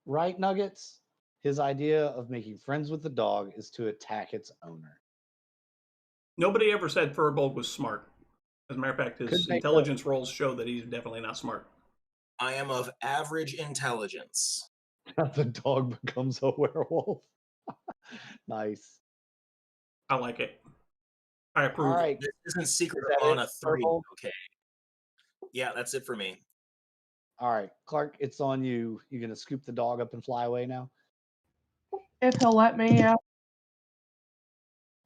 Right, Nuggets? His idea of making friends with the dog is to attack its owner.
Nobody ever said Furbold was smart. As a matter of fact, his intelligence rolls show that he's definitely not smart.
I am of average intelligence.
The dog becomes a werewolf. Nice.
I like it. I approve.
All right.
This isn't Secret
Is that
of Mana
it,
3.
Furbold?
Okay. Yeah, that's it for me.
All right, Clark, it's on you. You gonna scoop the dog up and fly away now?
If he'll let me, yeah.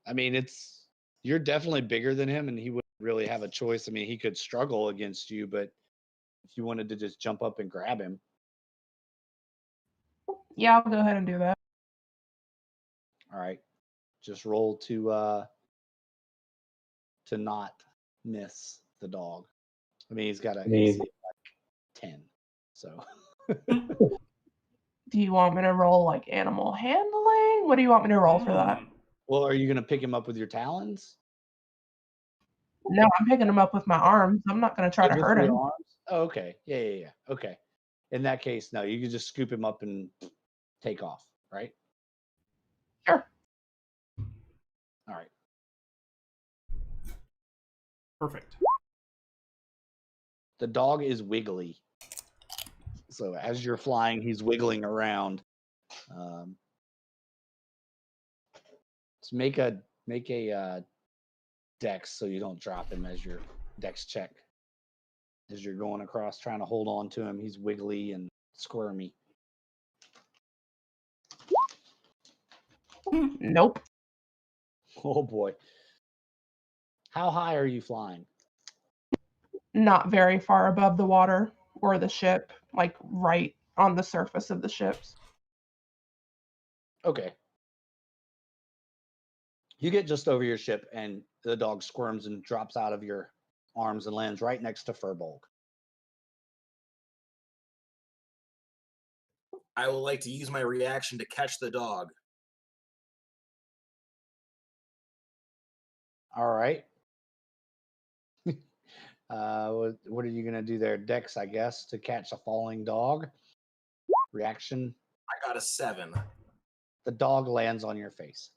I mean, you're definitely bigger than him, and he wouldn't really have a choice. I mean, he could struggle against you, but if you wanted to just jump up and grab him.
Yeah, I'll go ahead and do that.
All right. Just roll to not miss the dog. I mean, he's got a AC of like 10. So
Do you want me to roll like animal handling? What do you want me to roll for that?
Well, are you going to pick him up with your talons?
No, I'm picking him up with my arms. I'm not going to try to
With
hurt
your
him.
arms? Oh, okay. Yeah. Okay. In that case, no, you can just scoop him up and take off, right?
Sure.
All right.
Perfect.
The dog is wiggly. So as you're flying, he's wiggling around. Let's make a dex so you don't drop him as your dex check. As you're going across trying to hold on to him, he's wiggly and squirmy.
Nope.
Oh boy. How high are you flying?
Not very far above the water or the ship, like right on the surface of the ships.
Okay. You get just over your ship and the dog squirms and drops out of your arms and lands right next to Furbolg.
I would like to use my reaction to catch the dog.
All right. What are you going to do there? Dex, I guess, to catch a falling dog. Reaction.
I got a 7.
The dog lands on your face.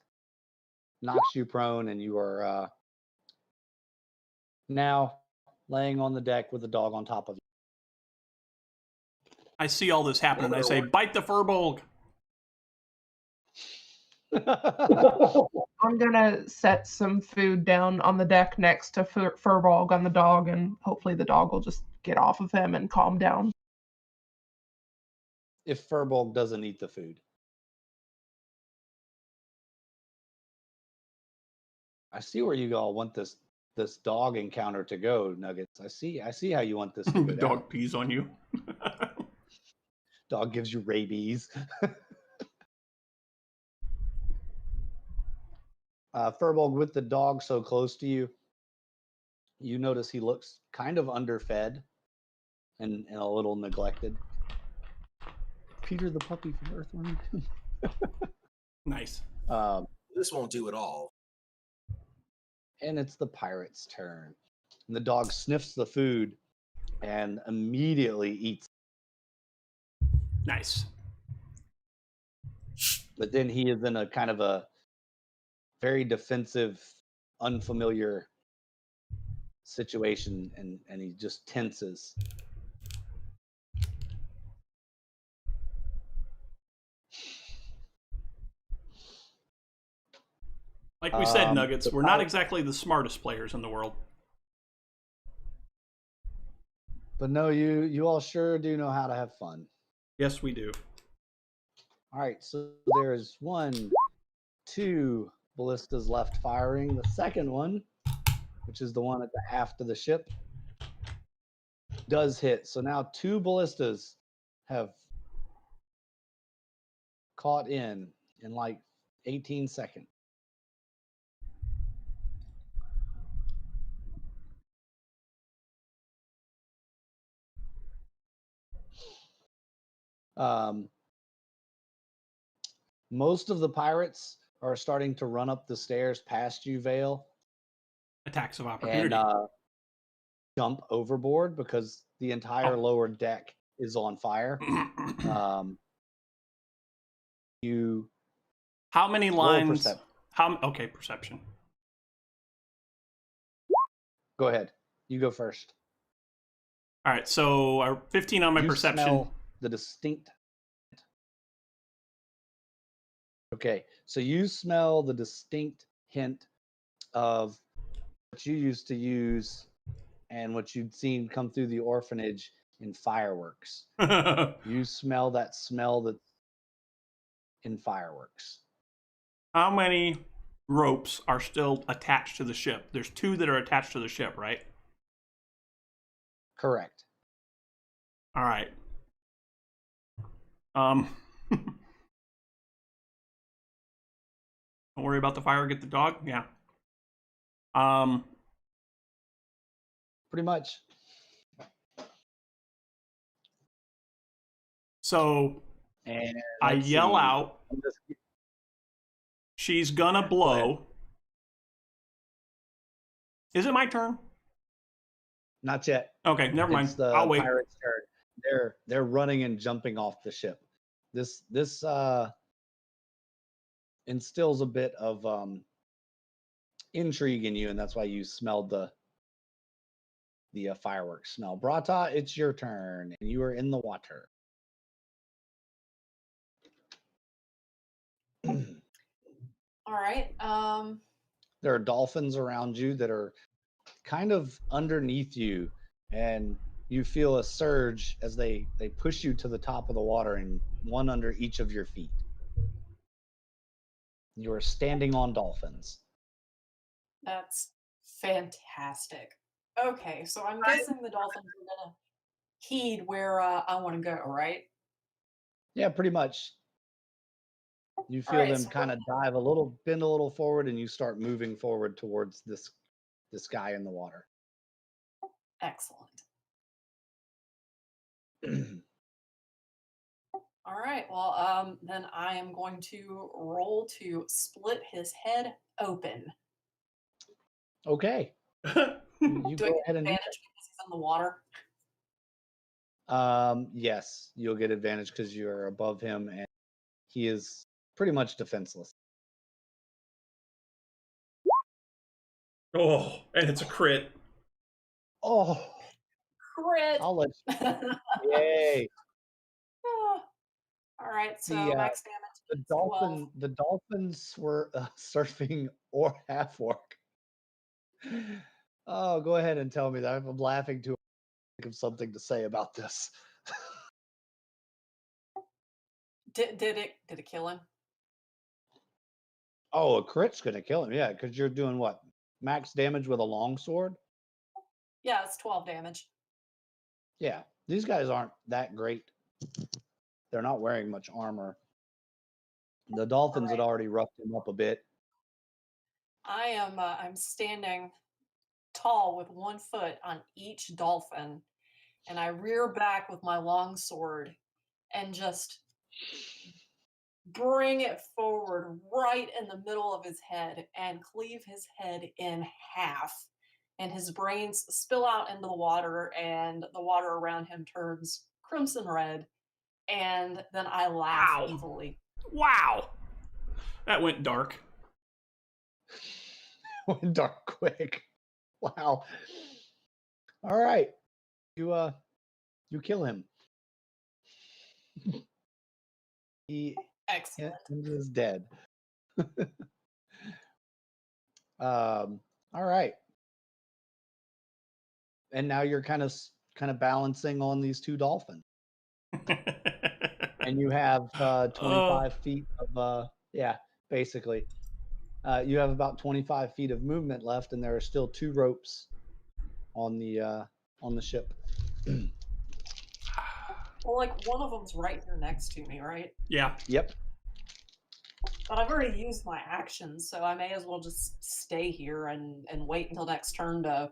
Knocks you prone, and you are now laying on the deck with the dog on top of you.
I see all this happen, and I say, bite the Furbolg.
I'm going to set some food down on the deck next to Furbolg on the dog, and hopefully the dog will just get off of him and calm down.
If Furbolg doesn't eat the food. I see where you all want this dog encounter to go, Nuggets. I see how you want this to go
The
down.
dog pees on you.
Dog gives you rabies. Furbolg, with the dog so close to you, you notice he looks kind of underfed and a little neglected. Peter the puppy from Earthworm.
Nice.
This won't do at all.
And it's the pirate's turn. And the dog sniffs the food and immediately eats.
Nice.
But then he is in a kind of a very defensive, unfamiliar situation, and he just tenses.
Like we said, Nuggets, we're not
pirate-
exactly the smartest players in the world.
But no, you all sure do know how to have fun.
Yes, we do.
All right, so there's 1, 2 ballistas left firing. The second one, which is the one at the aft of the ship, does hit. So now 2 ballistas have caught in like 18 seconds. Most of the pirates are starting to run up the stairs past you, Vale,
Attacks of opportunity.
and jump overboard because the entire lower deck is on fire. You
How many
roll
lines?
perception.
Okay, perception.
Go ahead. You go first.
All right, so 15 on my
You
perception.
smell the distinct. Okay, so you smell the distinct hint of what you used to use and what you'd seen come through the orphanage in fireworks. You smell that smell that's in fireworks.
How many ropes are still attached to the ship? There's 2 that are attached to the ship, right?
Correct.
All right. Don't worry about the fire. Get the dog. Yeah.
Pretty much.
So
And
I
let's
yell
see.
out, She's gonna blow. Is it my turn?
Not yet.
Okay, never mind.
It's the
I'll wait.
pirates' turn. They're running and jumping off the ship. This instills a bit of intrigue in you, and that's why you smelled the fireworks smell. Brata, it's your turn, and you are in the water.
All right.
There are dolphins around you that are kind of underneath you, and you feel a surge as they push you to the top of the water, and one under each of your feet. You are standing on dolphins.
That's fantastic. Okay, so I'm guessing the dolphins are gonna heed where I want to go, right?
Yeah, pretty much. You feel
Alright,
them
so
kind of dive a little, bend a little forward, and you start moving forward towards this guy in the water.
Excellent. All right. Well, then I am going to roll to split his head open.
Okay. You
Do I
go
get
ahead and do
advantage because he's in the water?
that. Yes, you'll get advantage because you're above him, and he is pretty much defenseless.
Oh, and it's a crit.
Oh,
Crit.
I'll let you. Yay!
All right. So
The
max damage.
the
is 12.
dolphins were surfing or half orc. Oh, go ahead and tell me that. I'm laughing too. Think of something to say about this.
Did it kill him?
Oh, a crit's gonna kill him. Yeah, because you're doing what? Max damage with a longsword.
Yeah, it's 12 damage.
Yeah, these guys aren't that great. They're not wearing much armor. The dolphins had already roughed him up a bit.
I am I'm standing tall with 1 foot on each dolphin, and I rear back with my long sword and just bring it forward right in the middle of his head and cleave his head in half. And his brains spill out into the water, and the water around him turns crimson red. And then I laugh
Wow.
evilly.
Wow. That went dark.
Went dark quick. Wow. All right. You kill him. He
Excellent.
is dead. All right. And now you're kind of balancing on these two dolphins. And you have 25 feet of yeah, basically. You have about 25 feet of movement left, and there are still 2 ropes on the ship.
Well, like one of them's right here next to me, right?
Yeah.
Yep.
But I've already used my actions, so I may as well just stay here and wait until next turn to.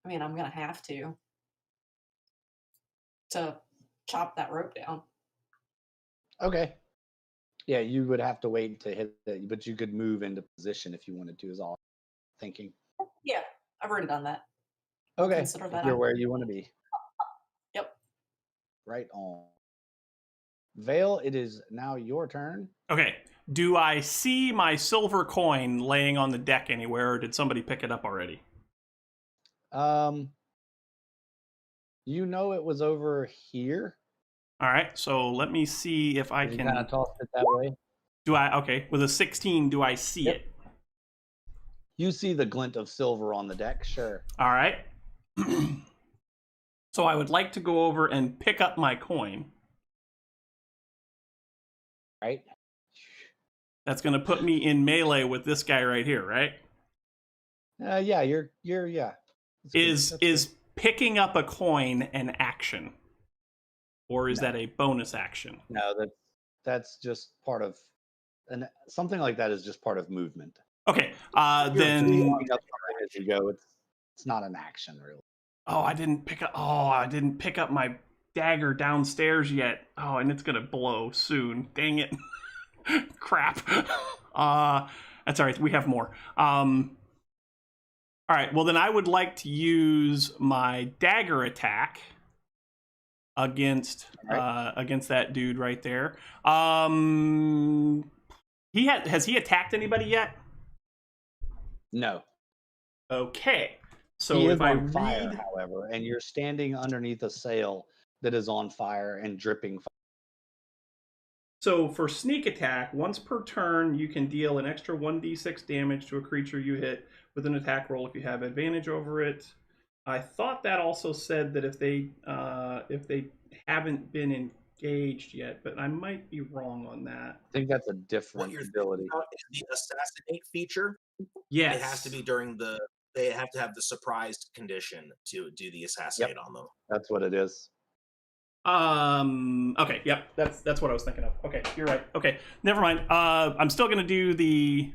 I mean, I'm gonna have to chop that rope down.
Okay. Yeah, you would have to wait to hit it, but you could move into position if you wanted to, is all I'm thinking.
Yeah, I've already done that.
Okay.
Consider that
You're
I'm-
where you want to be.
Yep.
Right on. Vale, it is now your turn.
Okay. Do I see my silver coin laying on the deck anywhere, or did somebody pick it up already?
You know it was over here.
All right. So let me see if I
You
can.
kind of tossed it that way.
Do I? Okay. With a 16, do I see
Yep.
it?
You see the glint of silver on the deck, sure.
All right. So I would like to go over and pick up my coin.
Right.
That's going to put me in melee with this guy right here, right?
Yeah, you're yeah. That's good.
Is
That's good.
picking up a coin an action, or is that a bonus action?
No, that's just part of, and something like that is just part of movement.
Okay.
You're
Then.
picking up something as you go. It's not an action really.
Oh, I didn't pick up my dagger downstairs yet. Oh, and it's gonna blow soon. Dang it. Crap. That's all right. We have more. All right. Well, then I would like to use my dagger attack against against that dude right there. Has he attacked anybody yet?
No.
Okay. So
He
if
is
I
on fire,
read,
however, and you're standing underneath a sail that is on fire and dripping fire.
so for sneak attack, once per turn, you can deal an extra 1d6 damage to a creature you hit with an attack roll if you have advantage over it. I thought that also said that if they haven't been engaged yet, but I might be wrong on that.
I think that's a
What
different
you're thinking
ability.
about is the assassinate feature.
Yes,
It has to be during the. They have to have the surprised condition to do the assassinate on them.
That's what it is.
Okay. Yep. That's what I was thinking of. Okay. You're right. Okay. Never mind. I'm still gonna do the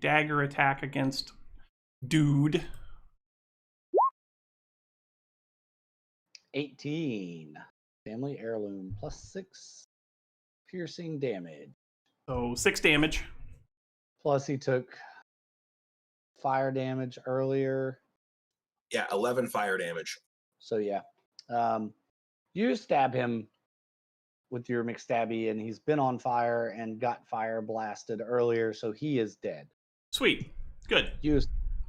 dagger attack against dude.
18. Family heirloom +6 piercing damage.
So 6 damage.
Plus he took fire damage earlier.
Yeah, 11 fire damage.
So yeah. You stab him with your McStabby, and he's been on fire and got fire blasted earlier, so he is dead.
Sweet. Good.
You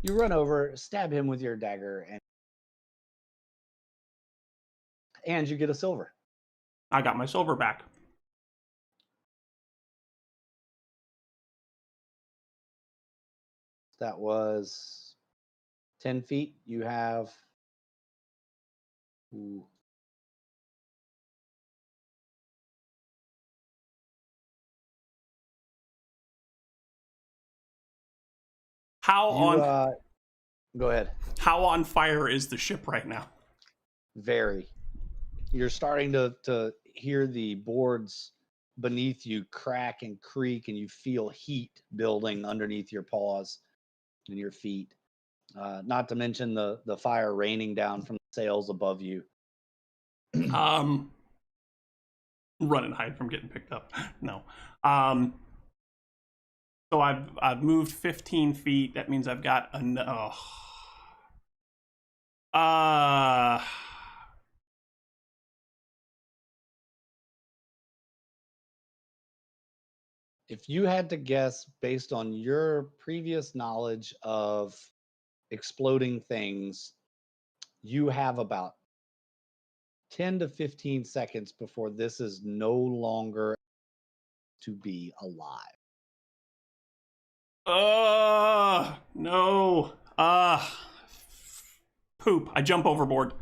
run over, stab him with your dagger, and you get a silver.
I got my silver back.
That was 10 feet. You have... Ooh. Go ahead.
How on fire is the ship right now?
Very. You're starting to hear the boards beneath you crack and creak, and you feel heat building underneath your paws and your feet. Not to mention the fire raining down from the sails above you.
Run and hide from getting picked up. No. So I've moved 15 feet. That means I've got
If you had to guess based on your previous knowledge of exploding things, you have about 10 to 15 seconds before this is no longer to be alive.
No. Poop. I jump overboard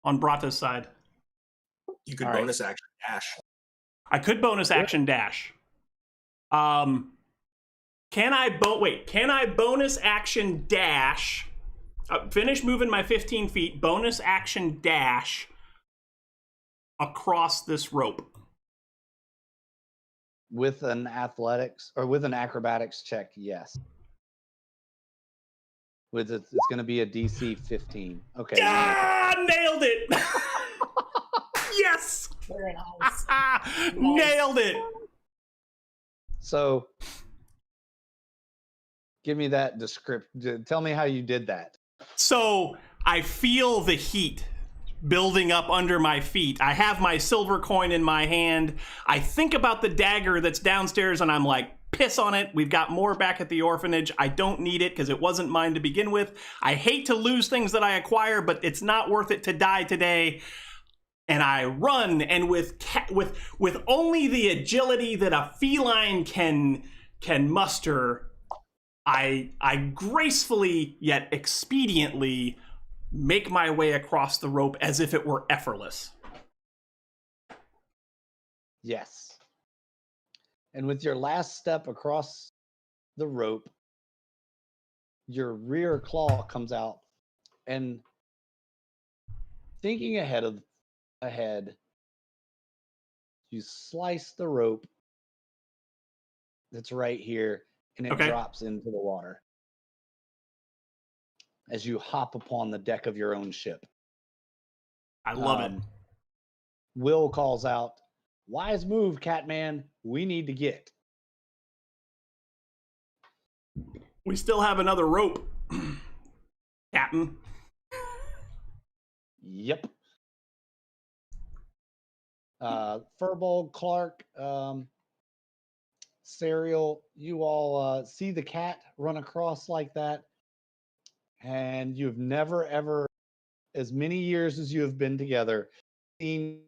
on Brata's side.
You could
All right.
bonus action dash.
I could bonus action dash. Can I bonus action dash? Finish moving my 15 feet, bonus action dash across this rope.
With an athletics or with an acrobatics check, yes. It's going to be a DC 15. Okay.
Ah, nailed it. Yes.
Very nice.
Nailed it.
So, give me that description. Tell me how you did that.
So I feel the heat building up under my feet. I have my silver coin in my hand. I think about the dagger that's downstairs and I'm like, piss on it. We've got more back at the orphanage. I don't need it because it wasn't mine to begin with. I hate to lose things that I acquire, but it's not worth it to die today. And I run, and with only the agility that a feline can muster, I gracefully yet expediently make my way across the rope as if it were effortless.
Yes. And with your last step across the rope, your rear claw comes out, and thinking ahead, you slice the rope that's right here, and it drops into the water as you hop upon the deck of your own ship.
I love it.
Will calls out, Wise move, Catman. We need to get.
We still have another rope, Captain.
Yep. Furbolg, Clark, Serial, you all see the cat run across like that, and you've never, ever, as many years as you have been together, seen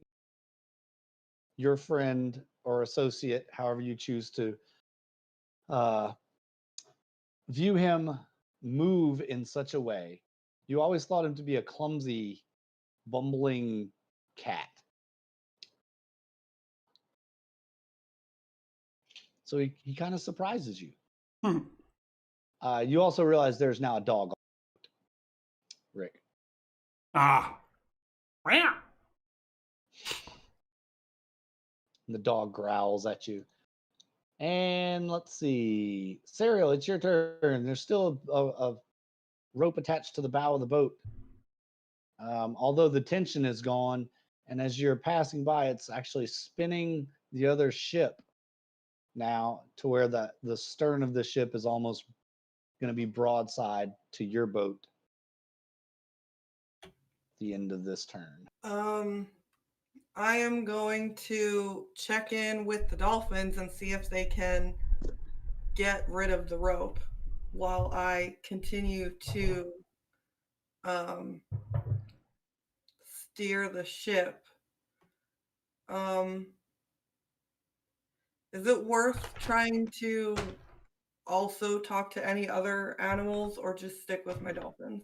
your friend or associate, however you choose to view him, move in such a way. You always thought him to be a clumsy, bumbling cat. So he kind of surprises you. You also realize there's now a dog. Rick.
Ah. Meow.
And the dog growls at you. And let's see. Serial, it's your turn. There's still a rope attached to the bow of the boat. Although the tension is gone, and as you're passing by, it's actually spinning the other ship now to where the stern of the ship is almost going to be broadside to your boat at the end of this turn.
I am going to check in with the dolphins and see if they can get rid of the rope while I continue to steer the ship. Is it worth trying to also talk to any other animals or just stick with my dolphins?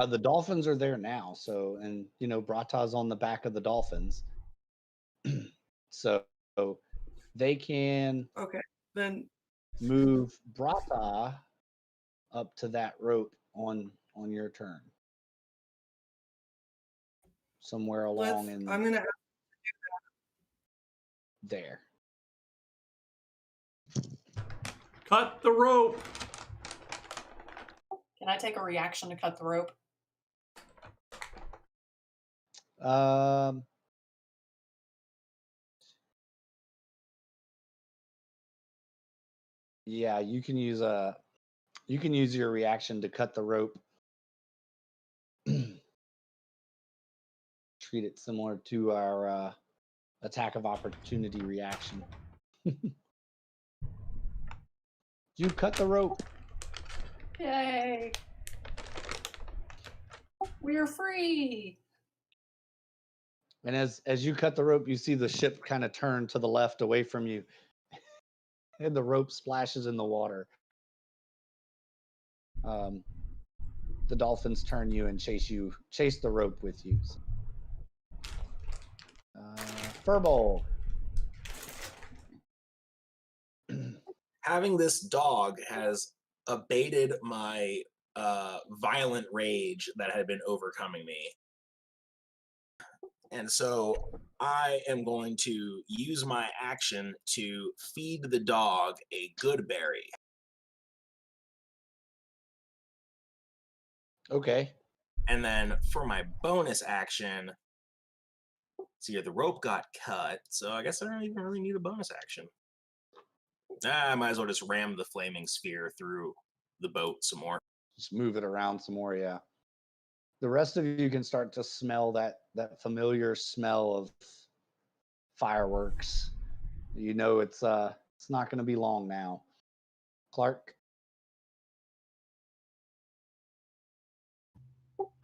The dolphins are there now, so, and Brata's on the back of the dolphins, so they can
then
move Brata up to that rope on your turn, somewhere along
I'm gonna
there.
Cut the rope.
Can I take a reaction to cut the rope?
Yeah, you can use your reaction to cut the rope. Treat it similar to our attack of opportunity reaction. You cut the rope.
Yay! We're free!
And as you cut the rope, you see the ship kind of turn to the left away from you. And the rope splashes in the water. The dolphins turn you and chase the rope with you. Furball.
Having this dog has abated my violent rage that had been overcoming me. And so I am going to use my action to feed the dog a good berry.
Okay.
And then for my bonus action, see here, the rope got cut, so I guess I don't even really need a bonus action. I might as well just ram the flaming sphere through the boat some more.
Just move it around some more, yeah. The rest of you can start to smell that familiar smell of fireworks. You know it's not going to be long now. Clark?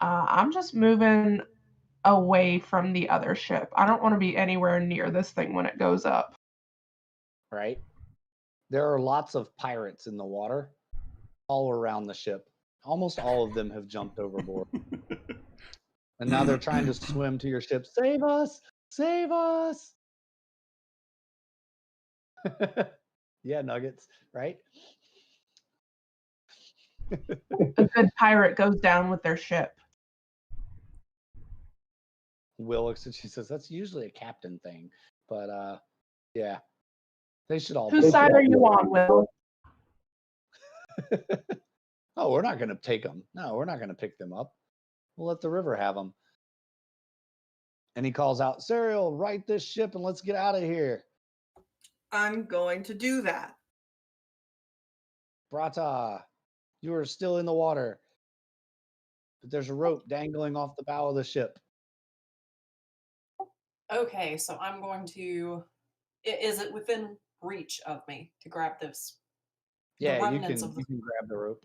I'm just moving away from the other ship. I don't want to be anywhere near this thing when it goes up.
Right? There are lots of pirates in the water all around the ship. Almost all of them have jumped overboard. And now they're trying to swim to your ship. Save us! Save us! Yeah, Nuggets, right?
A good pirate goes down with their ship.
Will looks at you and says, that's usually a captain thing. But yeah. They should all
Whose side are you on, Will?
Oh, we're not going to take them. No, we're not going to pick them up. We'll let the river have them. And he calls out, Serial, right this ship and let's get out of here.
I'm going to do that.
Brata, you are still in the water. But there's a rope dangling off the bow of the ship.
Okay, so I'm going to. Is it within reach of me to grab this?
Yeah, you
remnants
can
of the-
grab the rope.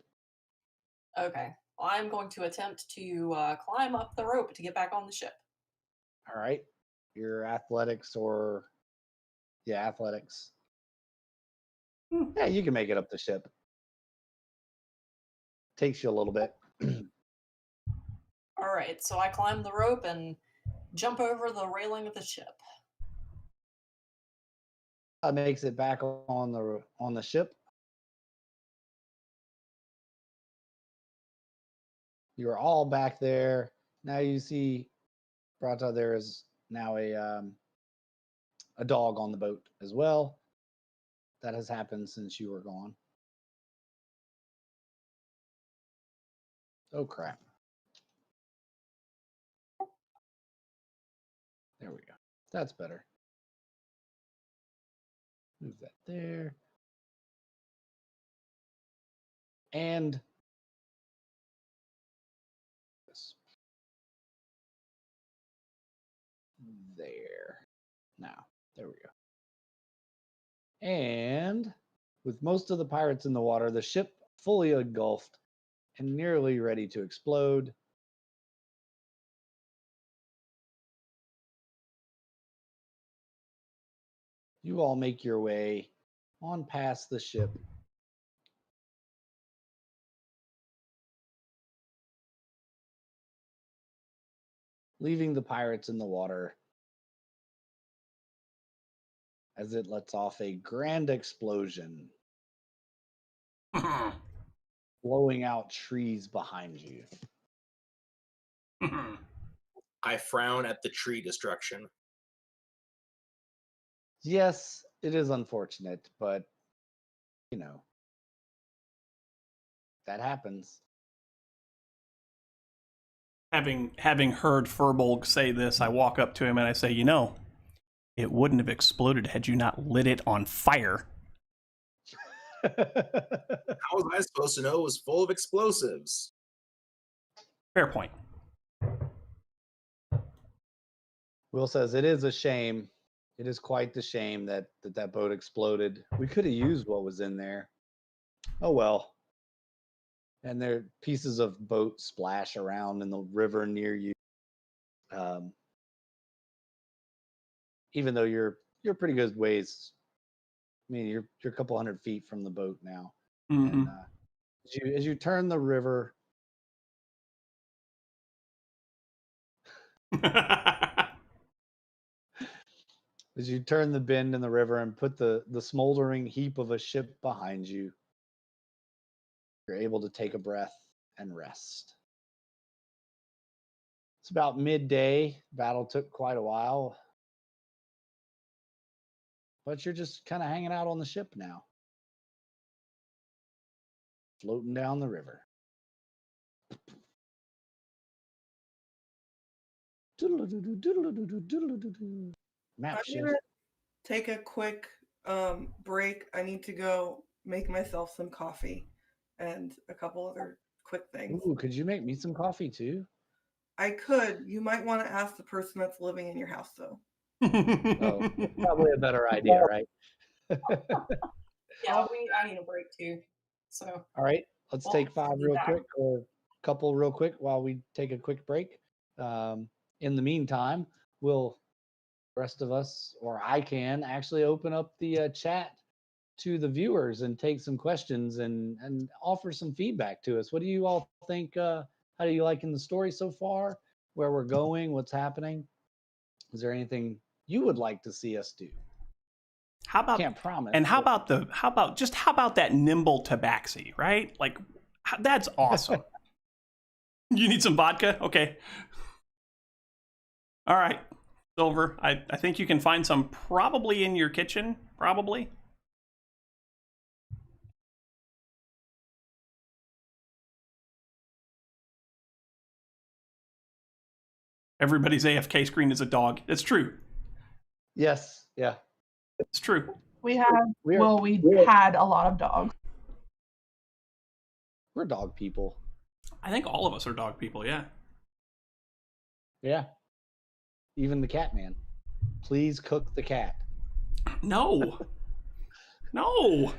Okay. Well, I'm going to attempt to climb up the rope to get back on the ship.
All right. Your athletics or athletics. Yeah, you can make it up the ship. Takes you a little bit.
All right, so I climb the rope and jump over the railing of the ship.
Makes it back on the ship. You're all back there. Now you see, Brata, there is now a dog on the boat as well. That has happened since you were gone. Oh, crap. There we go. That's better. Move that there. And this. There. Now, there we go. And with most of the pirates in the water, the ship fully engulfed and nearly ready to explode. You all make your way on past the ship. Leaving the pirates in the water as it lets off a grand explosion, blowing out trees behind you.
I frown at the tree destruction.
Yes, it is unfortunate, but that happens.
Having heard Furbolg say this, I walk up to him and I say, it wouldn't have exploded had you not lit it on fire.
How was I supposed to know it was full of explosives?
Fair point.
Will says it is a shame. It is quite the shame that boat exploded. We could have used what was in there. Oh well. And there pieces of boat splash around in the river near you. Even though you're pretty good ways. I mean, you're a couple hundred feet from the boat now.
Mm-hmm.
And as you turn the river, as you turn the bend in the river and put the smoldering heap of a ship behind you, you're able to take a breath and rest. It's about midday. Battle took quite a while. But you're just kind of hanging out on the ship now. Floating down the river. Map
I'm
shift.
gonna take a quick break. I need to go make myself some coffee and a couple other quick things.
Ooh, could you make me some coffee too?
I could. You might want to ask the person that's living in your house, though.
Oh, probably a better idea, right?
Yeah, I need a break too. So
All right, let's
Well,
take 5
I'll be
real
back.
quick, or a couple real quick while we take a quick break. In the meantime, the rest of us, or I can actually open up the chat to the viewers and take some questions and offer some feedback to us. What do you all think? How do you liking the story so far? Where we're going? What's happening? Is there anything you would like to see us do?
How about
Can't promise.
And how
but-
about that nimble tabaxi, right? Like that's awesome. You need some vodka? Okay. All right. Silver. I think you can find some probably in your kitchen, probably. Everybody's AFK screen is a dog. It's true.
Yes, yeah.
It's true.
We had
We're
had a lot of dogs.
we're dog people.
I think all of us are dog people, yeah.
Yeah. Even the cat man. Please cook the cat.
No. No.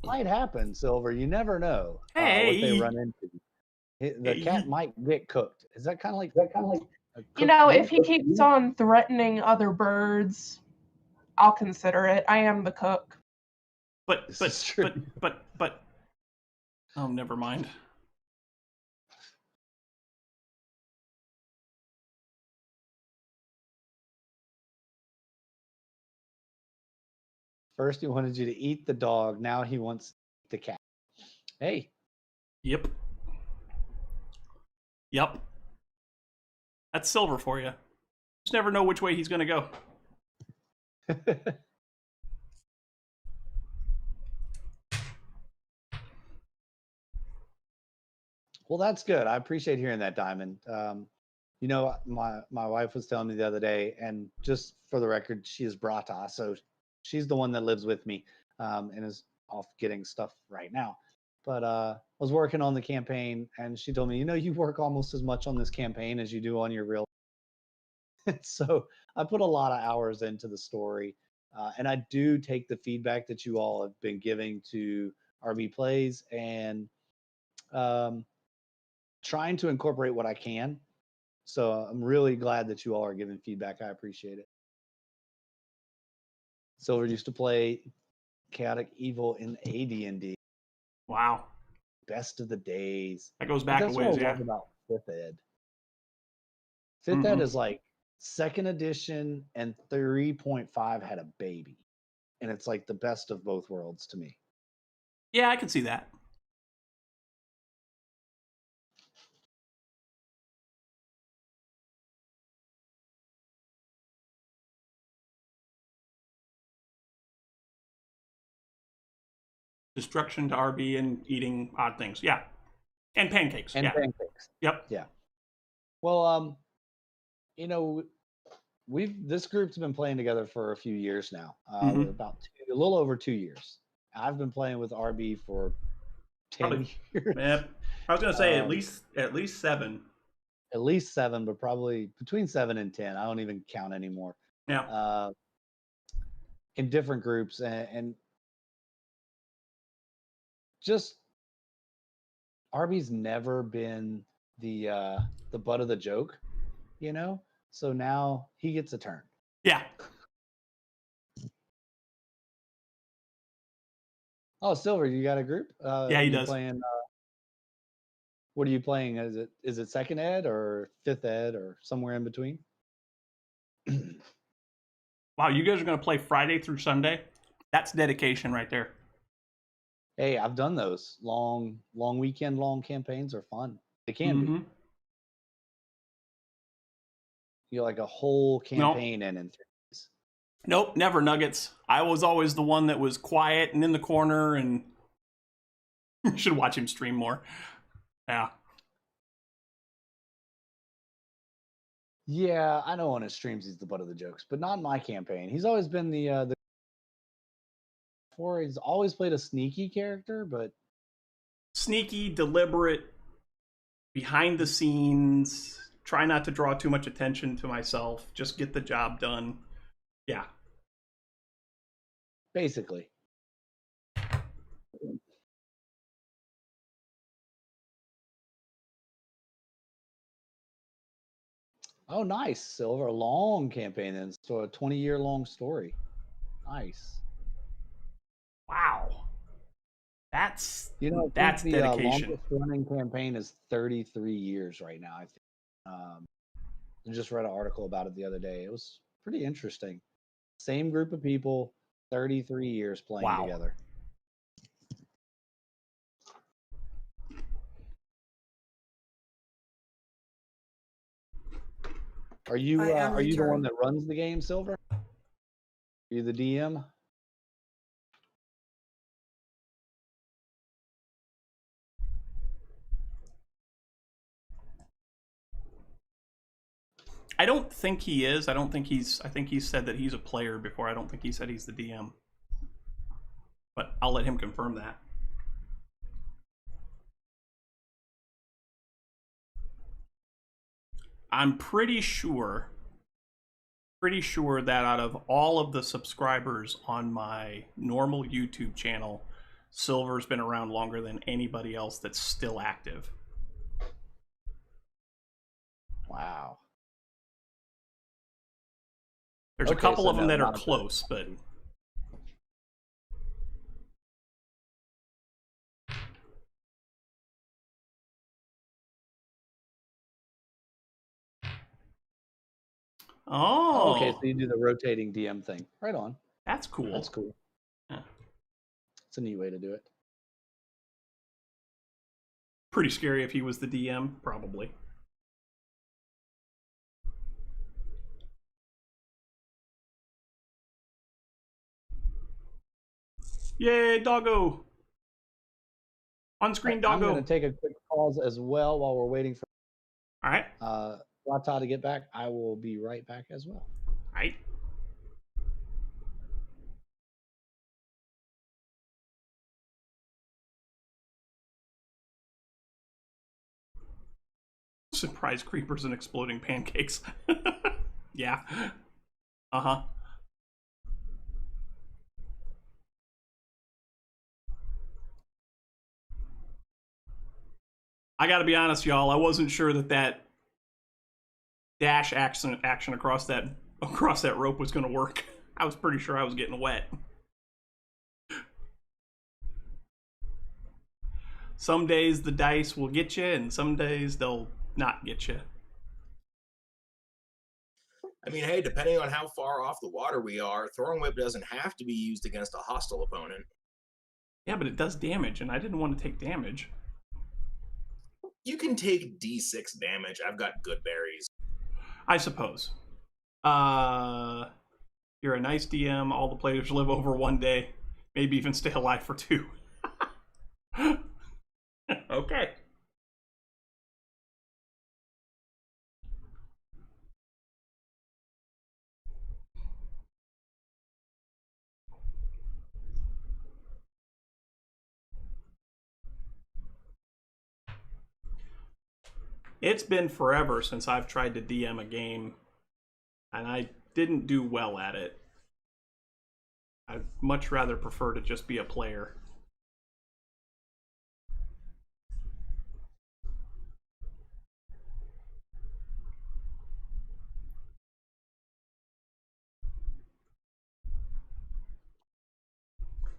Might happen, Silver. You never know what
Hey.
they run into. The cat might get cooked. Is that kind of like a
You
cooked
know,
meat?
if he keeps on threatening other birds, I'll consider it. I am the cook.
But
This is true.
but oh, never mind.
First he wanted you to eat the dog, now he wants the cat. Hey.
Yep. Yep. That's Silver for you. Just never know which way he's going to go.
Well, that's good. I appreciate hearing that, Diamond. You know, my wife was telling me the other day, and just for the record, she is Brata, so she's the one that lives with me and is off getting stuff right now. But I was working on the campaign, and she told me, you know, you work almost as much on this campaign as you do on your real. So I put a lot of hours into the story, and I do take the feedback that you all have been giving to RB Plays and trying to incorporate what I can. So I'm really glad that you all are giving feedback. I appreciate it. Silver used to play Chaotic Evil in AD&D.
Wow.
Best of the days.
That goes
But
back a
that's what I
ways, yeah.
love about 5th Ed. 5th Ed is like 2nd edition and 3.5 had a baby. And it's like the best of both worlds to me.
Yeah, I can see that. Destruction to RB and eating odd things. Yeah. And pancakes.
And
yeah.
pancakes.
Yep.
Yeah. Well, you know, this group's been playing together for a few years now. We're about a little over 2 years. I've been playing with RB for 10 years.
Yep. I was gonna say at least 7.
At least 7, but probably between 7 and 10. I don't even count anymore.
Yeah.
In different groups and just RB's never been the butt of the joke, you know. So now he gets a turn.
Yeah.
Oh, Silver, you got a group?
Yeah, he does.
Playing, what are you playing? Is it 2nd Ed or 5th Ed or somewhere in between?
Wow, you guys are gonna play Friday through Sunday? That's dedication right there.
Hey, I've done those long weekend, long campaigns are fun. They can be. You know, like a whole campaign in 3 days.
Nope, never Nuggets. I was always the one that was quiet and in the corner, and you should watch him stream more. Yeah.
Yeah, I know on his streams he's the butt of the jokes, but not in my campaign. He's always been the he's always played a sneaky character, but
Sneaky, deliberate, behind the scenes, try not to draw too much attention to myself, just get the job done. Yeah.
basically. Oh, nice, Silver. A long campaign then. So a 20-year long story. Nice.
Wow. That's
You know,
that's
the
dedication.
longest running campaign is 33 years right now, I think. I just read an article about it the other day. It was pretty interesting. Same group of people, 33 years playing together. Are you the one that runs the game, Silver? Are you the DM?
I don't think he is. I think he said that he's a player before. I don't think he said he's the DM. But I'll let him confirm that. I'm pretty sure that out of all of the subscribers on my normal YouTube channel, Silver's been around longer than anybody else that's still active.
Wow.
There's a
Okay,
couple
so
of them
no,
that are
not a-
close, but
Oh, okay, so
oh,
you do the rotating DM thing. Right on.
that's cool.
That's cool.
Yeah.
It's a neat way to do it.
Pretty scary if he was the DM, probably. Yay, doggo! On-screen
I'm
doggo.
going to take a quick pause as well while we're waiting for
All right.
Rata to get back. I will be right back as well.
All right. Surprise creepers and exploding pancakes. Yeah. Uh-huh. I gotta be honest, y'all. I wasn't sure that dash action across that rope was gonna work. I was pretty sure I was getting wet. Some days the dice will get you, and some days they'll not get you.
I mean, hey, depending on how far off the water we are, throwing whip doesn't have to be used against a hostile opponent.
Yeah, but it does damage, and I didn't want to take damage.
You can take D6 damage. I've got good berries.
I suppose. You're a nice DM. All the players live over 1 day, maybe even stay alive for 2. Okay. It's been forever since I've tried to DM a game, and I didn't do well at it. I'd much rather prefer to just be a player.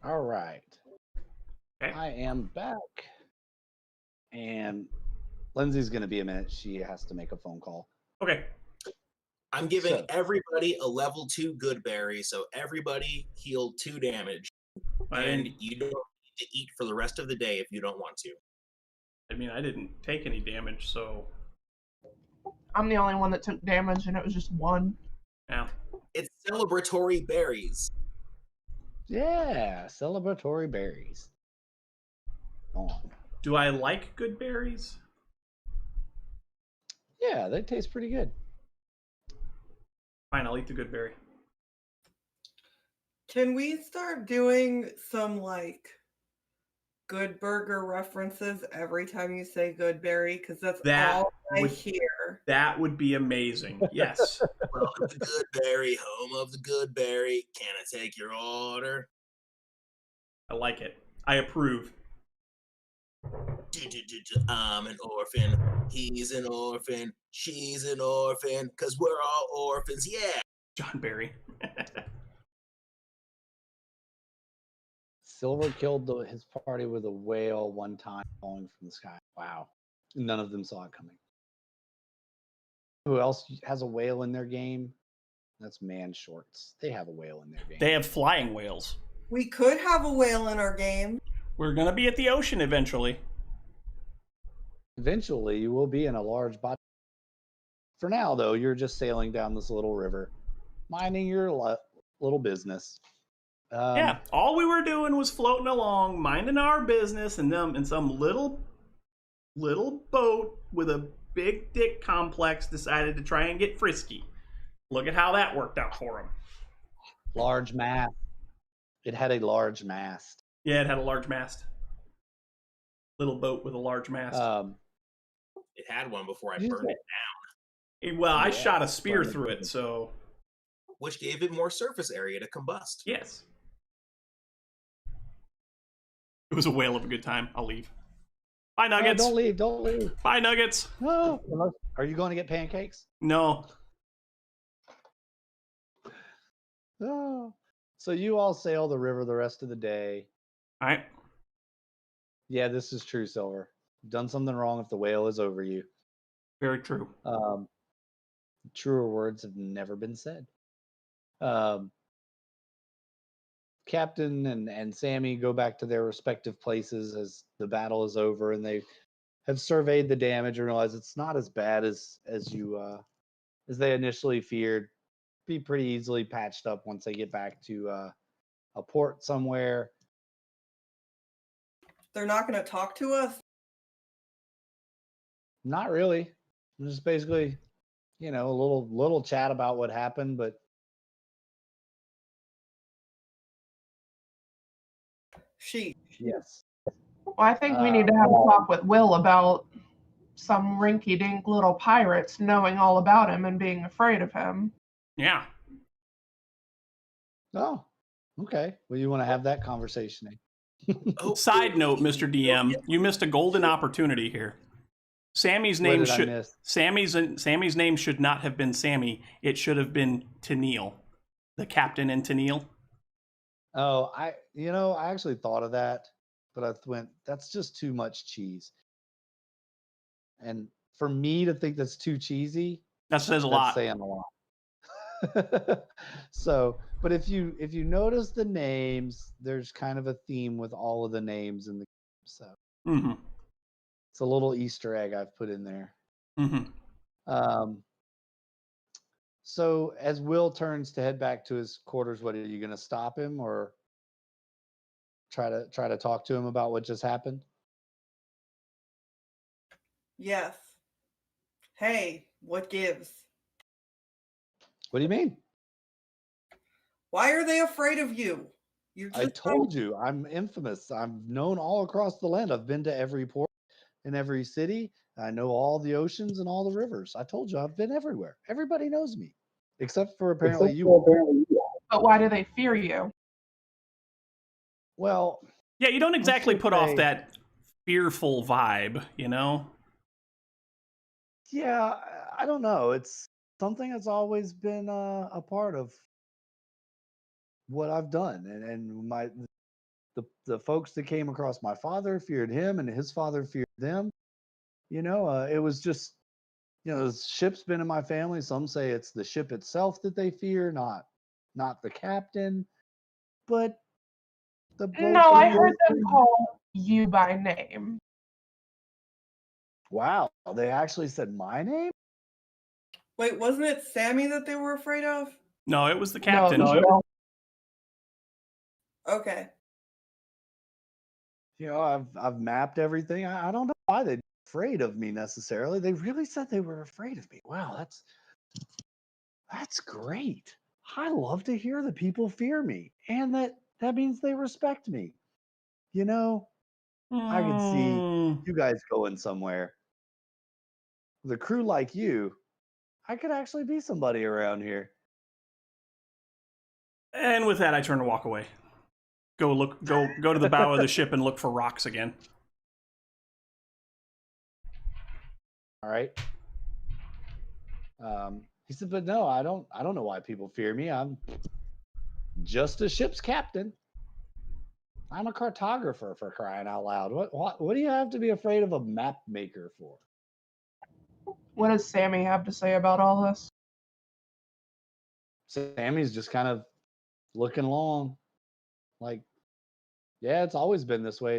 All right.
Okay.
I am back. And Lindsay's going to be a minute. She has to make a phone call.
Okay.
I'm giving
So-
everybody a level 2 good berry, so everybody heal 2 damage. And you don't need to eat for the rest of the day if you don't want to.
I mean, I didn't take any damage, so
I'm the only one that took damage, and it was just 1.
yeah.
It's celebratory berries.
Yeah, celebratory berries. On.
Do I like good berries?
Yeah, they taste pretty good.
Fine, I'll eat the good berry.
Can we start doing some like Good Burger references every time you say Good Berry? Because that's
That
all I
would-
hear.
That would be amazing. Yes.
Welcome to Good Berry, home of the Good Berry. Can I take your order?
I like it. I approve.
I'm an orphan. He's an orphan. She's an orphan. Because we're all orphans. Yeah.
John Barry.
Silver killed his party with a whale one time falling from the sky. Wow. None of them saw it coming. Who else has a whale in their game? That's Man Shorts. They have a whale in their game.
They have flying whales.
We could have a whale in our game.
We're going to be at the ocean eventually.
Eventually, you will be in a large body. For now, though, you're just sailing down this little river, minding your little business.
Yeah, all we were doing was floating along, minding our business, and them in some little boat with a big dick complex decided to try and get frisky. Look at how that worked out for him.
Large mast. It had a large mast.
Yeah, it had a large mast. Little boat with a large mast.
It had one before I
You
burned
said-
it,
Well, I
Yeah,
shot a spear
burned it.
through it, so
which gave it more surface area to combust.
yes. It was a whale of a good time. I'll leave. Bye,
No,
Nuggets.
don't leave. Don't leave.
Bye, Nuggets.
No. Are you going to get pancakes?
No.
No. So you all sail the river the rest of the day.
All right.
Yeah, this is true, Silver. You've done something wrong if the whale is over you.
Very true.
Truer words have never been said. Captain and Sammy go back to their respective places as the battle is over, and they have surveyed the damage and realize it's not as bad as they initially feared. Be pretty easily patched up once they get back to a port somewhere.
They're not going to talk to us.
Not really. Just basically, a little chat about what happened, but yes.
Well, I think we need to have a talk with Will about some rinky-dink little pirates knowing all about him and being afraid of him.
Yeah.
Oh, okay. Well, you want to have that conversation?
Oh,
Side note, Mr. DM, you missed a golden opportunity here. Sammy's name
What did I
should
miss?
Sammy's name should not have been Sammy. It should have been Tennille, the captain in Tennille.
Oh, I actually thought of that, but I went, that's just too much cheese. And for me to think that's too cheesy,
That says a
that's
lot.
saying a lot. So, but if you notice the names, there's kind of a theme with all of the names in the game. So
Mm-hmm.
it's a little Easter egg I've put in there.
Mm-hmm.
So as Will turns to head back to his quarters, what are you going to stop him or try to talk to him about what just happened?
Yes. Hey, what gives?
What do you mean?
Why are they afraid of you? You're
I
just
told you, I'm infamous. I'm known all across the land. I've been to every port in every city. I know all the oceans and all the rivers. I told you, I've been everywhere. Everybody knows me, except for apparently you.
But why do they fear you?
Well,
Yeah, you don't exactly
just
put off
say-
that fearful vibe, you know?
yeah, I don't know. It's something that's always been a part of what I've done, and the folks that came across my father feared him, and his father feared them. It was just, the ship's been in my family. Some say it's the ship itself that they fear, not the captain. But the boat.
No, I heard them call you by name.
Wow, they actually said my name.
Wait, wasn't it Sammy that they were afraid of?
No, it was the captain.
No.
Okay.
I've mapped everything. I don't know why they're afraid of me necessarily. They really said they were afraid of me. Wow, that's great. I love to hear that people fear me, and that means they respect me. I can see you guys going somewhere. With a crew like you, I could actually be somebody around here.
And with that, I turn to walk away. Go to the bow of the ship and look for rocks again.
All right. He said, but no, I don't know why people fear me. I'm just a ship's captain. I'm a cartographer, for crying out loud. What do you have to be afraid of a map maker for?
What does Sammy have to say about all this?
Sammy's just kind of looking along, like, yeah, it's always been this way.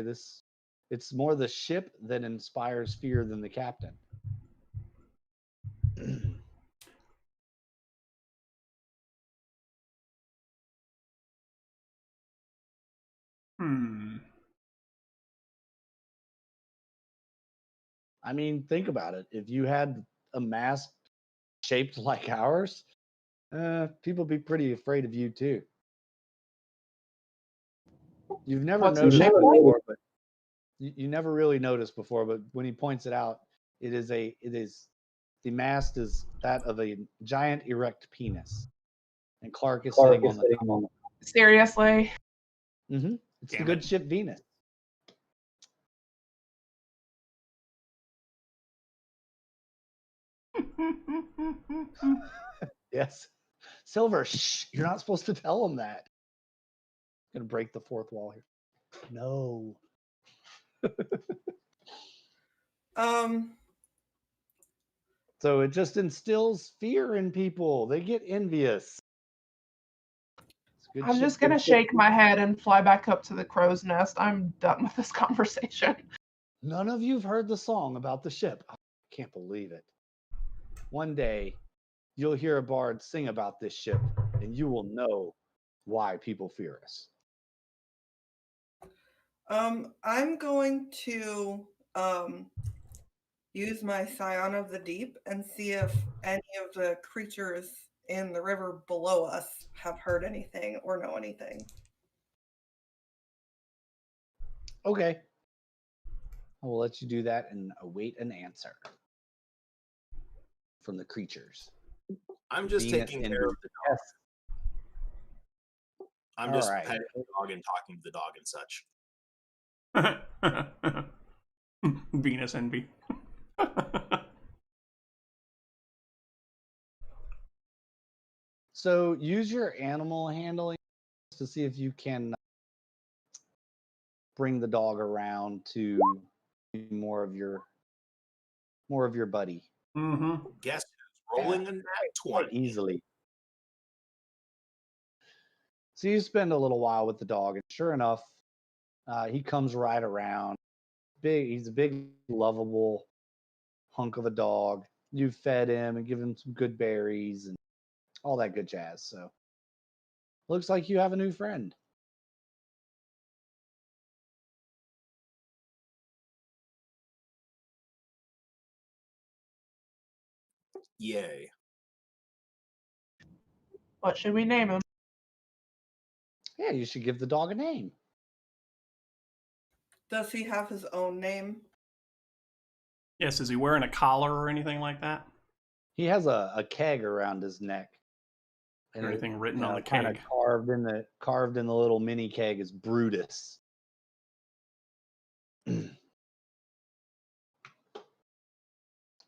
It's more the ship that inspires fear than the captain. I mean, think about it. If you had a mast shaped like ours, people would be pretty afraid of you too. You've never
What's it
noticed
shaped like?
before, but you never really noticed before. But when he points it out, the mast is that of a giant erect penis, and Clark is sitting on the top.
Seriously?
Mm-hmm. It's
Damn
the good
it.
ship Venus. Yes. Silver, shh, you're not supposed to tell him that. Gonna break the fourth wall here. No. So it just instills fear in people. They get envious. It's good
I'm
shit,
just
good
gonna
shit.
shake my head and fly back up to the crow's nest. I'm done with this conversation.
None of you've heard the song about the ship. I can't believe it. One day, you'll hear a bard sing about this ship, and you will know why people fear us.
I'm going to use my Scion of the Deep and see if any of the creatures in the river below us have heard anything or know anything.
Okay. I will let you do that and await an answer from the creatures.
I'm just
Venus
taking
and
care of the dog.
Yes.
I'm
All
just
right.
petting the dog and talking to the dog and such.
Venus envy.
So use your animal handling to see if you can bring the dog around to more of your buddy.
Mm-hmm.
Guess who's rolling a nat
Quite
20?
easily. So you spend a little while with the dog, and sure enough, he comes right around. He's a big, lovable hunk of a dog. You've fed him and given him some good berries and all that good jazz. So looks like you have a new friend.
Yay.
What should we name him?
Yeah, you should give the dog a name.
Does he have his own name?
Yes, is he wearing a collar or anything like that?
He has a keg around his neck.
Or anything written on the
kind of
keg?
carved in the little mini keg is Brutus.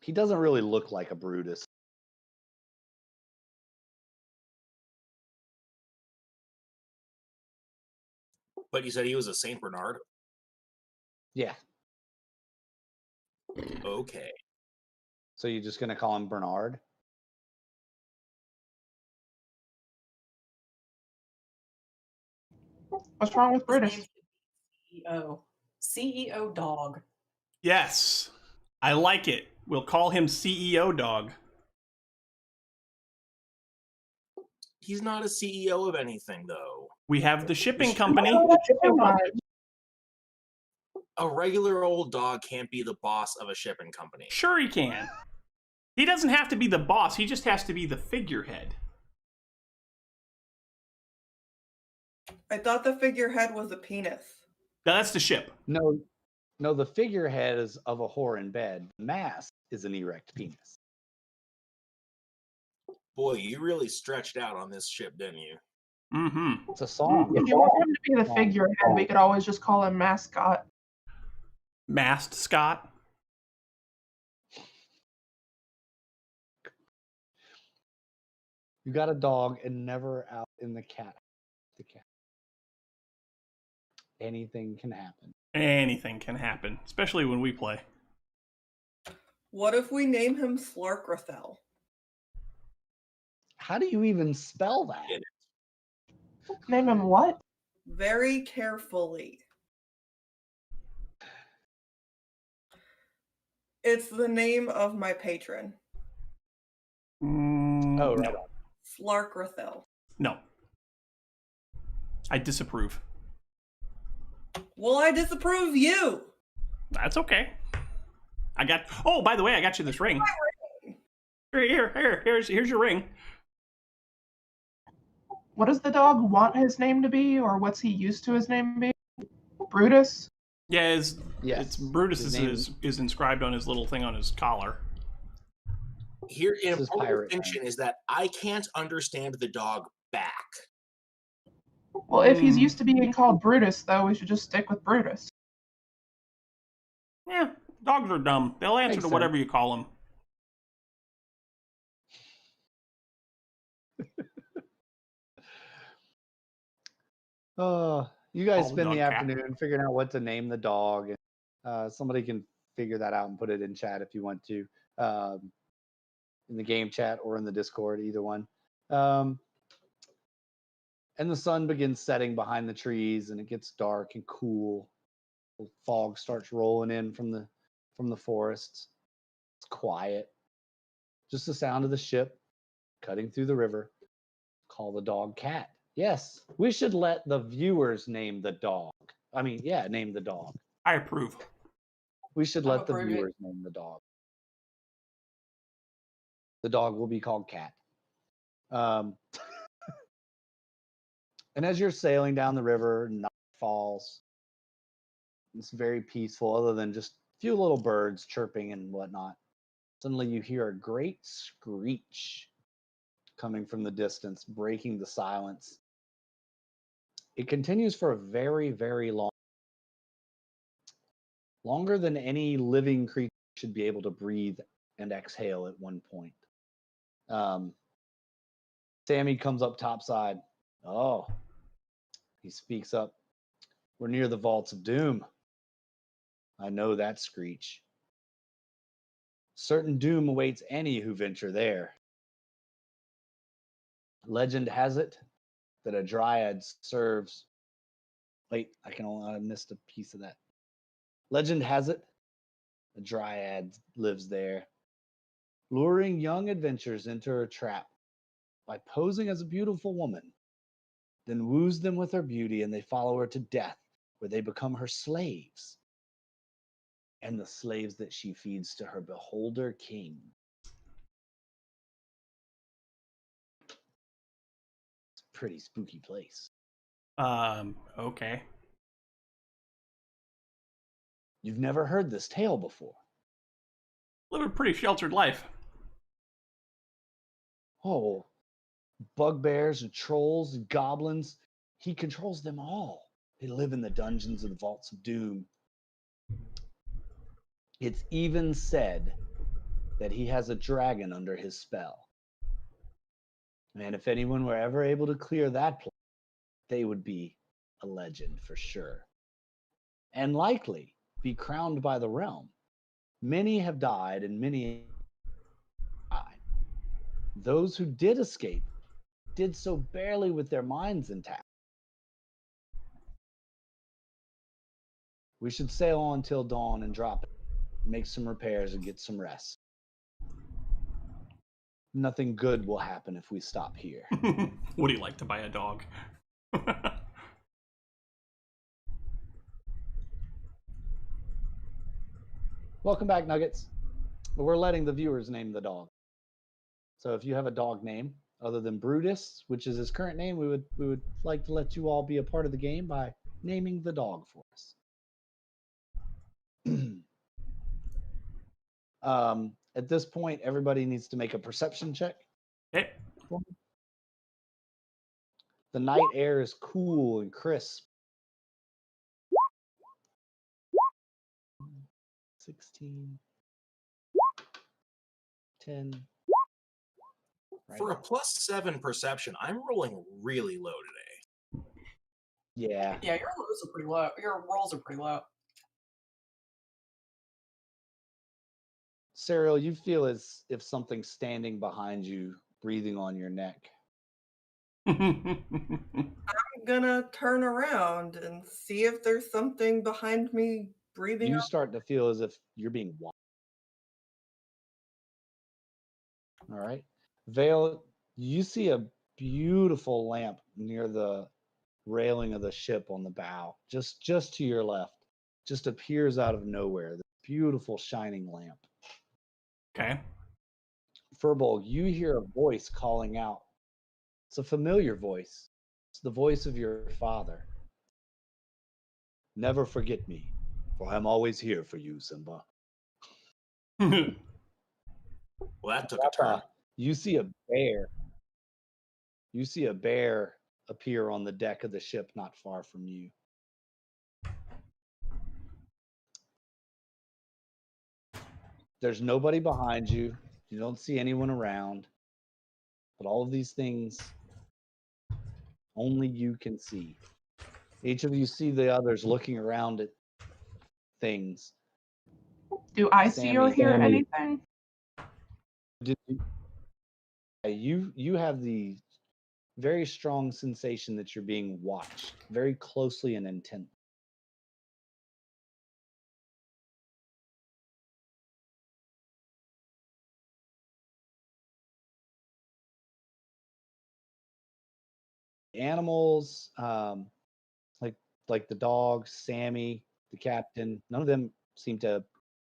He doesn't really look like a Brutus.
But you said he was a Saint Bernard?
Yeah.
Okay.
So you're just gonna call him Bernard?
What's wrong with
His name
Brutus?
should be CEO. CEO dog.
Yes. I like it. We'll call him CEO Dog.
He's not a CEO of anything, though.
We have the shipping company.
Oh, that's too much.
A regular old dog can't be the boss of a shipping company.
Sure he can. He doesn't have to be the boss. He just has to be the figurehead.
I thought the figurehead was a penis.
That's the ship.
No, the figurehead is of a whore in bed. The Mast is an erect penis.
Boy, you really stretched out on this ship, didn't you?
Mm-hmm.
It's a song.
If you want him to be the figurehead, we could always just call him mascot.
Mast Scott.
You got a dog and never out in the cat. Anything can happen.
Anything can happen, especially when we play.
What if we name him Slarkrathel?
How do you even spell that?
Name him what?
Very carefully. It's the name of my patron,
Oh, right.
No.
Slarkrathel.
No. I disapprove.
Well, I disapprove you.
That's okay. I got. Oh, by the way, I got you this ring. Here's your ring.
What does the dog want his name to be, or what's he used to his name to be? Brutus?
Yeah,
Yes.
it's Brutus
His name-
is inscribed on his little thing on his collar.
Here, an
This is
important
pirate
distinction is that I can't understand the dog back.
Well, if he's
Hmm.
used to being called Brutus, though, we should just stick with Brutus.
Yeah, dogs are dumb. They'll answer
Makes
to whatever you call them.
You guys
Call the
spend the
dog Cat.
afternoon figuring out what to name the dog. Somebody can figure that out and put it in chat if you want to, in the game chat or in the Discord, either one. And the sun begins setting behind the trees, and it gets dark and cool. The fog starts rolling in from the forests. It's quiet. Just the sound of the ship cutting through the river. Call the dog Cat. Yes, we should let the viewers name the dog. Name the dog.
I approve.
We should
I'm
let the
approving.
viewers name the dog. The dog will be called Cat. And as you're sailing down the river, night falls. It's very peaceful, other than just a few little birds chirping and whatnot. Suddenly you hear a great screech coming from the distance, breaking the silence. It continues for a very, very longer than any living creature should be able to breathe and exhale at one point. Sammy comes up topside. Oh, he speaks up. We're near the vaults of doom. I know that screech. Certain doom awaits any who venture there. Legend has it that a dryad serves. Wait, I missed a piece of that. Legend has it a dryad lives there, luring young adventurers into her trap by posing as a beautiful woman, then woos them with her beauty, and they follow her to death, where they become her slaves, and the slaves that she feeds to her beholder king. It's a pretty spooky place.
Okay.
You've never heard this tale before.
Live a pretty sheltered life.
Oh, bugbears and trolls and goblins. He controls them all. They live in the dungeons of the vaults of doom. It's even said that he has a dragon under his spell. And if anyone were ever able to clear that place, they would be a legend for sure. And likely be crowned by the realm. Many have died and many died. Those who did escape did so barely with their minds intact. We should sail on till dawn and drop it, make some repairs and get some rest. Nothing good will happen if we stop here.
Would he like to buy a dog?
Welcome back, Nuggets. We're letting the viewers name the dog. So if you have a dog name other than Brutus, which is his current name, we would like to let you all be a part of the game by naming the dog for us. At this point, everybody needs to make a perception check.
Okay.
The night air is cool and crisp. 16, 10.
For a
Right.
+7 perception, I'm rolling really low today.
Yeah.
Yeah, your rolls are pretty low. Your rolls are pretty low.
Cyril, you feel as if something's standing behind you, breathing on your neck.
I'm gonna turn around and see if there's something behind me breathing.
You start to feel as if you're being watched. All right. Vale, you see a beautiful lamp near the railing of the ship on the bow, just to your left. Just appears out of nowhere. beautiful shining lamp.
Okay.
Furbolg, you hear a voice calling out. It's a familiar voice. It's the voice of your father. Never forget me, for I'm always here for you, Simba.
Well, that took a turn.
You see a bear. You see a bear appear on the deck of the ship not far from you. There's nobody behind you. You don't see anyone around. But all of these things only you can see. Each of you see the others looking around at things.
Do I see or hear anything?
You have the very strong sensation that you're being watched very closely and intently. Animals, like the dog, Sammy, the captain, none of them seem to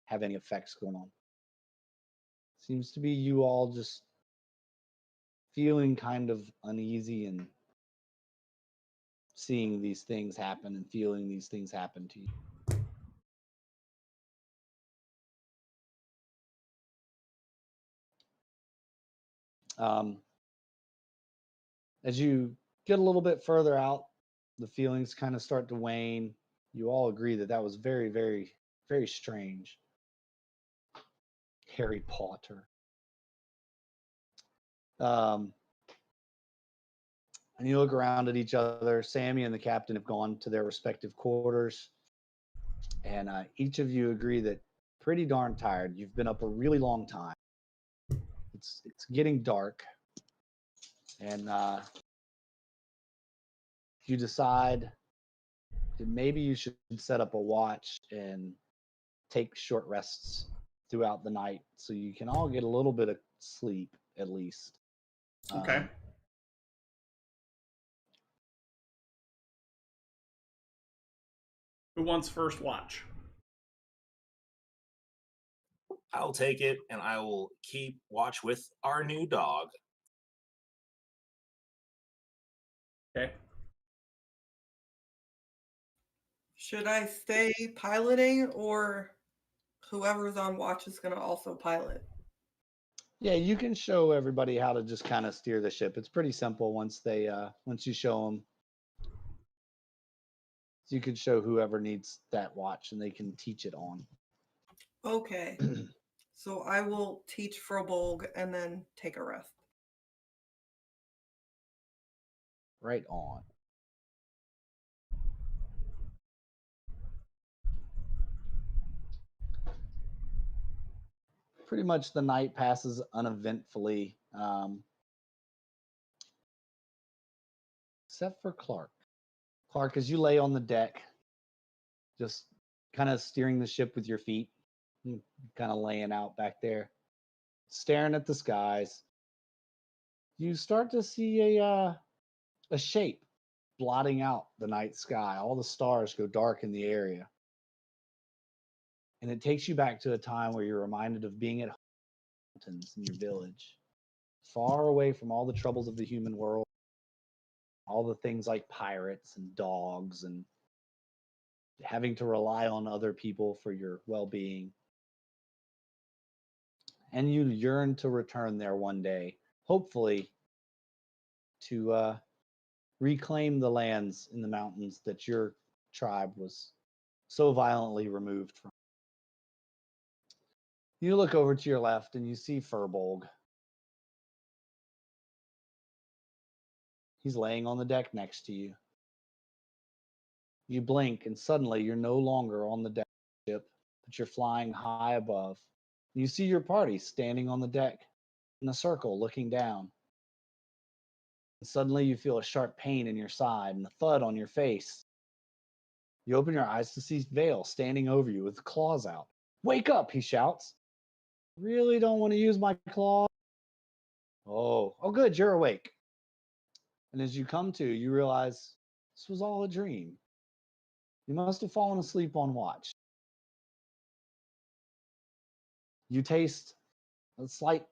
have any effects going on. Seems to be you all just feeling kind of uneasy and seeing these things happen and feeling these things happen to you. As you get a little bit further out, the feelings kind of start to wane. You all agree that that was very, very, very strange. Harry Potter. And you look around at each other. Sammy and the captain have gone to their respective quarters. And each of you agree that pretty darn tired. You've been up a really long time. It's getting dark. And you decide that maybe you should set up a watch and take short rests throughout the night so you can all get a little bit of sleep at least.
Okay. Who wants first watch?
I'll take it, and I will keep watch with our new dog.
Okay.
Should I stay piloting, or whoever's on watch is going to also pilot?
Yeah, you can show everybody how to just kind of steer the ship. It's pretty simple once you show them. So you can show whoever needs that watch and they can teach it on.
Okay. So I will teach Frobolg and then take a rest.
Right on. Pretty much the night passes uneventfully, except for Clark. Clark, as you lay on the deck, just kind of steering the ship with your feet, kind of laying out back there, staring at the skies, you start to see a shape blotting out the night sky. All the stars go dark in the area. And it takes you back to a time where you're reminded of being at mountains in your village, far away from all the troubles of the human world, all the things like pirates and dogs and having to rely on other people for your well-being. And you yearn to return there one day, hopefully to reclaim the lands in the mountains that your tribe was so violently removed from. You look over to your left and you see Furbolg. He's laying on the deck next to you. You blink and suddenly you're no longer on the deck of the ship, but you're flying high above. You see your party standing on the deck in a circle looking down. And suddenly you feel a sharp pain in your side and a thud on your face. You open your eyes to see Vale standing over you with claws out. "Wake up," he shouts. "Really don't want to use my claw?" Oh, good, you're awake. And as you come to, you realize this was all a dream. You must have fallen asleep on watch. you taste a slight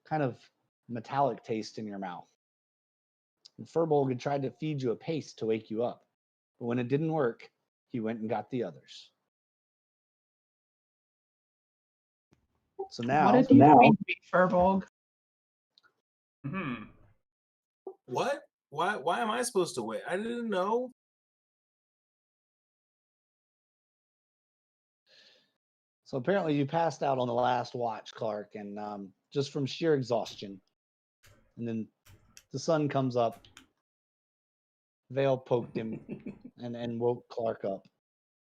kind of metallic taste in your mouth. And Furbolg had tried to feed you a paste to wake you up, but when it didn't work, he went and got the others. So now,
What did you feed me, Furbolg?
Hmm.
What? Why am I supposed to wait? I didn't know.
So apparently you passed out on the last watch, Clark, and just from sheer exhaustion. And then the sun comes up. Vale poked him and woke Clark up.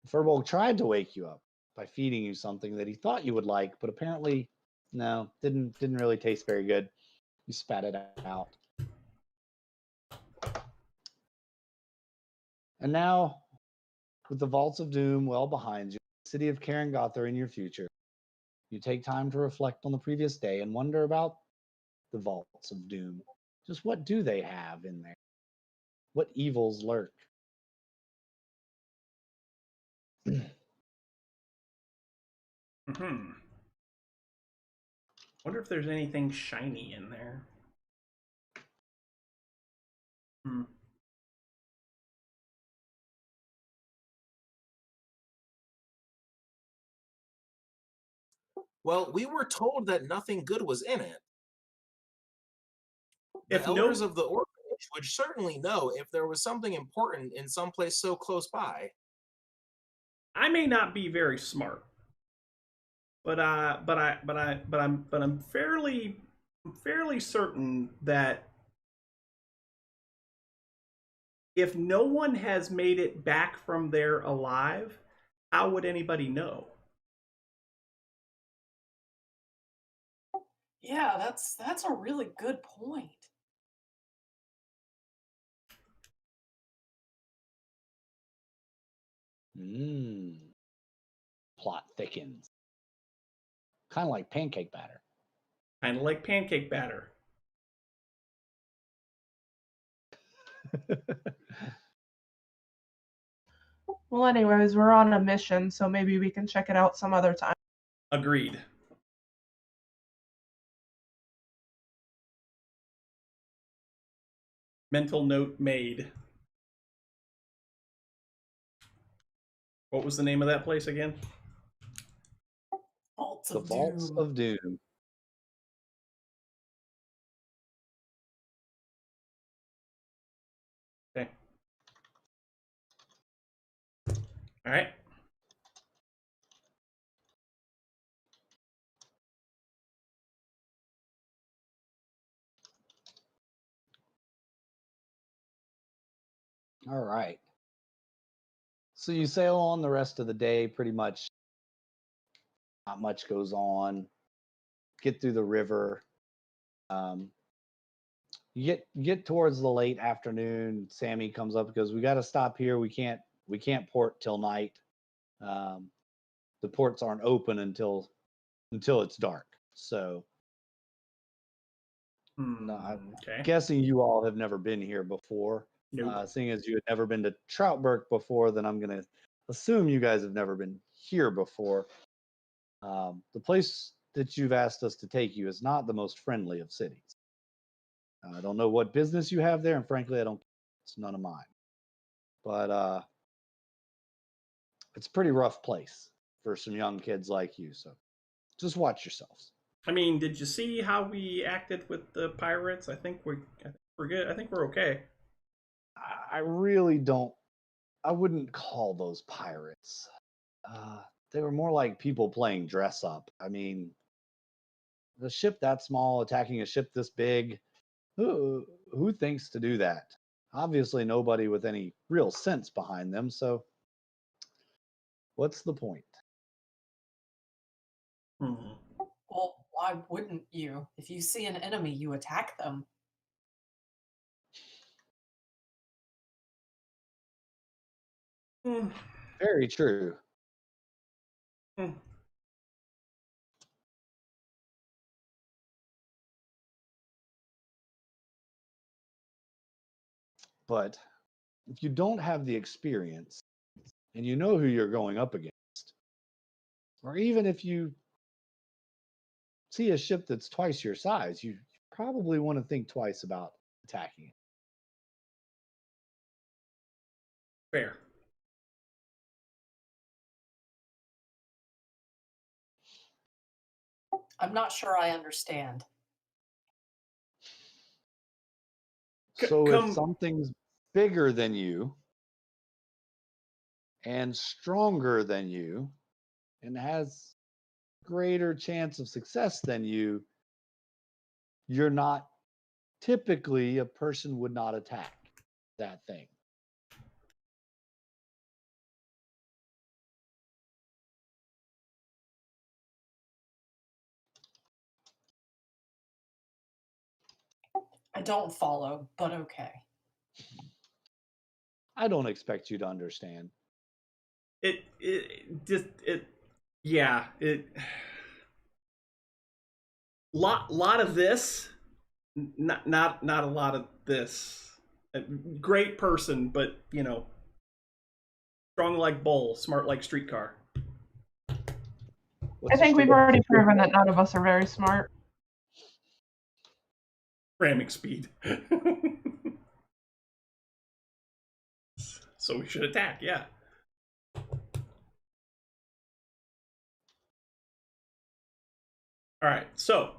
Furbolg tried to wake you up by feeding you something that he thought you would like, but apparently, no, didn't really taste very good. You spat it out. And now, with the Vaults of Doom well behind you, the city of Karangothar in your future, you take time to reflect on the previous day and wonder about the Vaults of Doom. Just what do they have in there? What evils lurk?
Wonder if there's anything shiny in there.
Well, we were told that nothing good was in it. The
If
elders
no,
of the orphanage would certainly know if there was something important in some place so close by.
I may not be very smart, but I'm fairly certain that if no one has made it back from there alive, how would anybody know?
Yeah, that's a really good point.
Plot thickens. Kind of like pancake batter.
Kind of like pancake batter.
Well, anyways, we're on a mission, so maybe we can check it out some other time.
Agreed. Mental note made. What was the name of that place again?
Vaults
The
of
Vaults
Doom.
of Doom.
Okay. All right.
All right. So you sail on the rest of the day, pretty much. Not much goes on. Get through the river. You get towards the late afternoon. Sammy comes up because we got to stop here. We can't port till night. The ports aren't open until it's dark. So I'm
Okay.
guessing you all have never been here before.
Nope.
Seeing as you had never been to Troutberg before, then I'm going to assume you guys have never been here before. The place that you've asked us to take you is not the most friendly of cities. I don't know what business you have there, and frankly, I don't. It's none of mine. But it's a pretty rough place for some young kids like you. So just watch yourselves.
I mean, did you see how we acted with the pirates? I think we're good. I think we're okay.
I really don't. I wouldn't call those pirates. They were more like people playing dress up. I mean, the ship that small attacking a ship this big, who thinks to do that? Obviously, nobody with any real sense behind them. So, what's the point?
Well, why wouldn't you? If you see an enemy, you attack them.
Very true. But if you don't have the experience and you know who you're going up against, or even if you see a ship that's twice your size, you probably want to think twice about attacking it.
Fair.
I'm not sure I understand.
So if
Come.
something's bigger than you and stronger than you and has greater chance of success than you, you're not typically a person would not attack that thing.
I don't follow, but okay.
I don't expect you to understand.
Lot of this, not a lot of this. Great person, but strong like bull, smart like streetcar.
I think we've already proven that none of us are very smart.
Ramming speed. So we should attack, yeah. All right, so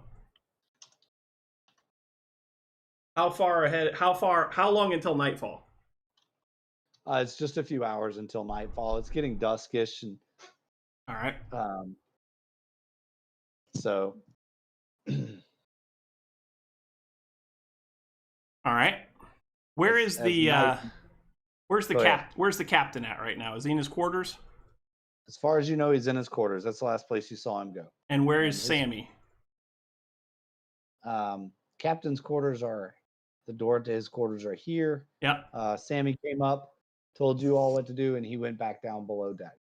how far ahead? How long until nightfall?
It's just a few hours until nightfall. It's getting duskish, and
all right.
So,
all right. Where's the captain at right now? Is he in his quarters?
As far as you know, he's in his quarters. That's the last place you saw him go.
And where is Sammy?
Captain's quarters are, the door to his quarters are here.
Yep.
Sammy came up, told you all what to do, and he went back down below deck.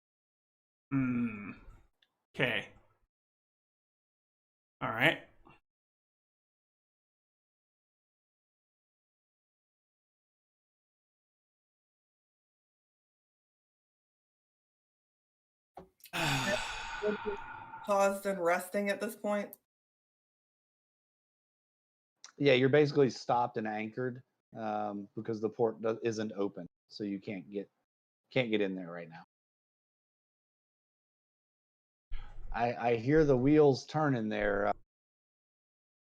Okay. All right.
Paused and resting at this point.
Yeah, you're basically stopped and anchored because the port isn't open, so you can't get in there right now. I hear the wheels turning there.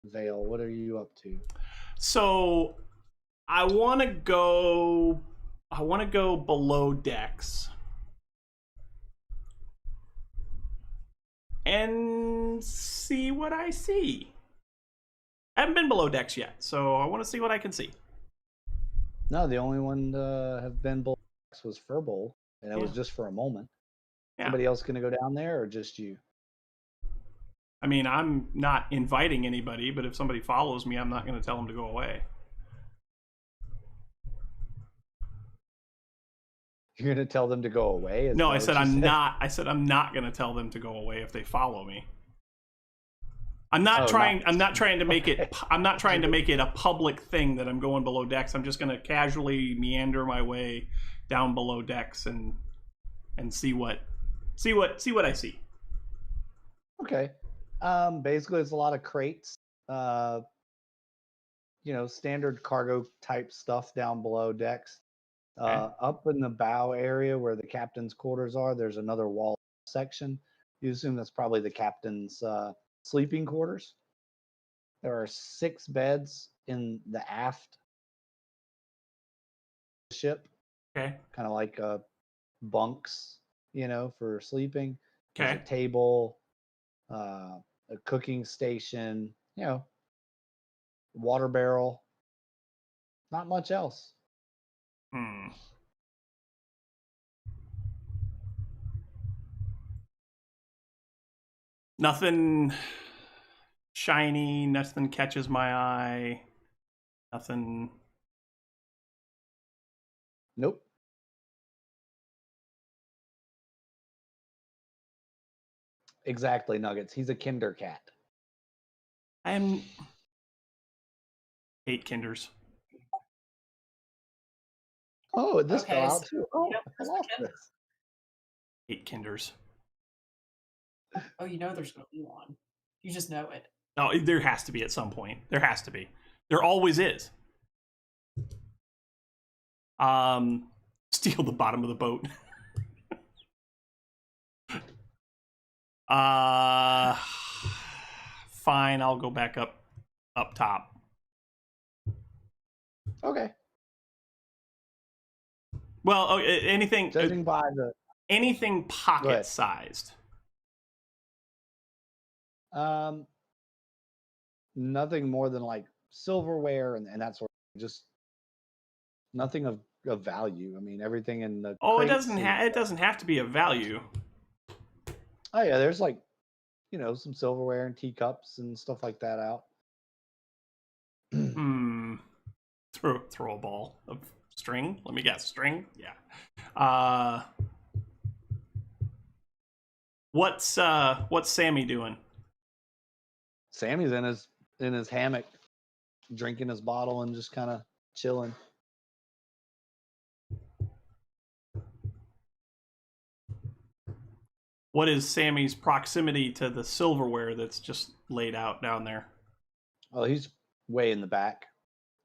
Vale, what are you up to?
So, I want to go below decks and see what I see. I haven't been below decks yet, so I want to see what I can see.
No, the only one to have been below decks was Furball, and it was just for a moment.
Yeah.
Somebody else going to go down there, or just you?
I mean, I'm not inviting anybody, but if somebody follows me, I'm not going to tell them to go away.
You're going to tell them to go away?
No, I said I'm not. I said I'm not going to tell them to go away if they follow me. I'm not trying to make it. I'm not trying to make it a public thing that I'm going below decks. I'm just going to casually meander my way down below decks and see what I see.
Okay. Basically, it's a lot of crates. Standard cargo type stuff down below decks. Up in the bow area where the captain's quarters are, there's another wall section. You assume that's probably the captain's sleeping quarters. There are 6 beds in the aft ship.
Okay.
Kind of like bunks, for sleeping.
Okay.
There's a table, a cooking station, water barrel. Not much else.
Nothing shiny, nothing catches my eye, nothing.
Nope. Exactly, Nuggets. He's a kinder cat.
I'm 8 kinders.
Oh, this
Okay,
fell out
so
too. Oh,
Yep,
I
there's the
lost
kinder.
this.
8 kinders.
Oh, there's going to be one. You just know it.
Oh, there has to be at some point. There has to be. There always is. Steal the bottom of the boat. Fine. I'll go back up top.
Okay.
Well, anything.
Judging by the
Anything
Go
pocket
ahead.
sized.
Nothing more than like silverware and that sort of just nothing of value. I mean, everything in the
Oh, it
crates
doesn't
is-
it doesn't have to be of value.
Oh yeah, there's like, some silverware and teacups and stuff like that out.
Throw a ball of string. Let me guess, string. Yeah. What's Sammy doing?
Sammy's in his hammock, drinking his bottle and just kind of chilling.
What is Sammy's proximity to the silverware that's just laid out down there?
Oh, he's way in the back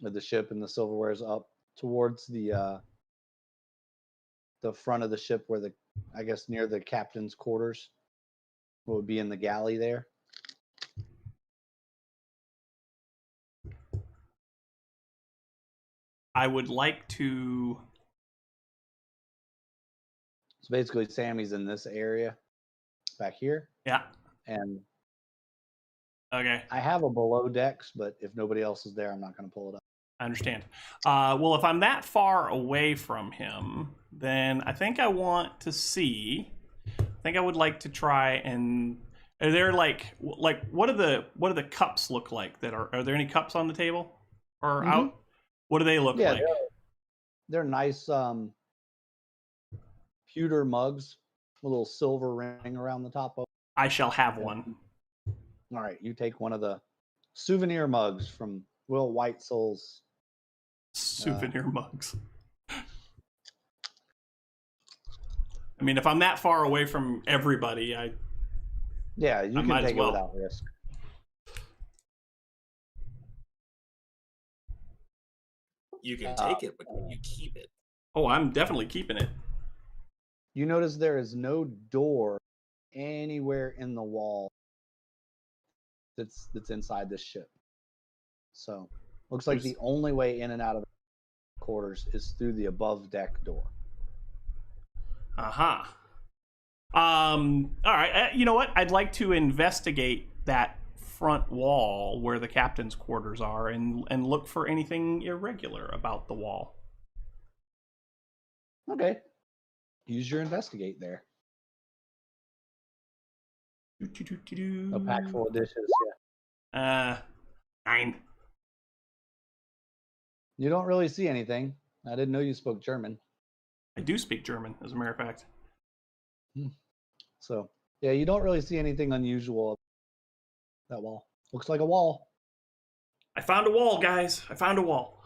of the ship, and the silverware's up towards the front of the ship, where I guess near the captain's quarters. What would be in the galley there?
I would like to.
So basically, Sammy's in this area back here,
Yeah.
and
Okay.
I have a below decks, but if nobody else is there, I'm not going to pull it up.
I understand. Well, if I'm that far away from him, then I think I want to see. I think I would like to try and. Are there like what do the cups look like? Are there any cups on the table or out? What do they look
Yeah,
like?
they're nice pewter mugs, a little silver ring around the top of.
I shall have one.
All right, you take one of the souvenir mugs from Will Whitesoul's.
Souvenir mugs. I mean, if I'm that far away from everybody,
Yeah, you can
might as
take
well.
it without risk.
You can take it, but can you keep it?
Oh, I'm definitely keeping it.
You notice there is no door anywhere in the wall that's inside this ship. So looks like the only way in and out of the quarters is through the above deck door.
Aha. All right. You know what? I'd like to investigate that front wall where the captain's quarters are and look for anything irregular about the wall.
Okay. Use your investigate there. A pack full of dishes, yeah.
9.
You don't really see anything. I didn't know you spoke German.
I do speak German, as a matter of fact.
So, yeah, you don't really see anything unusual. That wall looks like a wall.
I found a wall, guys. I found a wall.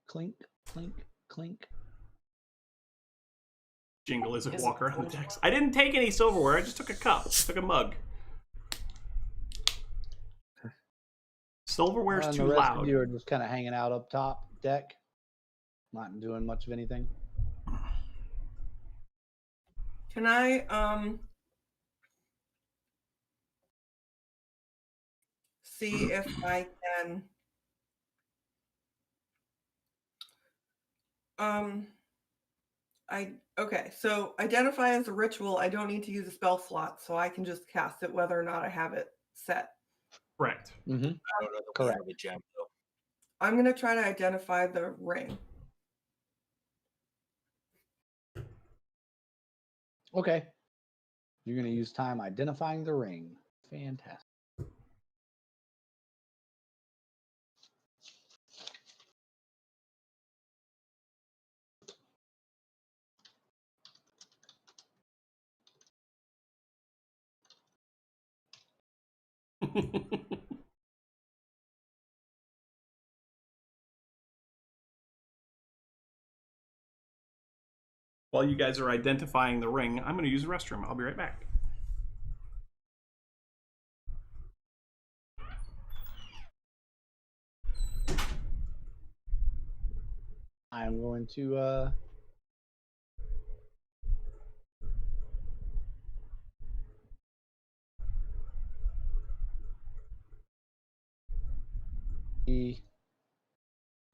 Clink, clink, clink.
Jingle as I
Is
walk
it
around the
cold?
decks. I didn't take any silverware. I just took a cup. Took a mug. Silverware's
And
too
the rest
loud.
of you are just kind of hanging out up top deck, not doing much of anything.
Can I see if I can okay, so identify as a ritual, I don't need to use a spell slot, so I can just cast it whether or not I have it set.
Correct.
Mm-hmm.
I don't know that we
Correct.
have a gem though.
I'm going to try to identify the ring.
Okay. You're going to use time identifying the ring. Fantastic.
While you guys are identifying the ring, I'm going to use the restroom. I'll be right back.
I'm going to the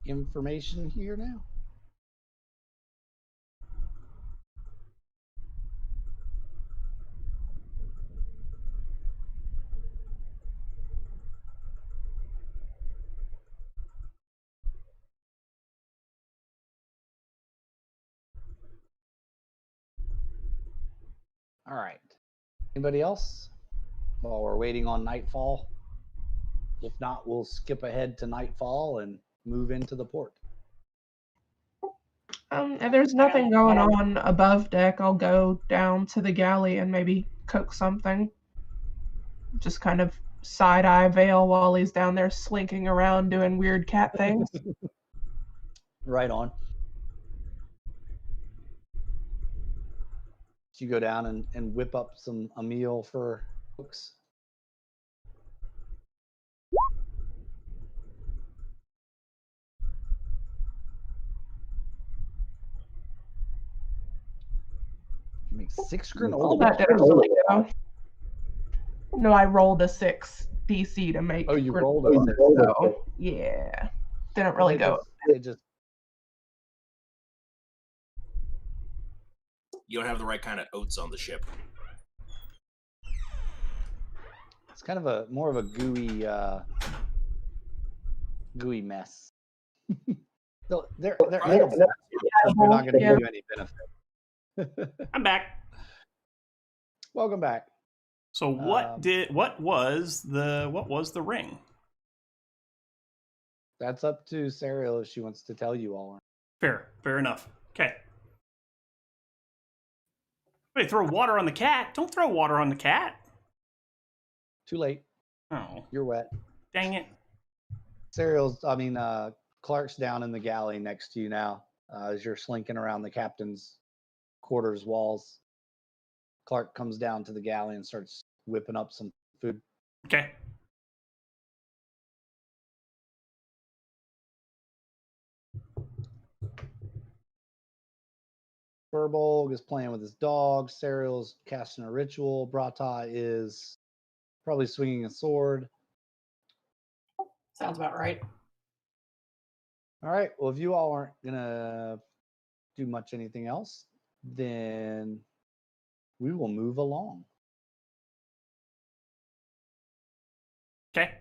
information here now. All right. Anybody else? While we're waiting on nightfall. If not, we'll skip ahead to nightfall and move into the port.
If there's nothing going on above deck, I'll go down to the galley and maybe cook something. Just kind of side-eye Vale while he's down there slinking around doing weird cat things.
Right on. You go down and whip up a meal for folks. You make 6
Oh,
granola
that didn't really go. No, I rolled a 6 DC to make.
Oh, you
granola,
rolled a 6.
So, yeah. Didn't really go.
They just
You don't have the right kind of oats on the ship.
it's kind of more of a gooey mess. So they're edible. They're not going to give you any benefit.
I'm back.
Welcome back.
So what was the ring?
That's up to Serial if she wants to tell you all.
Fair enough. Okay. Wait, throw water on the cat? Don't throw water on the cat.
Too late.
Oh,
You're wet.
dang it.
Clark's down in the galley next to you now as you're slinking around the captain's quarters walls. Clark comes down to the galley and starts whipping up some food.
Okay.
Furbolg is playing with his dog. Serial's casting a ritual. Brata is probably swinging a sword.
Sounds about right.
All right. Well, if you all aren't going to do much anything else, then we will move along.
Okay.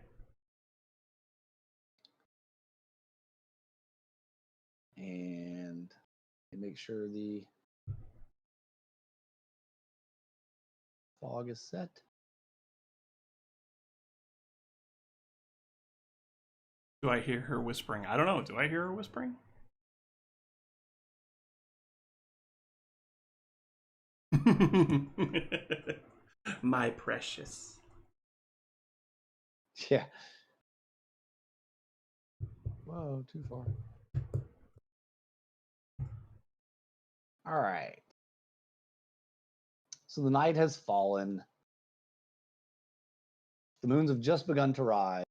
And make sure the fog is set.
Do I hear her whispering? I don't know. Do I hear her whispering? My precious.
Yeah. Whoa, too far. All right. So the night has fallen. The moons have just begun to rise.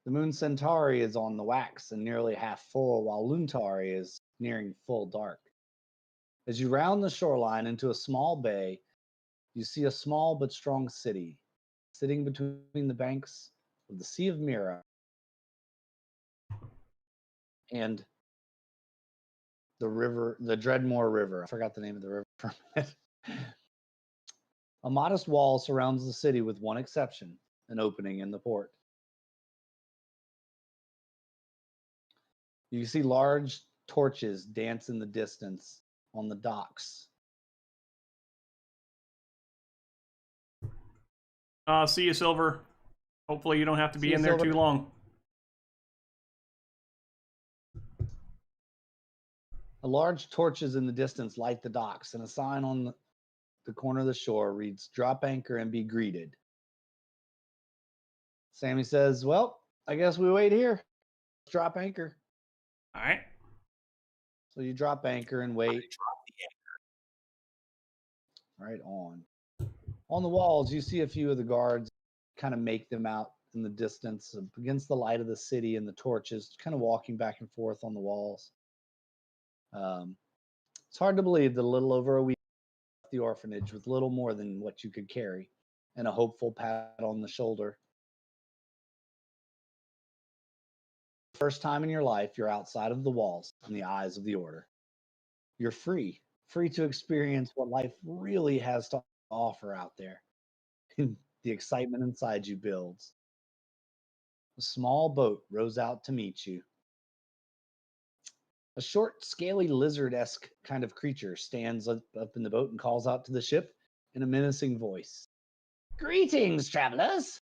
The moon Centauri is on the wax and nearly half full, while Luntari is nearing full dark. As you round the shoreline into a small bay, you see a small but strong city sitting between the banks of the Sea of Mira and the river, the Dreadmore River. I forgot the name of the river for a minute. A modest wall surrounds the city with one exception, an opening in the port. You see large torches dance in the distance on the docks.
See you, Silver. Hopefully you don't have to be in there
Silver.
too long.
A large torches in the distance light the docks, and a sign on the corner of the shore reads, "Drop anchor and be greeted." Sammy says, "Well, I guess we wait here. Let's drop anchor."
All right.
So you drop anchor and wait. Right on. On the walls, you see a few of the guards kind of make them out in the distance against the light of the city and the torches, kind of walking back and forth on the walls. It's hard to believe that a little over a week left the orphanage with little more than what you could carry and a hopeful pat on the shoulder. First time in your life, you're outside of the walls in the eyes of the Order. You're free to experience what life really has to offer out there. The excitement inside you builds. A small boat rows out to meet you. A short, scaly lizard-esque kind of creature stands up in the boat and calls out to the ship in a menacing voice. Greetings, travelers.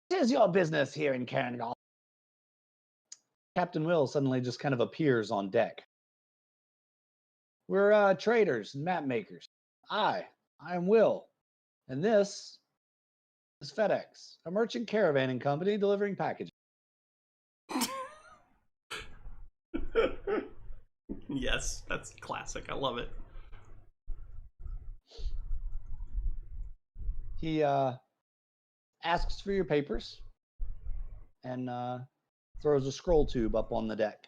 What is your business here in Cairngall? Captain Will suddenly just kind of appears on deck. We're traders and map makers. I am Will, and this is FedEx, a merchant caravanning company delivering packages.
Yes, that's classic. I love it.
He asks for your papers and throws a scroll tube up on the deck.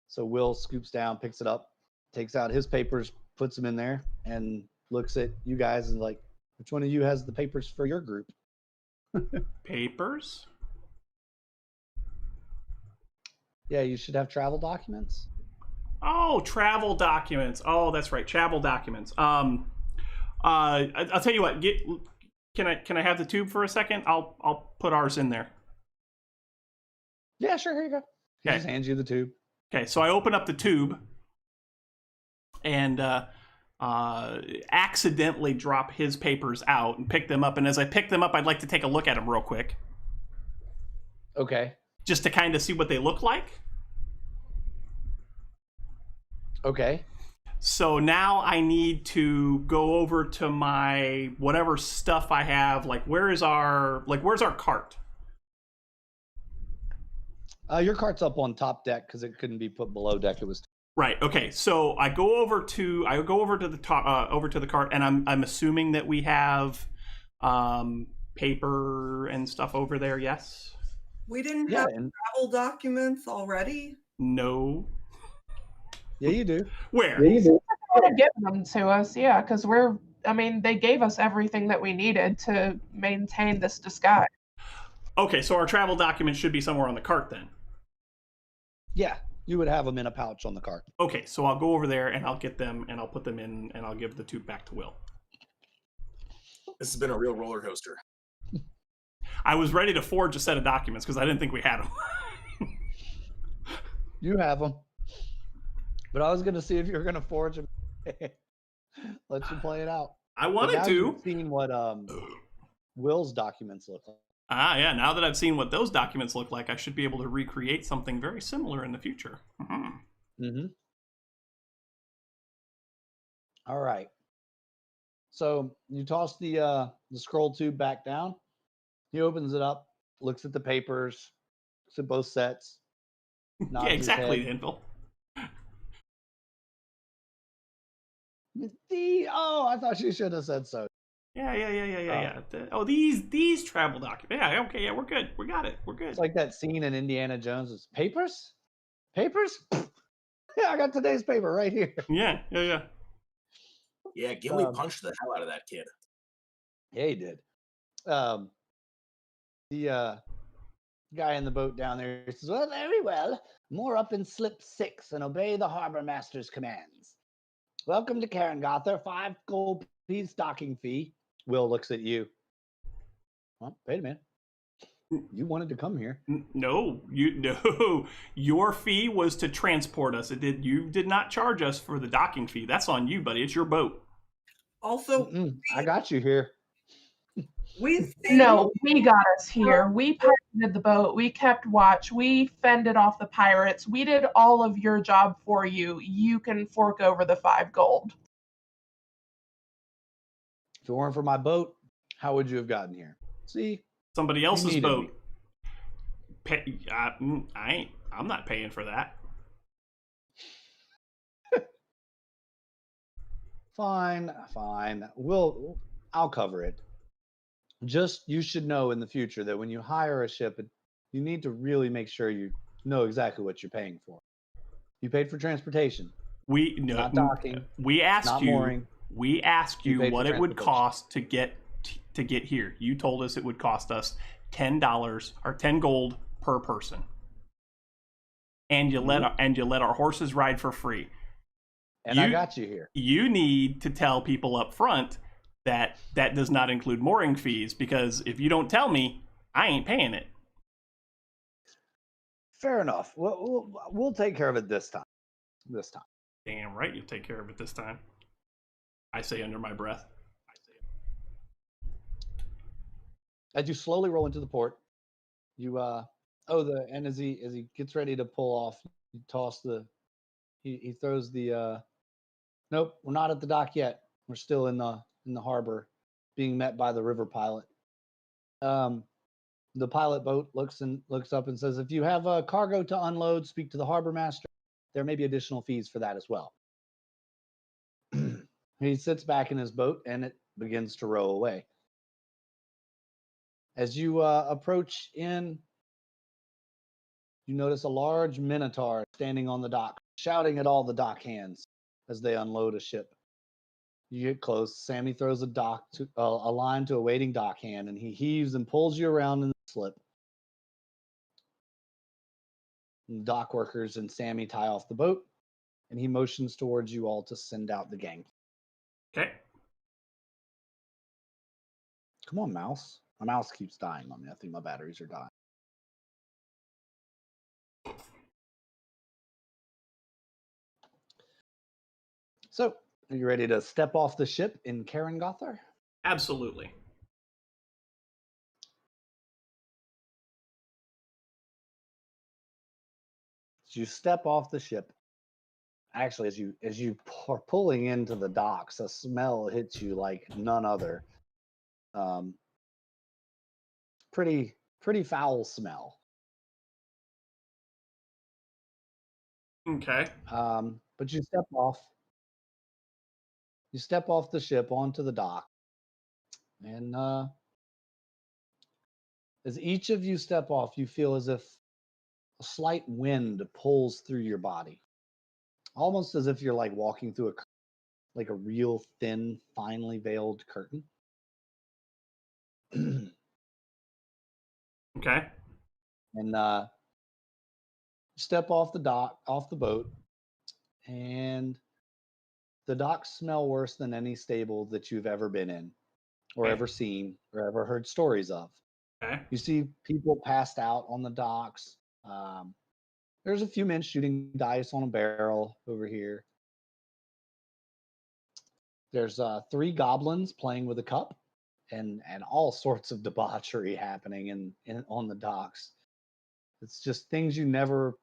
So Will scoops down, picks it up, takes out his papers, puts them in there, and looks at you guys and like, which one of you has the papers for your group?
Papers?
Yeah, you should have travel documents.
Oh, travel documents. Oh, that's right, travel documents. I'll tell you what. Can I have the tube for a second? I'll put ours in there.
Yeah, sure. Here you go. He
Okay.
just hands you the tube.
Okay, so I open up the tube and accidentally drop his papers out and pick them up. And as I pick them up, I'd like to take a look at them real quick,
Okay.
just to kind of see what they look like.
Okay.
So now I need to go over to my whatever stuff I have. Like, where's our cart?
Your cart's up on top deck because it couldn't be put below deck. It was
Right. Okay. So I go over to the top, over to the cart, and I'm assuming that we have paper and stuff over there. Yes.
We didn't
yeah,
have
and
travel documents already.
No.
yeah, you do.
Where?
They give them to us, yeah, because they gave us everything that we needed to maintain this disguise.
Okay. So our travel documents should be somewhere on the cart then.
Yeah, you would have them in a pouch on the cart.
Okay. So I'll go over there and I'll get them and I'll put them in and I'll give the tube back to Will.
This has been a real roller coaster.
I was ready to forge a set of documents because I didn't think we had them.
You have them. But I was going to see if you were going to forge them. Let you play it out.
I
But
wanted
now
to.
you've seen what Will's documents look like.
Yeah. Now that I've seen what those documents look like, I should be able to recreate something very similar in the future.
Mm-hmm. All right. So you toss the scroll tube back down. He opens it up, looks at the papers, looks at both sets. nods
Yeah,
his
exactly,
head.
Danville.
I thought you should have said so.
Yeah. These travel documents. Yeah, okay, yeah, we're good. We got it. We're good.
It's like that scene in Indiana Jones. It's papers? Papers? Yeah, I got today's paper right here.
Yeah.
Yeah, Gimli punched the hell out of that kid.
Yeah, he did. The guy in the boat down there says, well, very well. Moor up in slip 6 and obey the harbor master's commands. Welcome to Carangother, 5 gold piece docking fee. Will looks at you. Well, wait a minute. You wanted to come here.
No. Your fee was to transport us. You did not charge us for the docking fee. That's on you, buddy. It's your boat.
Also,
I got you here.
we
No, we got us here. We piloted the boat. We kept watch. We fended off the pirates. We did all of your job for you. You can fork over the 5 gold.
If it weren't for my boat, how would you have gotten here? See?
Somebody else's
needed
boat. I'm not paying for that.
Fine. I'll cover it. Just, you should know in the future that when you hire a ship, you need to really make sure you know exactly what you're paying for. You paid for transportation.
We
Not docking.
We asked
Not
you.
mooring.
We asked
You
you
paid for
what it would
transportation.
cost to get here. You told us it would cost us $10 or 10 gold per person, and you let our horses ride for free.
And I got you here.
You need to tell people up front that does not include mooring fees, because if you don't tell me, I ain't paying it.
Fair enough. We'll take care of it this time.
Damn right, you take care of it this time. I say under my breath.
As you slowly roll into the port, you and as he gets ready to pull off, you toss he throws the nope, we're not at the dock yet. We're still in the harbor, being met by the river pilot. The pilot boat looks up and says, "If you have a cargo to unload, speak to the harbor master. There may be additional fees for that as well." He sits back in his boat and it begins to row away. As you approach in, you notice a large minotaur standing on the dock, shouting at all the dock hands as they unload a ship. You get close. Sammy throws a line to a waiting dock hand, and he heaves and pulls you around in the slip. And dock workers and Sammy tie off the boat, and he motions towards you all to send out the gang.
Okay.
Come on, mouse. My mouse keeps dying on me. I think my batteries are dying. So, are you ready to step off the ship in Karengothar?
Absolutely.
As you step off the ship, actually, as you are pulling into the docks, a smell hits you like none other. Pretty foul smell.
Okay.
But you step off the ship onto the dock, and as each of you step off, you feel as if a slight wind pulls through your body, almost as if you're like walking through a real thin, finely veiled curtain.
Okay.
And step off the boat, and the docks smell worse than any stable that you've ever been in, or ever seen, or ever heard stories of.
Okay.
You see people passed out on the docks. There's a few men shooting dice on a barrel over here. There's 3 goblins playing with a cup, and all sorts of debauchery happening on the docks. It's just things you never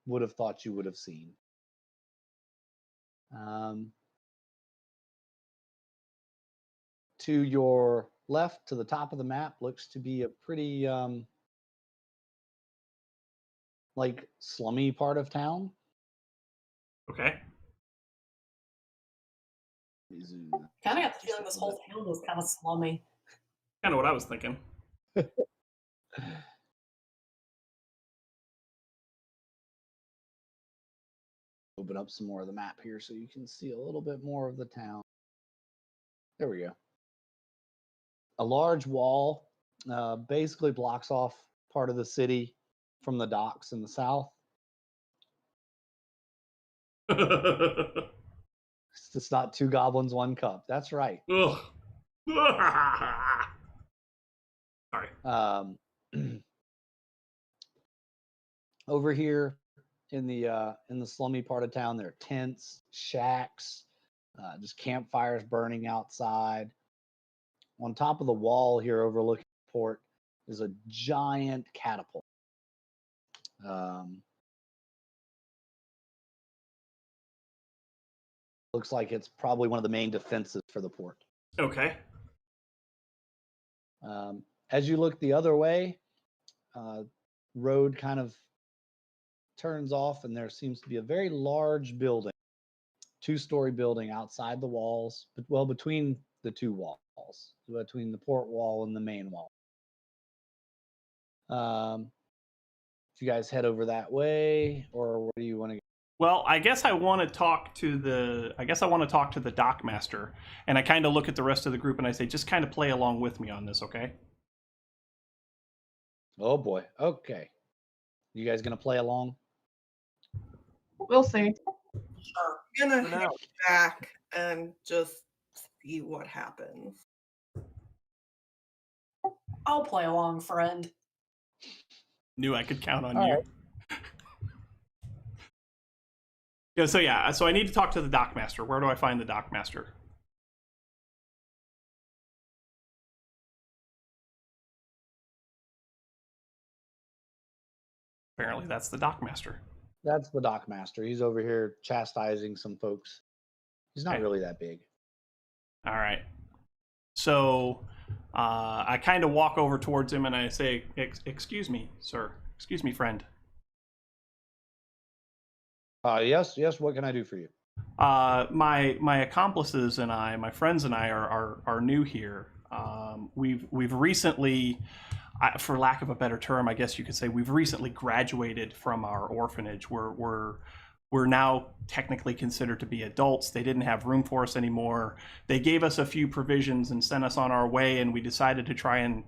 would have thought you would have seen. To your left, to the top of the map, looks to be a pretty like slummy part of town.
Okay.
Kind of got the feeling this whole town was kind of slummy.
Kind of what I was thinking.
Open up some more of the map here so you can see a little bit more of the town. There we go. A large wall basically blocks off part of the city from the docks in the south. It's just not 2 goblins, 1 cup. That's right.
Ugh. Sorry.
Over here in the slummy part of town, there are tents, shacks, just campfires burning outside. On top of the wall here overlooking the port is a giant catapult. Looks like it's probably one of the main defenses for the port.
Okay.
As you look the other way, road kind of turns off, and there seems to be a very large building, 2-story building outside the walls, well, between the 2 walls, between the port wall and the main wall. If you guys head over that way, or where do you want to go?
Well, I guess I want to talk to the. I guess I want to talk to the dock master, and I kind of look at the rest of the group and I say, just kind of play along with me on this, okay?
Oh boy. Okay. You guys gonna play along?
We'll see.
Sure.
I'm gonna
For
hang
now.
back and just see what happens.
I'll play along, friend.
Knew I could count on
All
you.
right.
Yeah, so I need to talk to the dock master. Where do I find the dock master? Apparently, that's the dock master.
That's the dock master. He's over here chastising some folks. He's not
Okay.
really that big.
All right. So I kind of walk over towards him and I say, "Excuse me, sir. Excuse me, friend.
Yes. What can I do for you?
My accomplices and I, my friends and I, are new here. We've recently, for lack of a better term, I guess you could say, we've recently graduated from our orphanage. We're now technically considered to be adults. They didn't have room for us anymore. They gave us a few provisions and sent us on our way, and we decided to try and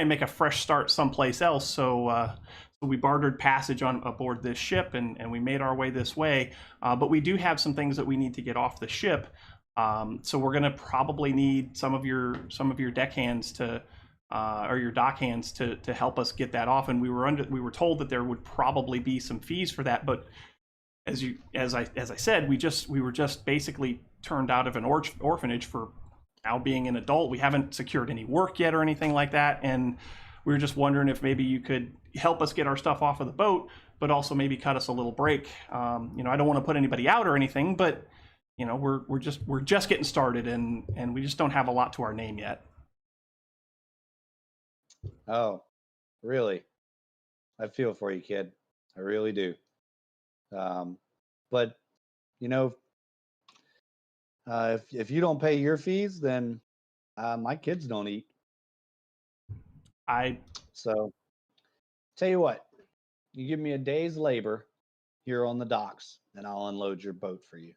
make a fresh start someplace else. So we bartered passage on aboard this ship, and we made our way this way. But we do have some things that we need to get off the ship. So we're going to probably need some of your deckhands to or your dock hands to help us get that off. And we were told that there would probably be some fees for that, but as I said, we were just basically turned out of an orphanage for now being an adult. We haven't secured any work yet or anything like that, and we were just wondering if maybe you could help us get our stuff off of the boat, but also maybe cut us a little break. I don't want to put anybody out or anything, but we're just getting started, and we just don't have a lot to our name yet.
Oh, really? I feel for you, kid. I really do. But if you don't pay your fees, then my kids don't eat. So tell you what, you give me a day's labor here on the docks, and I'll unload your boat for you.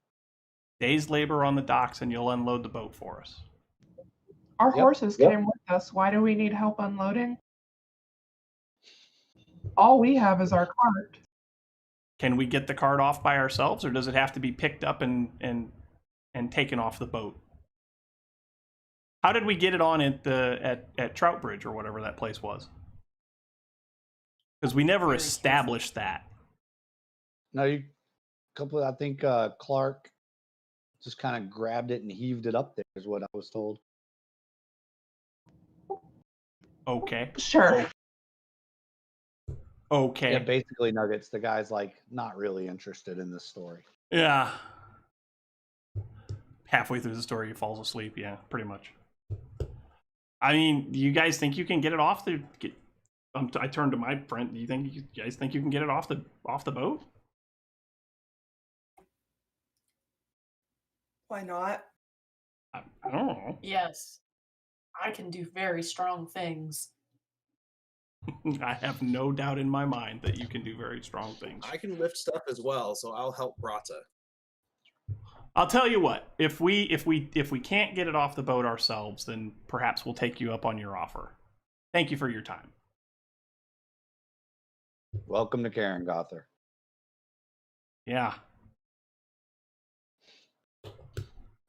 Day's labor on the docks, and you'll unload the boat for us.
Our
Yep.
horses came with us. Why do we need help unloading? All we have is our cart.
Can we get the cart off by ourselves, or does it have to be picked up and taken off the boat? How did we get it on at Troutbridge or whatever that place was? Because we never
Very
established that.
No, I think Clark just kind of grabbed it and heaved it up there, is what I was told.
Okay.
Sure.
Okay.
Yeah, basically, Nuggets, the guy's like not really interested in this story.
Yeah. Halfway through the story, he falls asleep. Yeah, pretty much. I mean, do you guys think you can get it off the? I turned to my friend. Do you guys think you can get it off the boat?
Why not?
I don't know.
Yes. I can do very strong things.
I have no doubt in my mind that you can do very strong things.
I can lift stuff as well, so I'll help Brata.
I'll tell you what. If we can't get it off the boat ourselves, then perhaps we'll take you up on your offer. Thank you for your time.
Welcome to Karen Gother.
Yeah.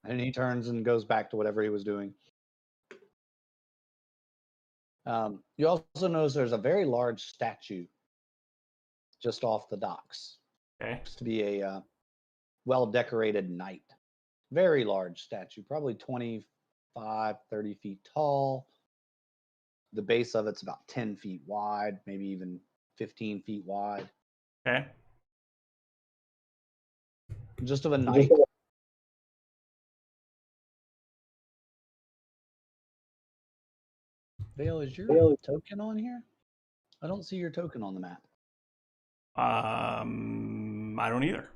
And he turns and goes back to whatever he was doing. You also notice there's a very large statue just off the docks.
Okay.
Looks to be a well-decorated knight. Very large statue, probably 25, 30 feet tall. The base of it's about 10 feet wide, maybe even 15 feet wide.
Okay.
Just of a knight. Vale, is your token on here? I don't see your token on the map.
I don't either.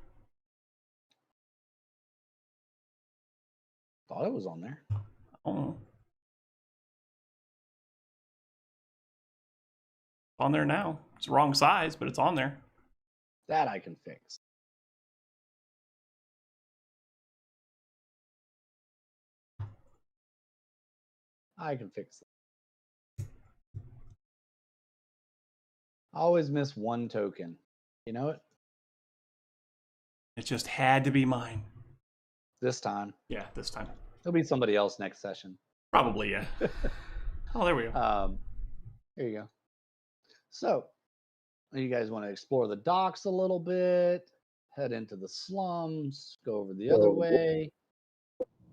Thought it was on there.
Oh. On there now. It's the wrong size, but it's on there.
That I can fix. I can fix it. I always miss one token. You know it?
It just had to be mine.
This time.
Yeah, this time.
It'll be somebody else next session.
Probably, yeah. Oh, there we go.
Here you go. So, you guys want to explore the docks a little bit, head into the slums, go over the other way.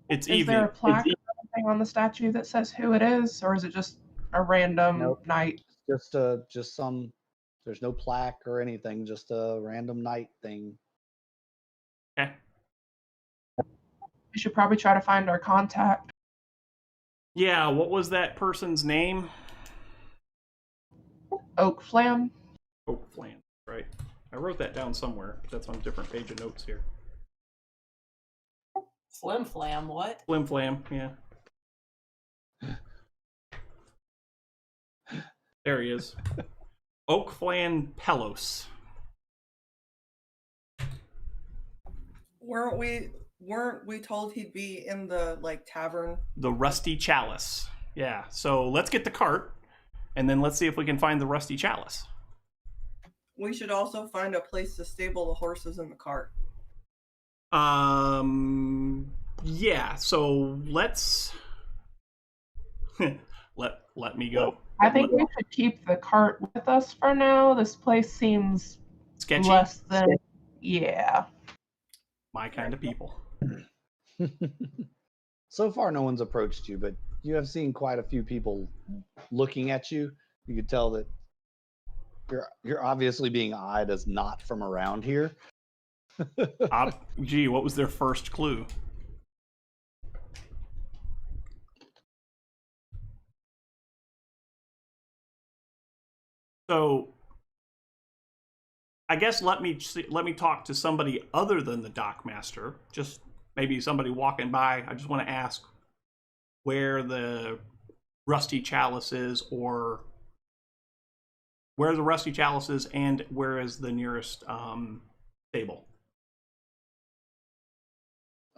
It's
Is there a
evening.
plaque or something on the statue that says who it is, or is it just a random
Nope.
night?
Just some. There's no plaque or anything. Just a random night thing.
Okay.
We should probably try to find our contact.
Yeah, what was that person's name?
Oak Flam.
Oak Flan, right. I wrote that down somewhere, but that's on a different page of notes here.
Flim flam, what?
Flim Flam, yeah. There he is. Oak Flan Pelos.
Weren't we told he'd be in the tavern?
The Rusty Chalice. Yeah, so let's get the cart, and then let's see if we can find the Rusty Chalice.
We should also find a place to stable the horses in the cart.
Yeah, so let's let me go.
I think we should keep the cart with us for now. This place seems
Sketchy.
less than, yeah.
My kind of people.
So far, no one's approached you, but you have seen quite a few people looking at you. You could tell that you're obviously being eyed as not from around here.
Gee, what was their first clue? So, I guess let me talk to somebody other than the dockmaster. Just maybe somebody walking by. I just want to ask where the Rusty Chalice is, or where the Rusty Chalice is, and where is the nearest stable.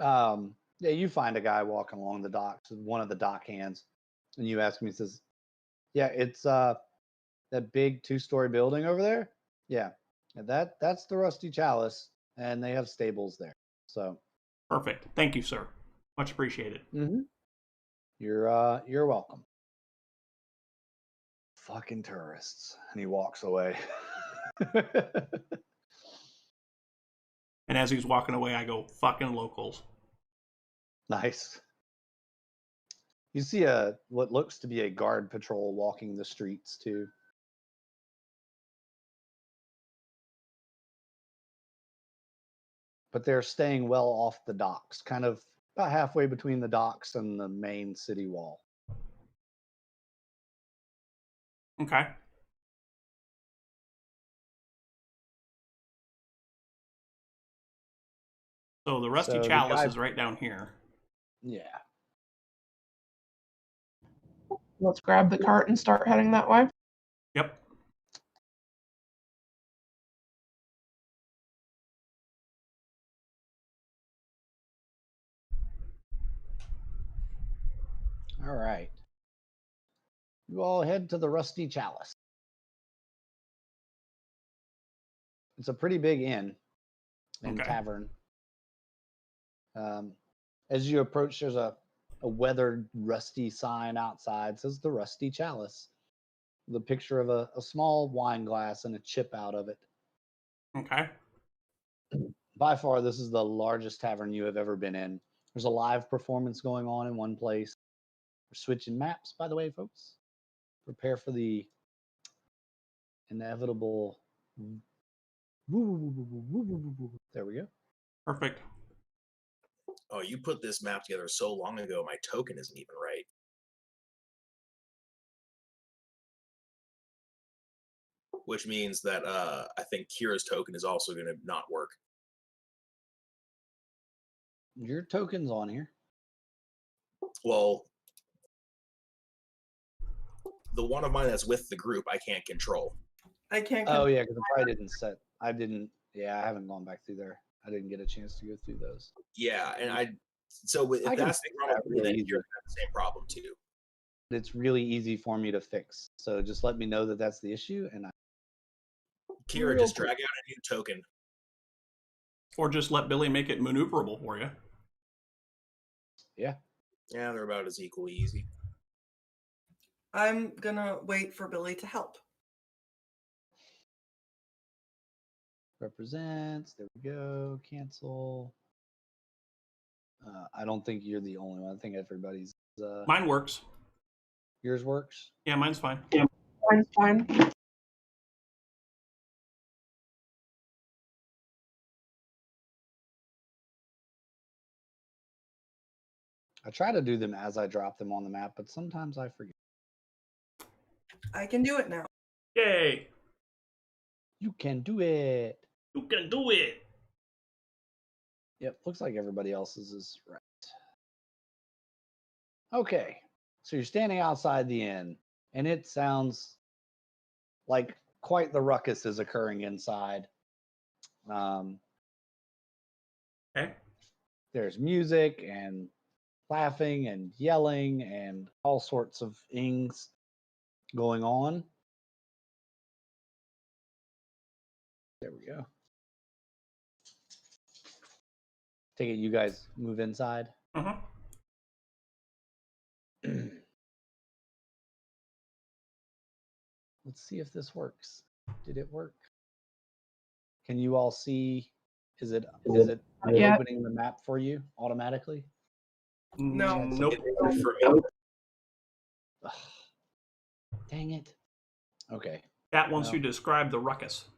Yeah, you find a guy walking along the docks, one of the dock hands, and you ask him. He says, "Yeah, it's that big 2-story building over there. Yeah, that's the Rusty Chalice, and they have stables there. So
Perfect. Thank you, sir. Much appreciated.
You're welcome." Fucking tourists, and he walks away.
And as he's walking away, I go, fucking locals.
Nice. You see what looks to be a guard patrol walking the streets too. But they're staying well off the docks, kind of about halfway between the docks and the main city wall.
Okay. So the Rusty
So the
Chalice
guy-
is right down here.
Yeah.
Let's grab the cart and start heading that way.
Yep.
All right. You all head to the Rusty Chalice. It's a pretty big inn and
Okay.
tavern. As you approach, there's a weathered, rusty sign outside. It says the Rusty Chalice, with a picture of a small wine glass and a chip out of it.
Okay.
By far, this is the largest tavern you have ever been in. There's a live performance going on in one place. We're switching maps, by the way, folks. Prepare for the inevitable. There we go.
Perfect.
Oh, you put this map together so long ago, my token isn't even right. Which means that I think Kira's token is also going to not work.
Your token's on here.
Well, the one of mine that's with the group, I can't control.
I can't.
Oh yeah, because I probably didn't set. I didn't. Yeah, I haven't gone back through there. I didn't get a chance to go through those.
Yeah, and so if
I can
that's the
fix
problem,
that really
then
easy.
you're gonna have the same problem too.
it's really easy for me to fix. So just let me know that that's the issue, and
Kira,
Real
just
quick.
drag out a new token.
Or just let Billy make it maneuverable for you.
yeah.
Yeah, they're about as equally easy.
I'm gonna wait for Billy to help.
Represents. There we go. Cancel. I don't think you're the only one. I think everybody's.
Mine works.
Yours works.
Yeah, mine's fine.
Mine's fine.
I try to do them as I drop them on the map, but sometimes I forget.
I can do it now.
Yay!
You can do it.
You can do it!
Yep, looks like everybody else's is right. Okay, so you're standing outside the inn, and it sounds like quite the ruckus is occurring inside.
Okay.
There's music and laughing and yelling and all sorts of things going on. There we go. Take it you guys move inside.
Uh-huh.
Let's see if this works. Did it work? Can you all see? Is it
Yeah.
opening the map for you automatically?
No.
Nope.
Ugh. Dang it. Okay.
That wants
No.
you to describe the ruckus.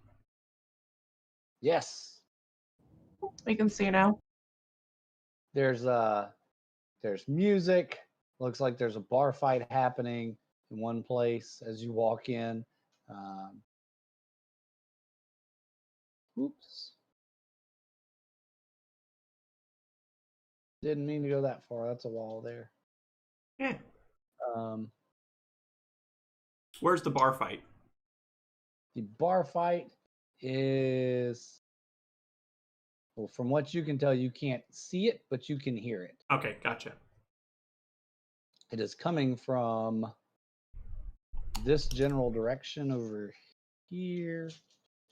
Yes.
We can see now.
There's music. Looks like there's a bar fight happening in one place as you walk in. Oops. Didn't mean to go that far. That's a wall there.
Yeah.
Um,
Where's the bar fight?
the bar fight is, well, from what you can tell, you can't see it, but you can hear it.
Okay, gotcha.
It is coming from this general direction over here.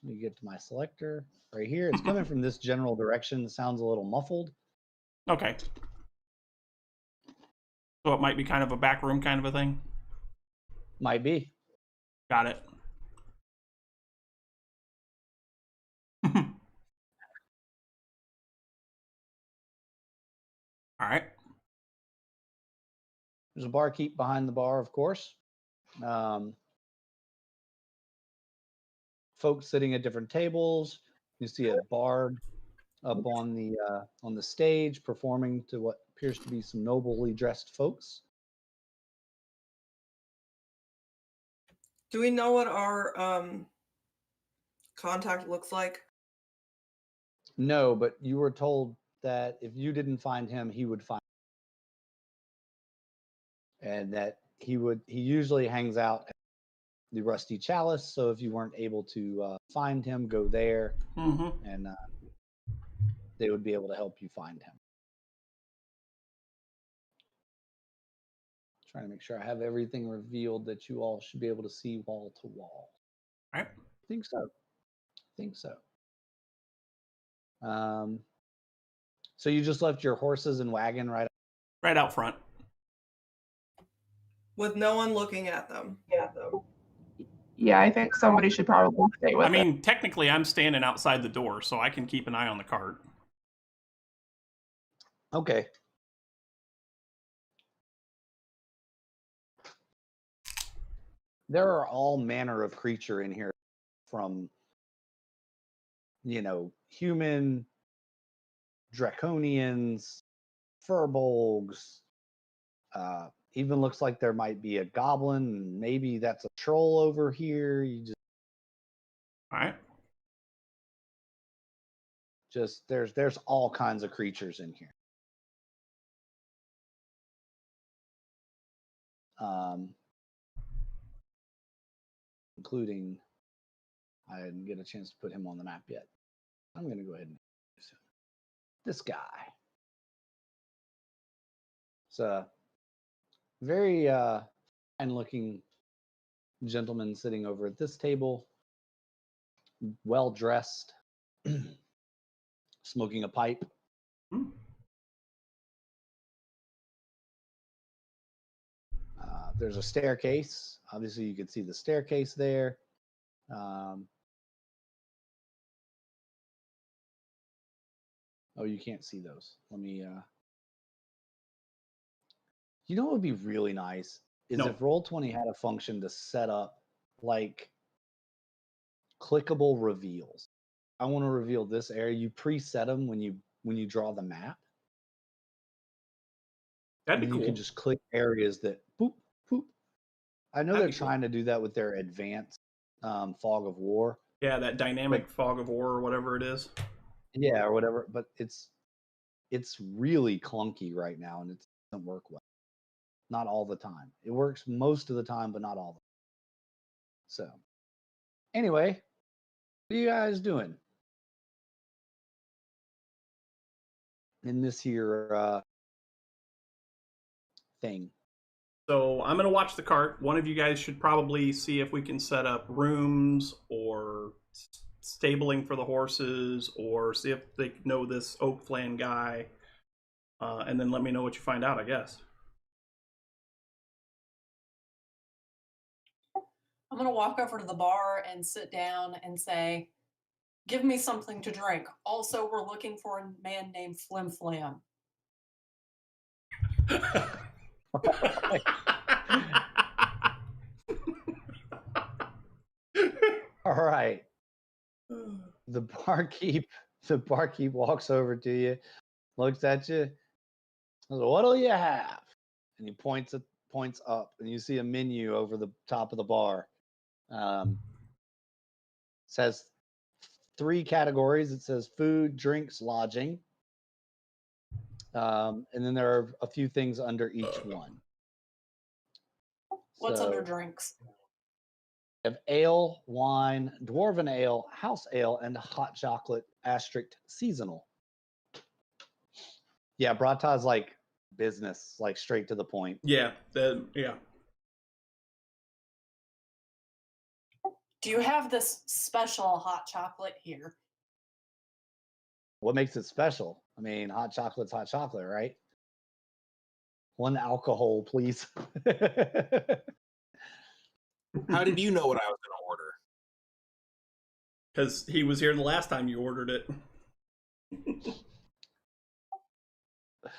Let me get to my selector right here. It's coming from this general direction. It sounds a little muffled.
Okay. So it might be kind of a back room kind of a thing?
Might be.
Got it. All right.
There's a barkeep behind the bar, of course. Folks sitting at different tables. You see a bard up on the stage performing to what appears to be some nobly dressed folks.
Do we know what our contact looks like?
No, but you were told that if you didn't find him, he would find him. And that he usually hangs out at the Rusty Chalice. So if you weren't able to find him, go there, and they would be able to help you find him. Trying to make sure I have everything revealed that you all should be able to see wall to wall.
All right.
I think so. So you just left your horses and wagon right?
Right out front.
With no one looking at them.
Yeah, I think somebody should probably stay with
I mean, technically, I'm standing outside the door, so I can keep an eye on the cart.
Okay. There are all manner of creature in here, from human, draconians, furbolgs. Even looks like there might be a goblin. Maybe that's a troll over here.
All right.
There's all kinds of creatures in here. Including, I didn't get a chance to put him on the map yet. I'm going to go ahead and introduce him. This guy. It's a very fine-looking gentleman sitting over at this table, well dressed, smoking a pipe.
Hmm.
There's a staircase. Obviously, you can see the staircase there. Oh, you can't see those. Let me. You know what would be really nice is
No.
if Roll20 had a function to set up like clickable reveals. I want to reveal this area. You preset them when you draw the map.
That'd
And
be
then
cool.
you can just click areas that boop boop. I know
That'd
they're
be cool.
trying to do that with their advanced fog of war.
Yeah, that dynamic fog of war or whatever it is.
Yeah, or whatever. But it's really clunky right now, and it doesn't work well. Not all the time. It works most of the time, but not all the time. So, anyway, what are you guys doing in this here thing?
So I'm gonna watch the cart. One of you guys should probably see if we can set up rooms or stabling for the horses, or see if they know this Oak Flan guy, and then let me know what you find out, I guess.
I'm gonna walk over to the bar and sit down and say, "Give me something to drink. Also, we're looking for a man named Flim Flam."
All right. The barkeep walks over to you, looks at you, says, "What do you have?" And he points up, and you see a menu over the top of the bar. Says 3 categories. It says food, drinks, lodging. And then there are a few things under each one.
What's under
So,
drinks?
we have ale, wine, dwarven ale, house ale, and hot chocolate asterisk seasonal. Yeah, Brata's like business, like straight to the point.
Yeah, yeah.
Do you have this special hot chocolate here?
What makes it special? I mean, hot chocolate's hot chocolate, right? 1 alcohol, please.
How did you know what I was going to order?
Because he was here the last time you ordered it.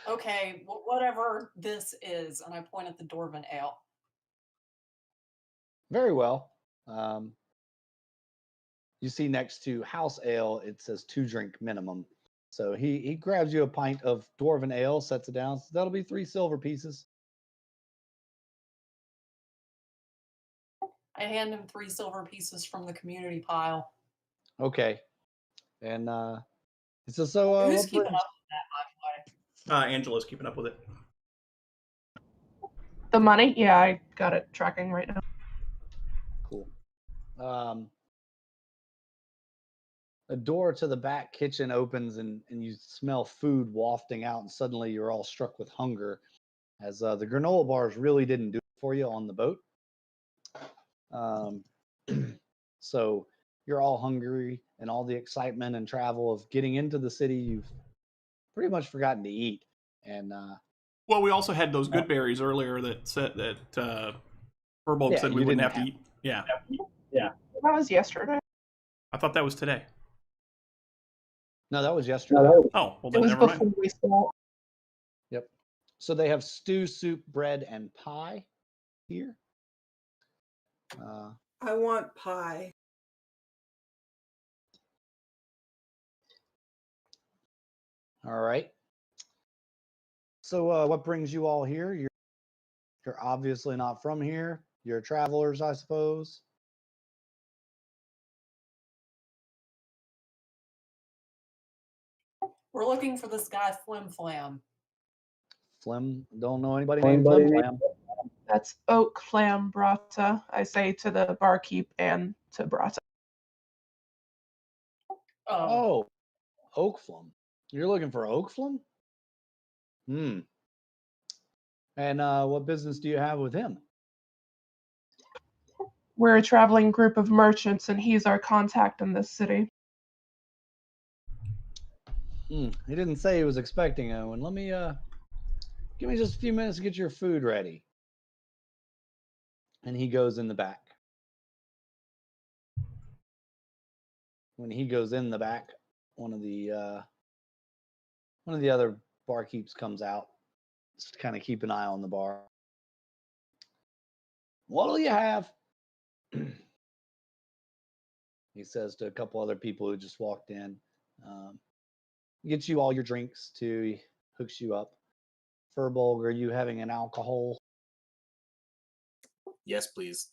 Okay, whatever this is, and I point at the Dwarven Ale.
Very well. You see next to house ale, it says 2 drink minimum. So he grabs you a pint of dwarven ale, sets it down. So that'll be 3 silver pieces.
I hand him 3 silver pieces from the community pile.
Okay. And he says, so
Who's
what
keeping
brings-
up with that, by the way?
Angela's keeping up with it.
The money? Yeah, I got it tracking right now.
Cool. A door to the back kitchen opens and you smell food wafting out, and suddenly you're all struck with hunger as the granola bars really didn't do it for you on the boat. So you're all hungry, and all the excitement and travel of getting into the city, you've pretty much forgotten to eat. And
Well, we also had those good berries earlier that said that Furbolg
Yeah,
said we
you
wouldn't
didn't
have to eat. Yeah,
That was yesterday.
I thought that was today.
no, that was yesterday.
Oh, well
It
then
was
never
before
mind.
we saw.
Yep. So they have stew, soup, bread, and pie here.
I want pie.
All right. So what brings you all here? You're obviously not from here. You're travelers, I suppose.
We're looking for this guy, Flim Flam.
Flim, don't know anybody named Flim Flam.
That's Oak Flam Brata, I say to the barkeep and to Brata.
Oh, Oak Flum. You're looking for Oak Flum? Hmm. And what business do you have with him?
We're a traveling group of merchants, and he's our contact in this city.
He didn't say he was expecting Owen. Let me give me just a few minutes to get your food ready. And he goes in the back. When he goes in the back, one of the other barkeeps comes out, just to kind of keep an eye on the bar. What'll you have? He says to a couple other people who just walked in. Gets you all your drinks too. He hooks you up. Furbolg, are you having an alcohol?
Yes, please.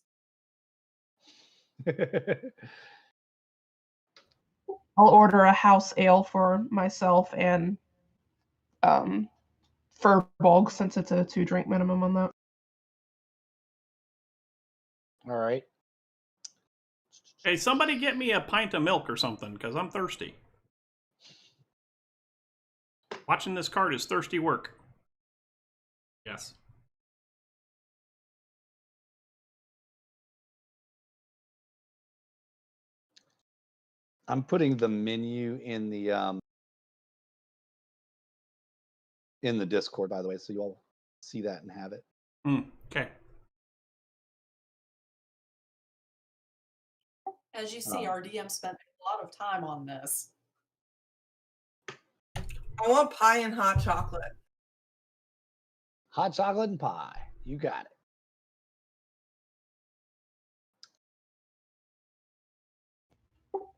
I'll order a house ale for myself and Furbolg, since it's a 2-drink minimum on that.
All right.
Hey, somebody get me a pint of milk or something, because I'm thirsty. Watching this card is thirsty work. Yes.
I'm putting the menu in the Discord, by the way, so you all see that and have it.
Okay.
As you see, our DM spent a lot of time on this.
I want pie and hot chocolate.
Hot chocolate and pie. You got it.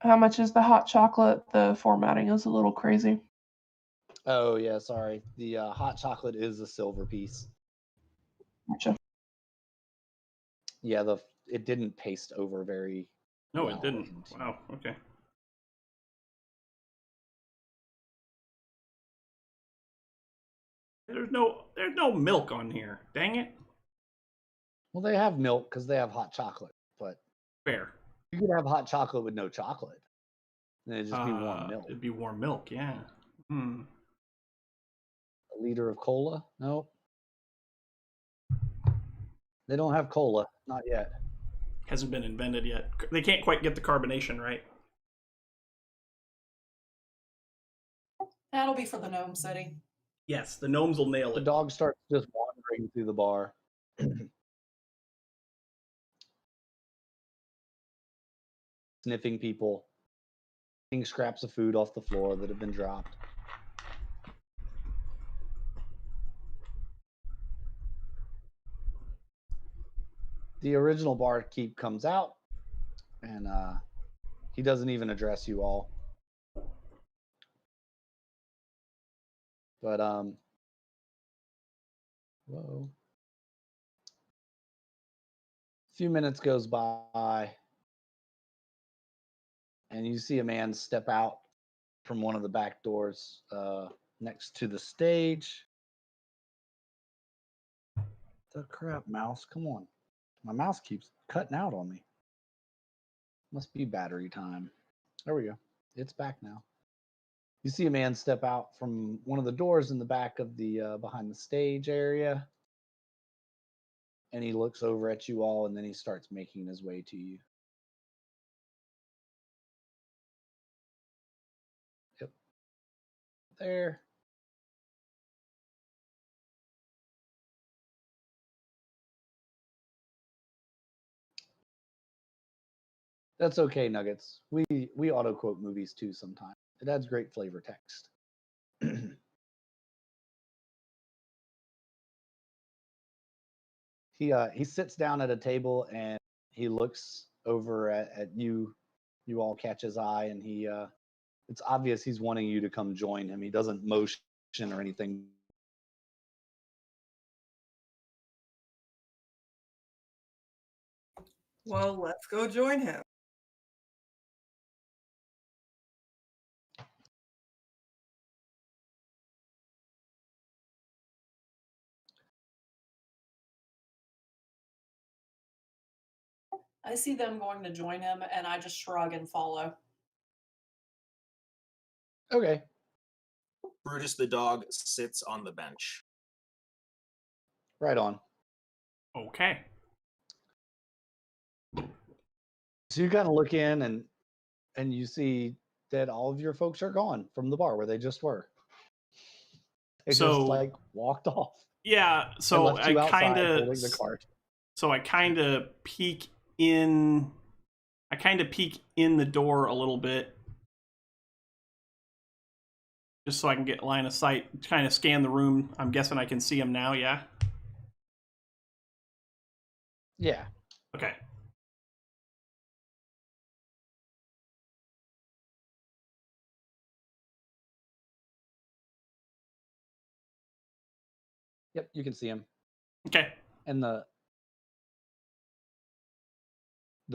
How much is the hot chocolate? The formatting is a little crazy.
Oh, yeah, sorry. The hot chocolate is a silver piece.
Gotcha.
Yeah, it didn't paste over very
No,
well
it didn't.
into-
Wow, okay. There's no milk on here. Dang it.
Well, they have milk because they have hot chocolate, but
Fair.
you could have hot chocolate with no chocolate. And it'd just be warm milk.
It'd be warm milk, yeah.
A liter of cola? Nope. They don't have cola. Not yet.
Hasn't been invented yet. They can't quite get the carbonation right.
That'll be for the Gnome City.
Yes, the gnomes will nail
The
it.
dog starts just wandering through the bar. Sniffing people. Eating scraps of food off the floor that have been dropped. The original barkeep comes out, and he doesn't even address you all. But whoa. A few minutes goes by, and you see a man step out from one of the back doors next to the stage. The crap, mouse! Come on, my mouse keeps cutting out on me. Must be battery time. There we go. It's back now. You see a man step out from one of the doors in the back of the behind the stage area, and he looks over at you all, and then he starts making his way to you. Yep. There. That's okay, Nuggets. We auto quote movies too sometimes. It adds great flavor text. He sits down at a table and he looks over at you. You all catch his eye, and it's obvious he's wanting you to come join him. He doesn't motion or anything.
Well, let's go join him.
I see them going to join him, and I just shrug and follow.
Okay.
Brutus the dog sits on the bench.
Right on.
Okay.
So you kind of look in and you see that all of your folks are gone from the bar where they just were. They just
So-
like walked off
Yeah,
and
so
left
I
you outside
kind
holding the
of
cart.
so I kind of peek in the door a little bit just so I can get line of sight, kind of scan the room. I'm guessing I can see him now, yeah?
Yeah.
Okay.
Yep, you can see him.
Okay.
And the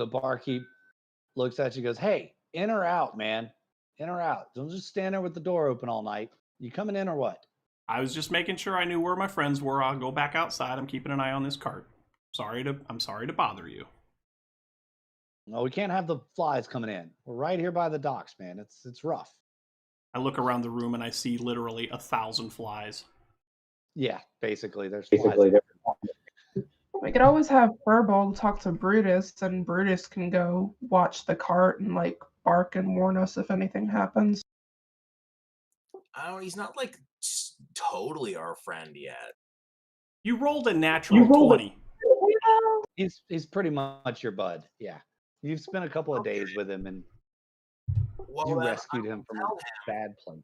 barkeep looks at you and goes, "Hey, in or out, man? In or out? Don't just stand there with the door open all night. You coming in or what?"
I was just making sure I knew where my friends were. I'll go back outside. I'm keeping an eye on this cart. I'm sorry to bother you.
No, we can't have the flies coming in. We're right here by the docks, man. It's rough.
I look around the room and I see literally 1,000 flies.
Yeah, basically, there's flies.
We could always have Furball talk to Brutus, and Brutus can go watch the cart and like bark and warn us if anything happens.
I don't. He's not like totally our friend yet.
You rolled a natural 20.
He's pretty much your bud. Yeah, you've spent a couple of days with him, and
Well,
you
then
rescued him from a
tell
bad place.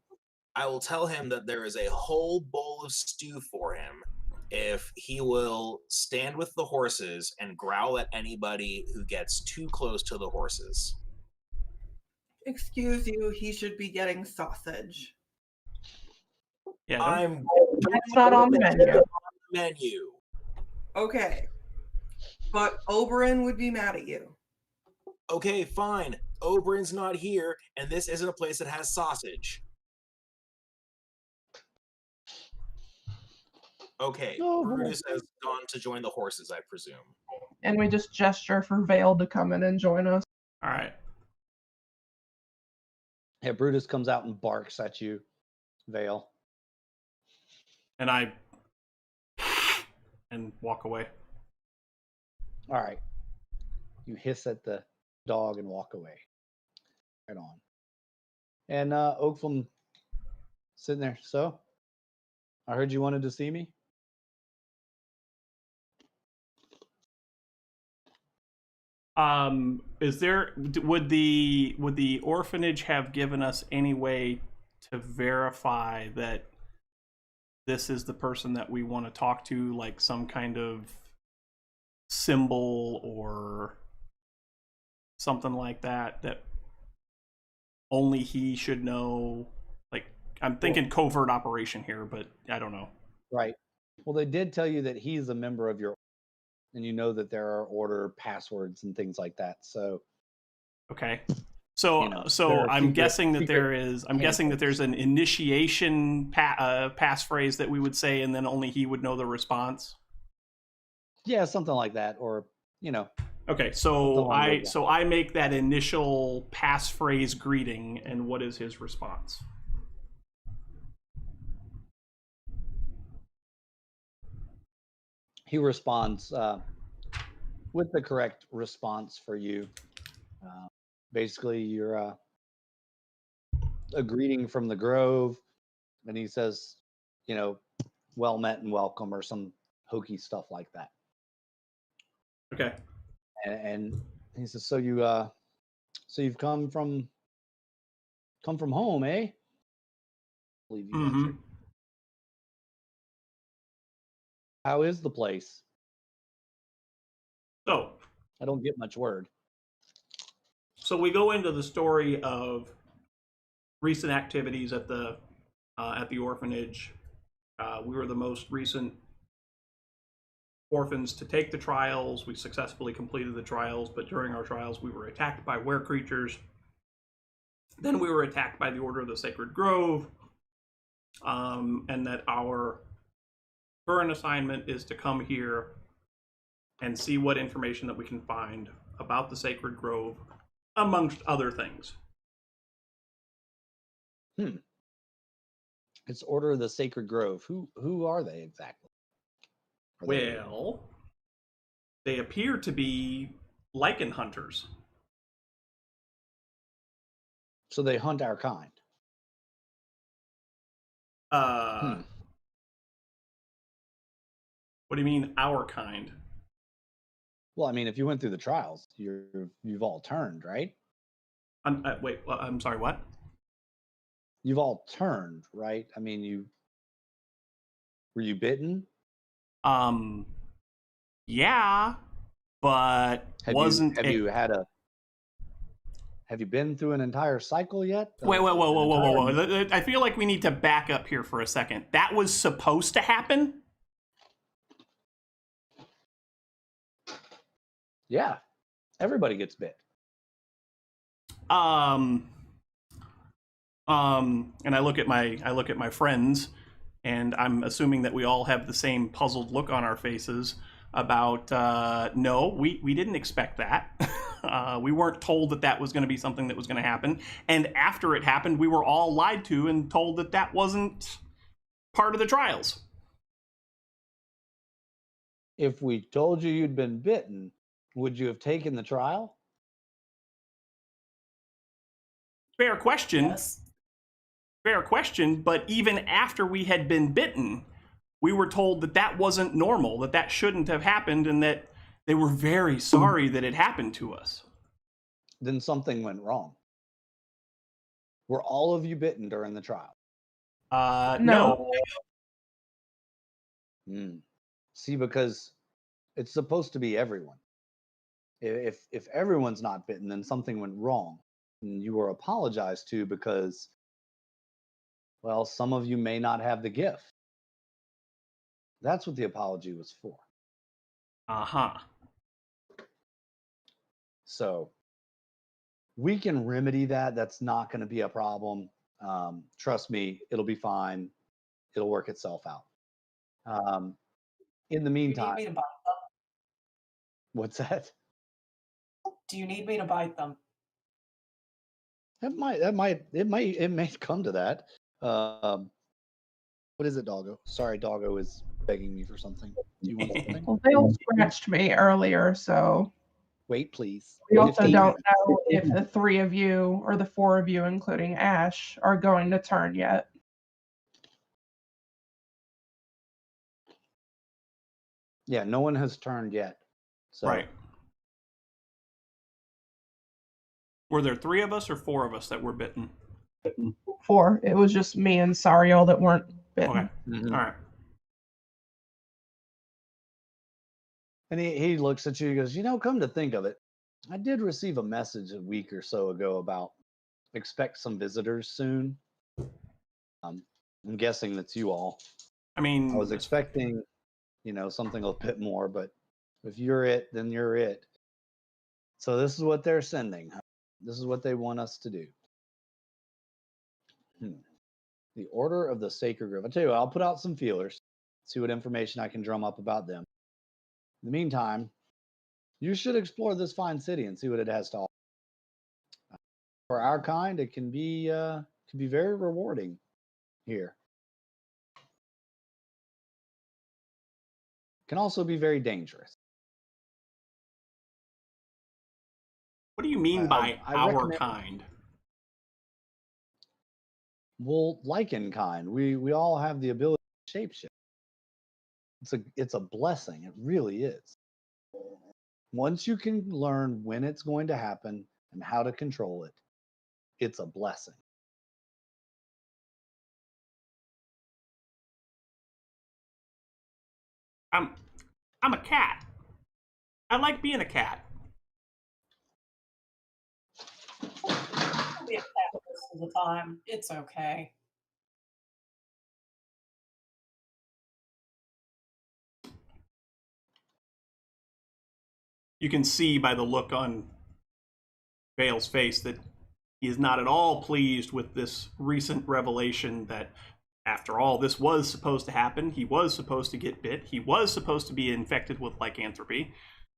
I will tell him that there is a whole bowl of stew for him if he will stand with the horses and growl at anybody who gets too close to the horses.
Excuse you, he should be getting sausage.
Yeah, don't-
I'm
It's not on the menu.
menu.
Okay. But Oberyn would be mad at you.
Okay, fine. Oberyn's not here, and this isn't a place that has sausage. Okay,
No,
Brutus has gone to join the horses, I presume.
And we just gesture for Vale to come in and join us.
all right.
Yeah, Brutus comes out and barks at you, Vale.
And I and walk away.
All right. You hiss at the dog and walk away. Right on. And Oakflem sitting there. So, I heard you wanted to see me.
Would the orphanage have given us any way to verify that this is the person that we want to talk to, like some kind of symbol or something like that only he should know? Like, I'm thinking covert operation here, but I don't know.
Right. Well, they did tell you that he's a member of your, and you know that there are order passwords and things like that. So,
Okay. So,
You know,
so
there are
I'm guessing that
secret
I'm guessing that
handles.
there's an initiation passphrase that we would say, and then only he would know the response.
yeah, something like that, or
Okay,
Something
so
along those
I make that initial passphrase greeting, and what is his response?
he responds with the correct response for you. Basically, you're a greeting from the Grove, and he says, well met and welcome, or some hokey stuff like that.
Okay.
And he says, so you've come from home, eh? I believe you
Mm-hmm.
answered. How is the place?
So
I don't get much word.
we go into the story of recent activities at the orphanage. We were the most recent orphans to take the trials. We successfully completed the trials, but during our trials, we were attacked by were creatures. Then we were attacked by the Order of the Sacred Grove, and that our current assignment is to come here and see what information that we can find about the Sacred Grove, amongst other things.
It's Order of the Sacred Grove. Who are they exactly? Are they-
Well, they appear to be lichen hunters.
So they hunt our kind.
What do you mean, our kind?
Well, I mean, if you went through the trials, you've all turned, right?
Wait, I'm sorry, what?
You've all turned, right? I mean, were you bitten?
Yeah, but
Have you been through an entire cycle yet?
Wait, whoa. I feel like we need to back up here for a second. That was supposed to happen?
Yeah. Everybody gets bit.
And I look at my friends, and I'm assuming that we all have the same puzzled look on our faces about no, we didn't expect that. We weren't told that was going to be something that was going to happen, and after it happened, we were all lied to and told that wasn't part of the trials.
If we told you you'd been bitten, would you have taken the trial?
Fair question.
Yes.
Fair question, but even after we had been bitten, we were told that wasn't normal, that shouldn't have happened, and that they were very sorry that it happened to us.
Then something went wrong. Were all of you bitten during the trial?
No.
See, because it's supposed to be everyone. If everyone's not bitten, then something went wrong, and you were apologized to because, well, some of you may not have the gift. That's what the apology was for.
Uh-huh.
So we can remedy that. That's not going to be a problem. Trust me, it'll be fine. It'll work itself out. In the
Do you
meantime,
need me to bite them?
what's that?
Do you need me to bite them?
It may come to that. What is it, Doggo? Sorry, Doggo is begging me for something. Do you want something?
Well, they all scratched me earlier, so
Wait, please.
we also
15
don't
minutes.
know if the 3 of you or the 4 of you, including Ash, are going to turn yet.
Yeah, no one has turned yet. So
Right. Were there 3 of us or 4 of us that were bitten?
4. It was just me and Sariel that weren't bitten.
Okay.
Mhm.
All right.
And he looks at you and goes, come to think of it, I did receive a message a week or so ago about expect some visitors soon. I'm guessing that's you all.
I mean,
I was expecting, something a bit more, but if you're it, then you're it. So this is what they're sending. This is what they want us to do. The Order of the Sacred Grove. I'll tell you what, I'll put out some feelers, see what information I can drum up about them. In the meantime, you should explore this fine city and see what it has to offer. For our kind, it can be very rewarding here. Can also be very dangerous.
what do you mean by
I
our
recommend-
kind?
Well, lichen kind, we all have the ability to shapeshift. It's a blessing. It really is. Once you can learn when it's going to happen and how to control it, it's a blessing.
I'm a cat. I like being a cat.
I'll be a cat most of the time. It's okay.
You can see by the look on Vale's face that he is not at all pleased with this recent revelation that, after all, this was supposed to happen. He was supposed to get bit. He was supposed to be infected with lycanthropy.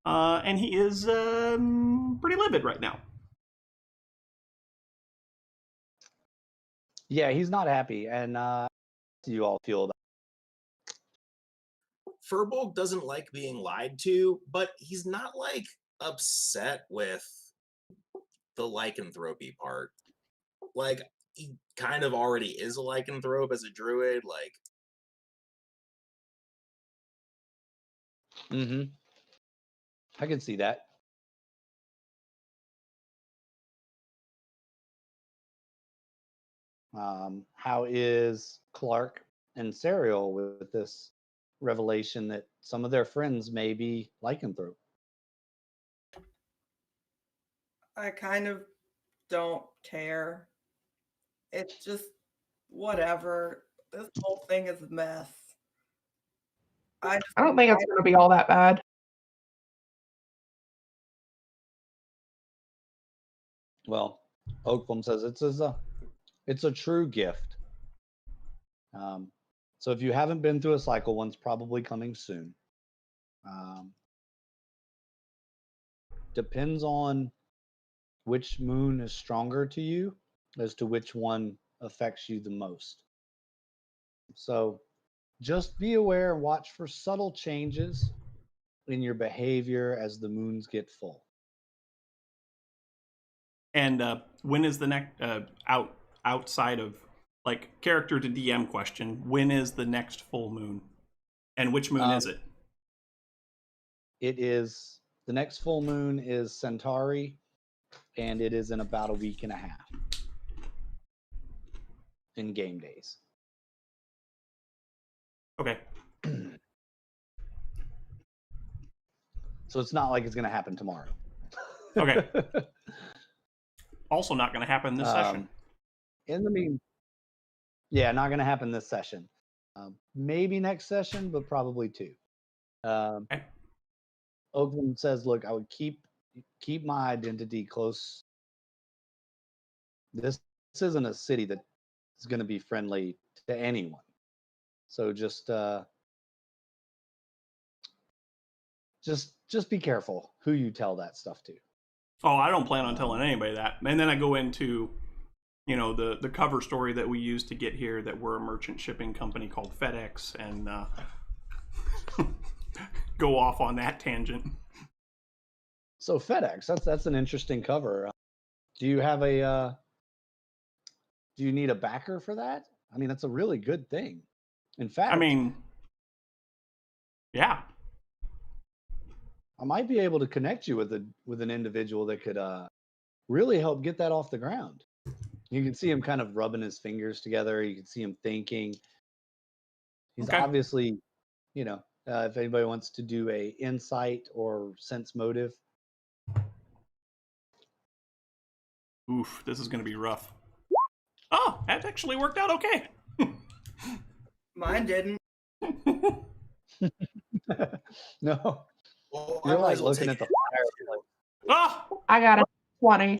And he is pretty livid right now.
Yeah, he's not happy. And you all feel about
Furbolg doesn't like being lied to, but he's not upset with the lycanthropy part. like he kind of already is a lycanthrope as a druid. Like,
Mm-hmm. I can see that. How is Clark and Serial with this revelation that some of their friends may be lycanthrope?
I kind of don't care. It's just whatever. This whole thing is a mess. I
I don't think it's going to be all that bad.
Well, Oakland says it's a true gift. So if you haven't been through a cycle, one's probably coming soon. Depends on which moon is stronger to you as to which one affects you the most. So just be aware and watch for subtle changes in your behavior as the moons get full.
And when is the next outside of like character to DM question? When is the next full moon, and which moon is it?
It is the next full moon is Centauri, and it is in about a week and a half in game days.
Okay.
So it's not like it's going to happen tomorrow.
Okay. Also not going to happen this session.
In the mean, yeah, not going to happen this session. Maybe next session, but probably two.
Okay.
Oakland says, "Look, I would keep my identity close. This isn't a city that is going to be friendly to anyone. So just be careful who you tell that stuff to."
Oh, I don't plan on telling anybody that. And then I go into, you know, the cover story that we used to get here, that we're a merchant shipping company called FedEx, and go off on that tangent.
So FedEx, that's an interesting cover. Do you have do you need a backer for that? I mean, that's a really good thing. In fact,
I mean, yeah.
I might be able to connect you with an individual that could really help get that off the ground. You can see him kind of rubbing his fingers together. You can see him thinking. He's
Okay.
obviously, you know, if anybody wants to do a insight or sense motive.
Oof, this is going to be rough. Oh, that actually worked out okay.
Mine didn't.
No,
well,
you're
I might
like
as well
looking
take
at the
it.
fireplace.
Oh!
I got a 20.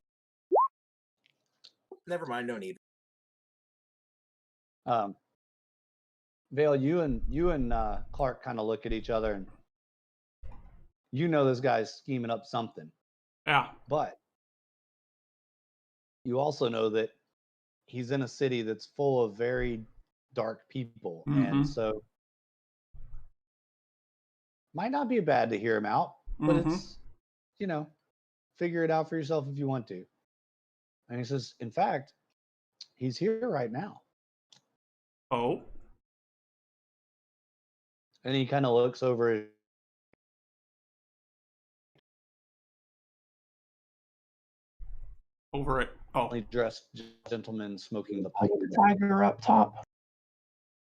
Never mind, no need.
Vale, you and Clark kind of look at each other, and you know this guy's scheming up something.
Yeah.
But you also know that he's in a city that's full of very dark people, and so might not be bad to hear him out, but it's, you know, figure it out for yourself if you want to. And he says, in fact, he's here right now.
Oh.
And he kind of looks over.
Over it. Oh.
Dressed gentleman smoking the pipe.
Tiger up top.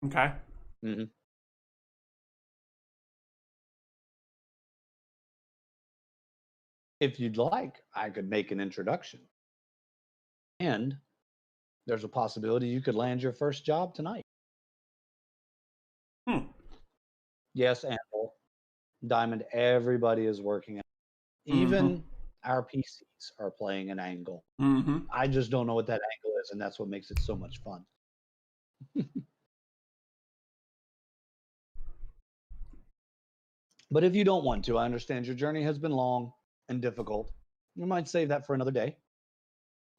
Okay.
Mm-hmm. If you'd like, I could make an introduction. And there's a possibility you could land your first job tonight. Yes, Anvil, Diamond, everybody is working. Even our PCs are playing an angle. I just don't know what that angle is, and that's what makes it so much fun. But if you don't want to, I understand your journey has been long and difficult. You might save that for another day.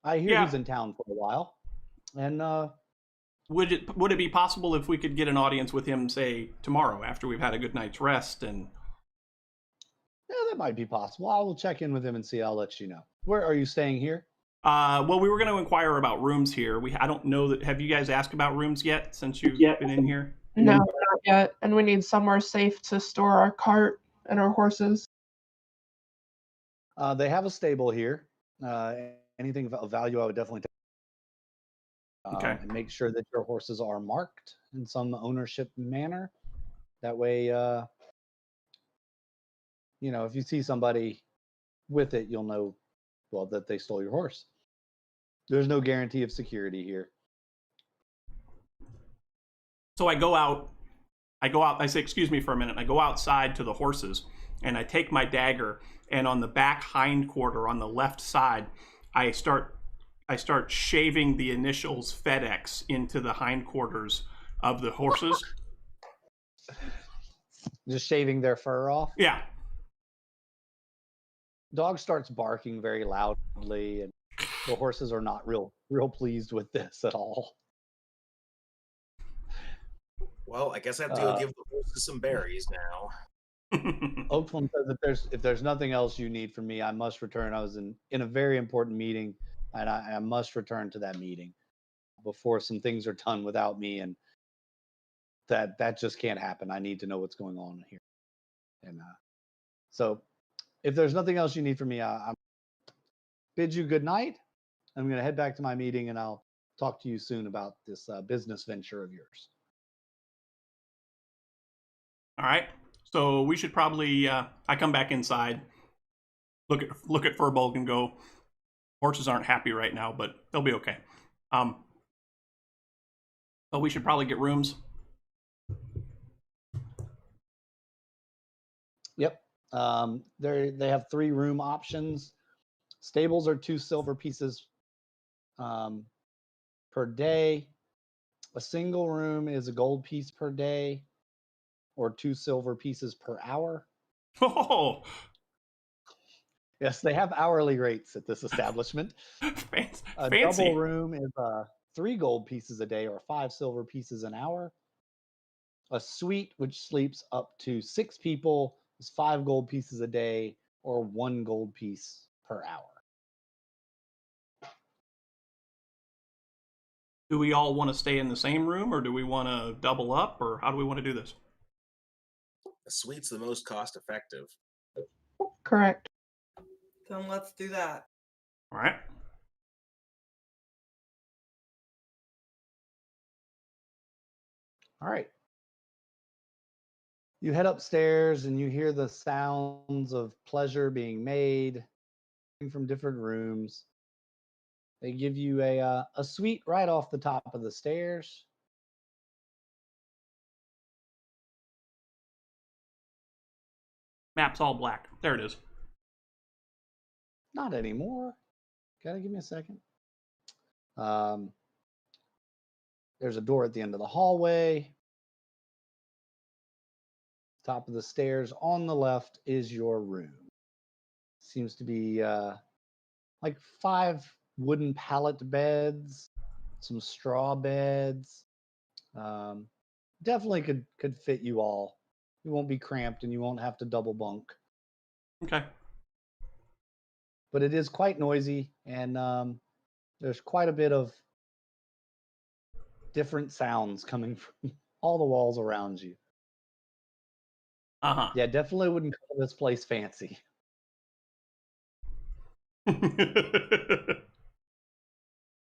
I hear he's in town for a while. And
would it be possible if we could get an audience with him, say, tomorrow after we've had a good night's rest? And
yeah, that might be possible. I will check in with him and see. I'll let you know. Where are you staying here?
Well, we were going to inquire about rooms here. I don't know that. Have you guys asked about rooms yet since you've been in here?
No, not yet. And we need somewhere safe to store our cart and our horses.
They have a stable here. Anything of value, I would definitely take.
Okay.
And make sure that your horses are marked in some ownership manner. That way, if you see somebody with it, you'll know, well, that they stole your horse. There's no guarantee of security here.
So I go out, I say, excuse me for a minute. I go outside to the horses and I take my dagger, and on the back hind quarter on the left side, I start shaving the initials FedEx into the hindquarters of the horses.
Just shaving their fur off.
Yeah.
Dog starts barking very loudly, and the horses are not real pleased with this at all.
Well, I guess I have to go give the horses some berries now.
Oakland says if there's nothing else you need from me, I must return. I was in a very important meeting, and I must return to that meeting before some things are done without me, and that just can't happen. I need to know what's going on here. And so if there's nothing else you need from me, I bid you good night. I'm going to head back to my meeting, and I'll talk to you soon about this business venture of yours.
All right. So we should probably. I come back inside, look at Furbolg, and go. Horses aren't happy right now, but they'll be okay. But we should probably get rooms.
Yep. They have 3 room options. Stables are 2 silver pieces per day. A single room is a gold piece per day, or 2 silver pieces per hour.
Oh,
Yes, they have hourly rates at this establishment.
fancy.
A double room is 3 gold pieces a day, or 5 silver pieces an hour. A suite, which sleeps up to 6 people, is 5 gold pieces a day, or 1 gold piece per hour.
Do we all want to stay in the same room, or do we want to double up, or how do we want to do this?
A suite's the most cost effective.
Correct.
Then let's do that.
All right.
All right. You head upstairs and you hear the sounds of pleasure being made from different rooms. They give you a suite right off the top of the stairs.
Map's all black. There it is.
Not anymore. Gotta give me a second. There's a door at the end of the hallway. Top of the stairs on the left is your room. Seems to be like 5 wooden pallet beds, some straw beds. Definitely could fit you all. You won't be cramped and you won't have to double bunk.
Okay.
But it is quite noisy, and there's quite a bit of different sounds coming from all the walls around you.
Uh-huh.
Yeah, definitely wouldn't call this place fancy.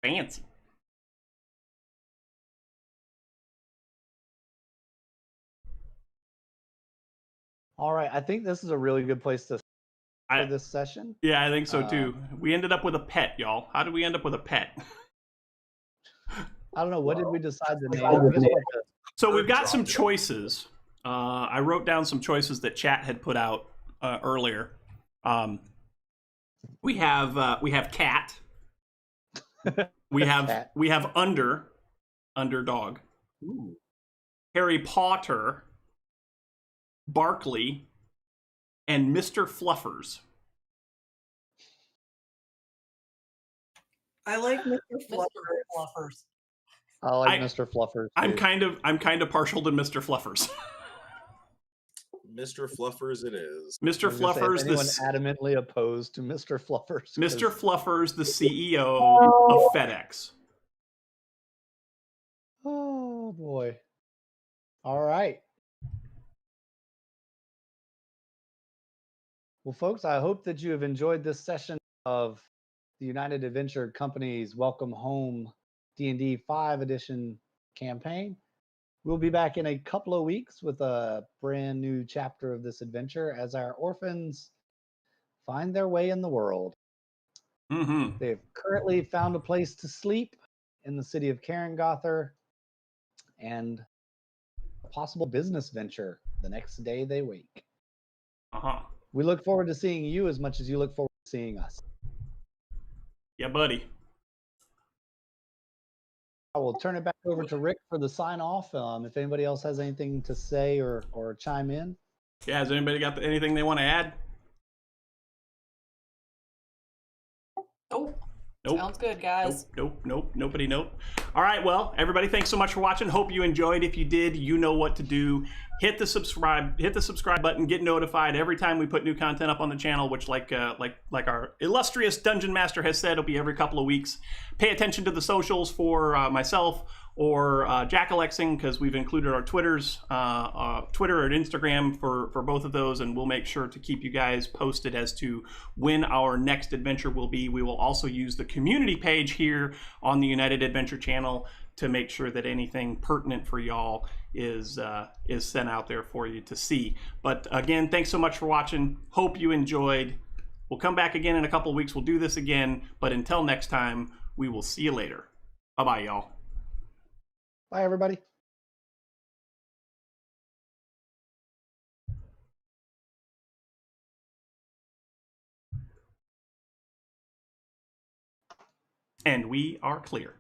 Fancy.
All right, I think this is a really good place to start this session.
Yeah, I think so too. We ended up with a pet, y'all. How did we end up with a pet?
I don't know. What did we decide to name?
So we've got some choices. I wrote down some choices that chat had put out earlier. We have cat. We have
Cat.
we have underdog.
Ooh.
Harry Potter, Barkley, and Mr. Fluffers.
I like Mr.
Mr.
Fluffers.
Fluffers.
I like Mr. Fluffers.
I'm
too.
kind of partial to Mr. Fluffers.
Mr. Fluffers it is.
Mr.
I was gonna say, if
Fluffers,
anyone
the
adamantly opposed to Mr. Fluffers? 'Cause-
Mr. Fluffers, the CEO of FedEx.
Oh boy. All right. Well, folks, I hope that you have enjoyed this session of the United Adventure Company's Welcome Home D&D 5 edition campaign. We'll be back in a couple of weeks with a brand new chapter of this adventure as our orphans find their way in the world.
Mm-hmm.
They've currently found a place to sleep in the city of Karengother and a possible business venture the next day they wake.
Uh-huh.
We look forward to seeing you as much as you look forward to seeing us.
Yeah, buddy.
I will turn it back over to Rick for the sign off. If anybody else has anything to say or chime in.
Yeah, has anybody got anything they want to add?
Nope.
Nope.
Sounds good, guys.
Nope. Nobody. Nope. All right. Well, everybody, thanks so much for watching. Hope you enjoyed. If you did, you know what to do. Hit the subscribe button. Get notified every time we put new content up on the channel. Which, like our illustrious dungeon master has said, it'll be every couple of weeks. Pay attention to the socials for myself or Jack Alexing, because we've included our Twitters, Twitter and Instagram for both of those, and we'll make sure to keep you guys posted as to when our next adventure will be. We will also use the community page here on the United Adventure channel to make sure that anything pertinent for y'all is sent out there for you to see. But again, thanks so much for watching. Hope you enjoyed. We'll come back again in a couple of weeks. We'll do this again. But until next time, we will see you later. Bye-bye, y'all.
Bye, everybody.
And we are clear.